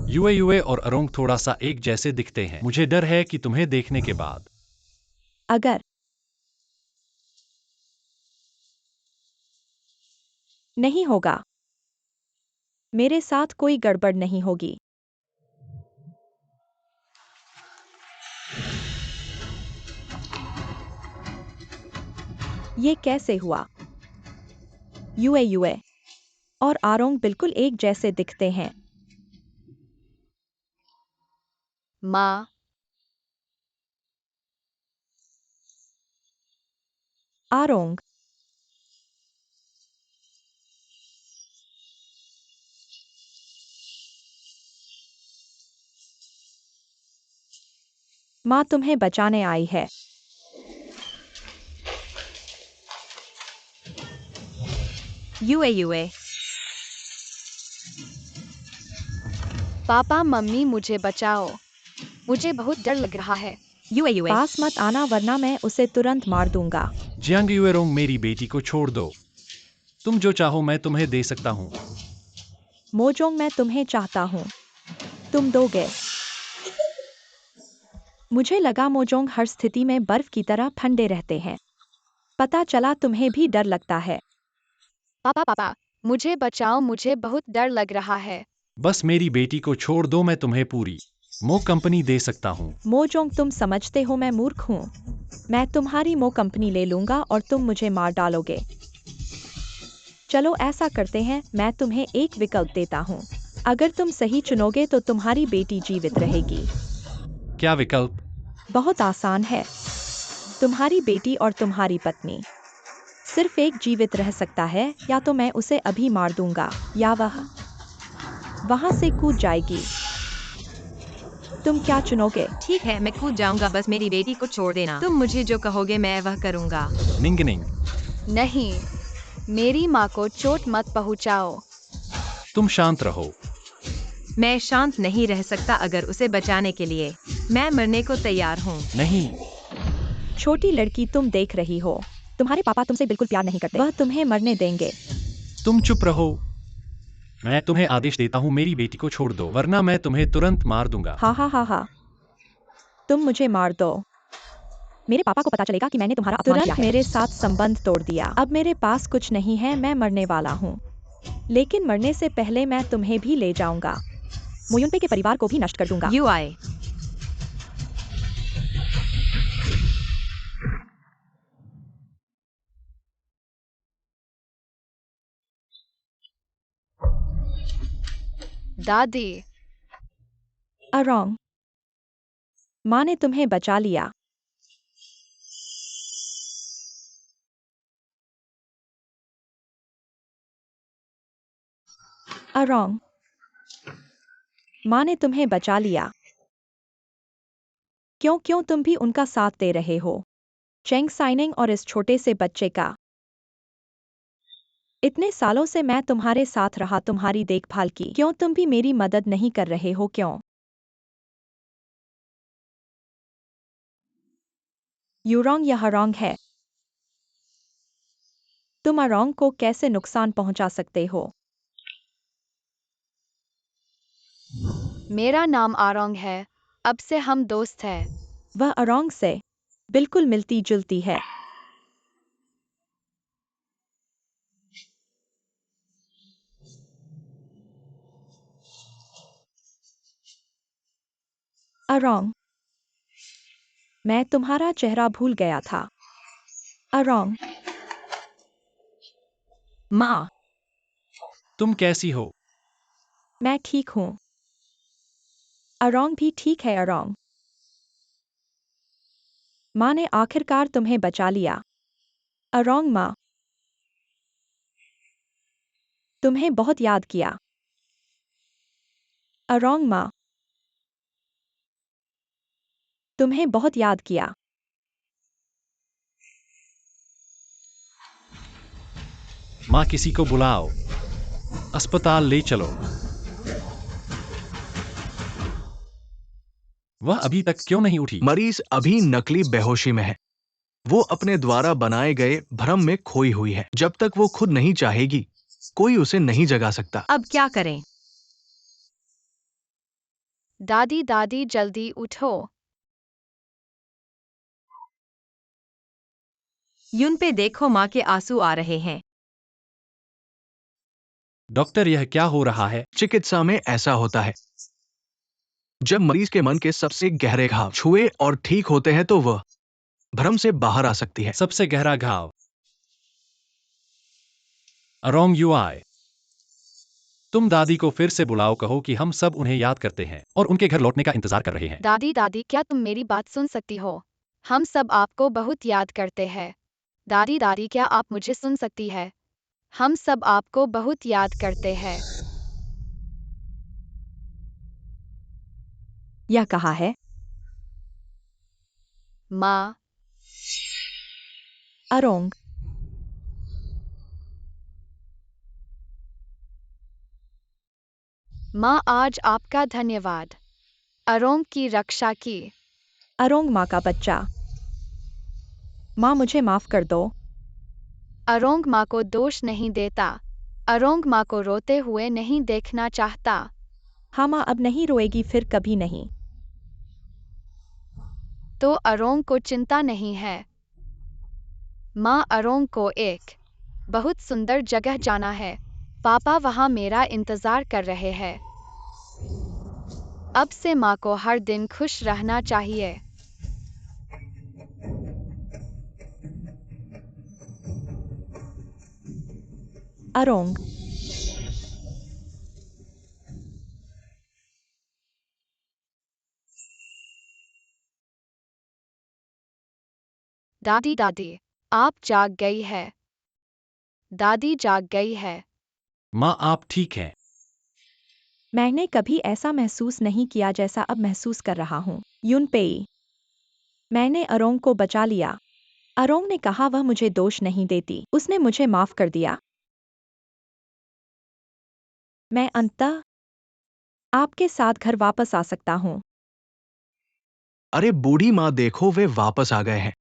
S5: यूए और अरोंग थोड़ा सा एक जैसे दिखते हैं। मुझे डर है कि तुम्हें देखने के बाद
S1: अगर नहीं होगा, मेरे साथ कोई गड़बड़ नहीं होगी। ये कैसे हुआ? यूए और आरोंग बिल्कुल एक जैसे दिखते हैं।
S2: माँ,
S1: आरोंग, माँ तुम्हें बचाने आई है।
S4: यूए
S2: पापा मम्मी मुझे बचाओ, मुझे बहुत डर लग रहा है।
S4: यूए
S1: पास मत आना वरना मैं उसे तुरंत मार दूंगा।
S5: जियांग यूएरोंग, मेरी बेटी को छोड़ दो। तुम जो चाहो मैं तुम्हें दे सकता हूँ।
S1: मोजोंग, मैं तुम्हें चाहता हूँ, तुम दोगे? मुझे लगा मोजोंग हर स्थिति में बर्फ की तरह ठंडे रहते हैं। पता चला तुम्हें भी डर लगता है।
S2: पापा, मुझे बचाओ, मुझे बहुत डर लग रहा है।
S5: बस मेरी बेटी को छोड़ दो, मैं तुम्हें पूरी मो कंपनी दे सकता हूँ।
S1: मोजोंग, तुम समझते हो मैं मूर्ख हूँ। मैं तुम्हारी मो कंपनी ले लूंगा और तुम मुझे मार डालोगे। चलो ऐसा करते हैं, मैं तुम्हें एक विकल्प देता हूँ। अगर तुम सही चुनोगे तो तुम्हारी बेटी जीवित रहेगी।
S5: क्या विकल्प?
S1: बहुत आसान है। तुम्हारी बेटी और तुम्हारी पत्नी। सिर्फ एक जीवित रह सकता है, या तो मैं उसे अभी मार दूंगा या वह वहां से कूद जाएगी। तुम क्या चुनोगे?
S4: ठीक है, मैं कूद जाऊंगा, बस मेरी बेटी को छोड़ देना। तुम मुझे जो कहोगे मैं वह करूंगा।
S5: निंगनिंग,
S2: नहीं, मेरी माँ को चोट मत पहुँचाओ।
S5: तुम शांत रहो।
S4: मैं शांत नहीं रह सकता। अगर उसे बचाने के लिए मैं मरने को तैयार हूँ।
S5: नहीं,
S1: छोटी लड़की, तुम देख रही हो, तुम्हारे पापा तुमसे बिल्कुल प्यार नहीं करते। वह तुम्हें मरने देंगे।
S5: तुम चुप रहो। मैं तुम्हें आदेश देता हूँ, मेरी बेटी को छोड़ दो वरना मैं तुम्हें तुरंत मार दूंगा।
S1: हा, तुम मुझे मार दो। मेरे पापा को पता चलेगा कि मैंने तुम्हारा अपमान किया
S2: तुरंत
S1: है। मेरे साथ संबंध तोड़ दिया। अब मेरे पास कुछ नहीं है, मैं मरने वाला हूँ। लेकिन मरने से पहले मैं तुम्हें भी ले जाऊंगा। मोयुनपे के परिवार को भी नष्ट कर दूंगा।
S4: यूआई
S2: दादी,
S1: अरोंग, माँ ने तुम्हें बचा लिया। अरोंग, माँ ने तुम्हें बचा लिया। क्यों तुम भी उनका साथ दे रहे हो? चेंग साइनिंग और इस छोटे से बच्चे का। इतने सालों से मैं तुम्हारे साथ रहा, तुम्हारी देखभाल की। क्यों तुम भी मेरी मदद नहीं कर रहे हो? क्यों? यूरोंग, यह अरोंग है। तुम अरोंग को कैसे नुकसान पहुंचा सकते हो?
S2: मेरा नाम आरोंग है, अब से हम दोस्त हैं।
S1: वह अरोंग से बिल्कुल मिलती जुलती है। अरोंग, मैं तुम्हारा चेहरा भूल गया था। अरोंग,
S4: माँ,
S5: तुम कैसी हो?
S1: मैं ठीक हूँ। अरोंग भी ठीक है। अरोंग, माँ ने आखिरकार तुम्हें बचा लिया। अरोंग, माँ तुम्हें बहुत याद किया। अरोंग, माँ तुम्हें बहुत याद किया।
S5: माँ, किसी को बुलाओ, अस्पताल ले चलो। वह अभी तक क्यों नहीं उठी?
S3: मरीज अभी नकली बेहोशी में है। वो अपने द्वारा बनाए गए भ्रम में खोई हुई है। जब तक वो खुद नहीं चाहेगी, कोई उसे नहीं जगा सकता।
S4: अब क्या करें?
S2: दादी दादी जल्दी उठो।
S4: यूनपे देखो, माँ के आंसू आ रहे हैं।
S5: डॉक्टर, यह क्या हो रहा है?
S3: चिकित्सा में ऐसा होता है। जब मरीज के मन के सबसे गहरे घाव छुए और ठीक होते हैं तो वह भ्रम से बाहर आ सकती है।
S5: सबसे गहरा घाव। अरोंग युआई, तुम दादी को फिर से बुलाओ, कहो कि हम सब उन्हें याद करते हैं और उनके घर लौटने का इंतजार कर रहे हैं।
S2: दादी दादी, क्या तुम मेरी बात सुन सकती हो? हम सब आपको बहुत याद करते हैं। दादी दादी, क्या आप मुझे सुन सकती है? हम सब आपको बहुत याद करते हैं।
S1: यह कहा है।
S2: माँ,
S1: अरोंग,
S2: माँ आज आपका धन्यवाद। अरोंग की रक्षा की।
S1: अरोंग माँ का बच्चा। माँ मुझे माफ कर दो।
S2: अरोंग माँ को दोष नहीं देता। अरोंग माँ को रोते हुए नहीं देखना चाहता।
S1: हाँ माँ अब नहीं रोएगी, फिर कभी नहीं।
S2: तो अरोंग को चिंता नहीं है। माँ, अरोंग को एक बहुत सुंदर जगह जाना है। पापा वहाँ मेरा इंतजार कर रहे हैं। अब से माँ को हर दिन खुश रहना चाहिए।
S1: अरोंग,
S2: दादी दादी, आप जाग गई है। दादी जाग गई है।
S5: माँ, आप ठीक हैं?
S1: मैंने कभी ऐसा महसूस नहीं किया जैसा अब महसूस कर रहा हूँ। यूनपेई, मैंने अरोंग को बचा लिया। अरोंग ने कहा वह मुझे दोष नहीं देती। उसने मुझे माफ कर दिया। मैं अंततः आपके साथ घर वापस आ सकता हूँ।
S3: अरे बूढ़ी माँ, देखो वे वापस आ गए हैं।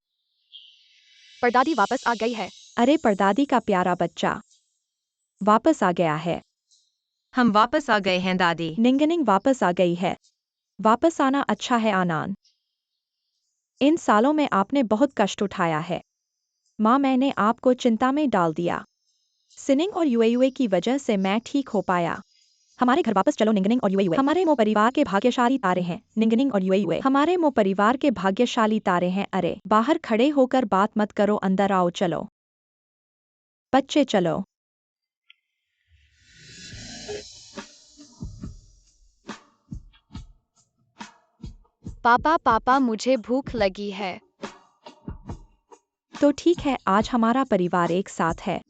S2: परदादी वापस आ गई है।
S1: अरे परदादी का प्यारा बच्चा वापस आ गया है।
S4: हम वापस आ गए हैं दादी।
S1: निंगनिंग वापस आ गई है। वापस आना अच्छा है आनान। इन सालों में आपने बहुत कष्ट उठाया है। माँ, मैंने आपको चिंता में डाल दिया। सिनिंग और यूएयूए की वजह से मैं ठीक हो पाया। हमारे घर वापस चलो निंगनिंग और यूएयूए। हमारे मो परिवार के भाग्यशाली तारे हैं। निंगनिंग और यूएयूए हमारे मो परिवार के भाग्यशाली तारे हैं। अरे बाहर खड़े होकर बात मत करो, अंदर आओ। चलो बच्चे चलो।
S2: पापा पापा, मुझे भूख लगी है।
S1: तो ठीक है, आज हमारा परिवार एक साथ है।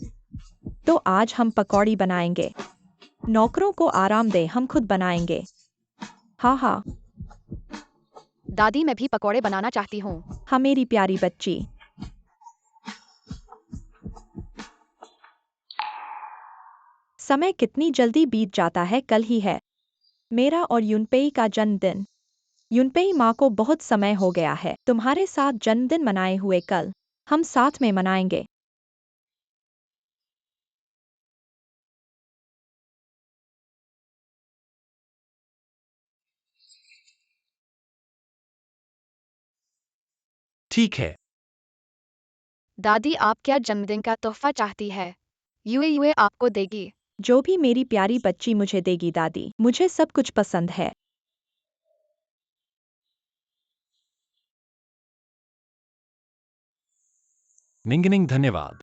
S1: तो आज हम पकौड़ी बनाएंगे। नौकरों को आराम दे, हम खुद बनाएंगे। हाँ हाँ
S2: दादी, मैं भी पकौड़े बनाना चाहती हूँ।
S1: हाँ मेरी प्यारी बच्ची। समय कितनी जल्दी बीत जाता है, कल ही है मेरा और यूनपेई का जन्मदिन। यूनपेई माँ को बहुत समय हो गया है तुम्हारे साथ जन्मदिन मनाए हुए। कल हम साथ में मनाएंगे।
S5: ठीक है।
S2: दादी, आप क्या जन्मदिन का तोहफा चाहती है? यूए आपको देगी।
S1: जो भी मेरी प्यारी बच्ची मुझे देगी दादी, मुझे सब कुछ पसंद है।
S5: निंगनिंग, धन्यवाद।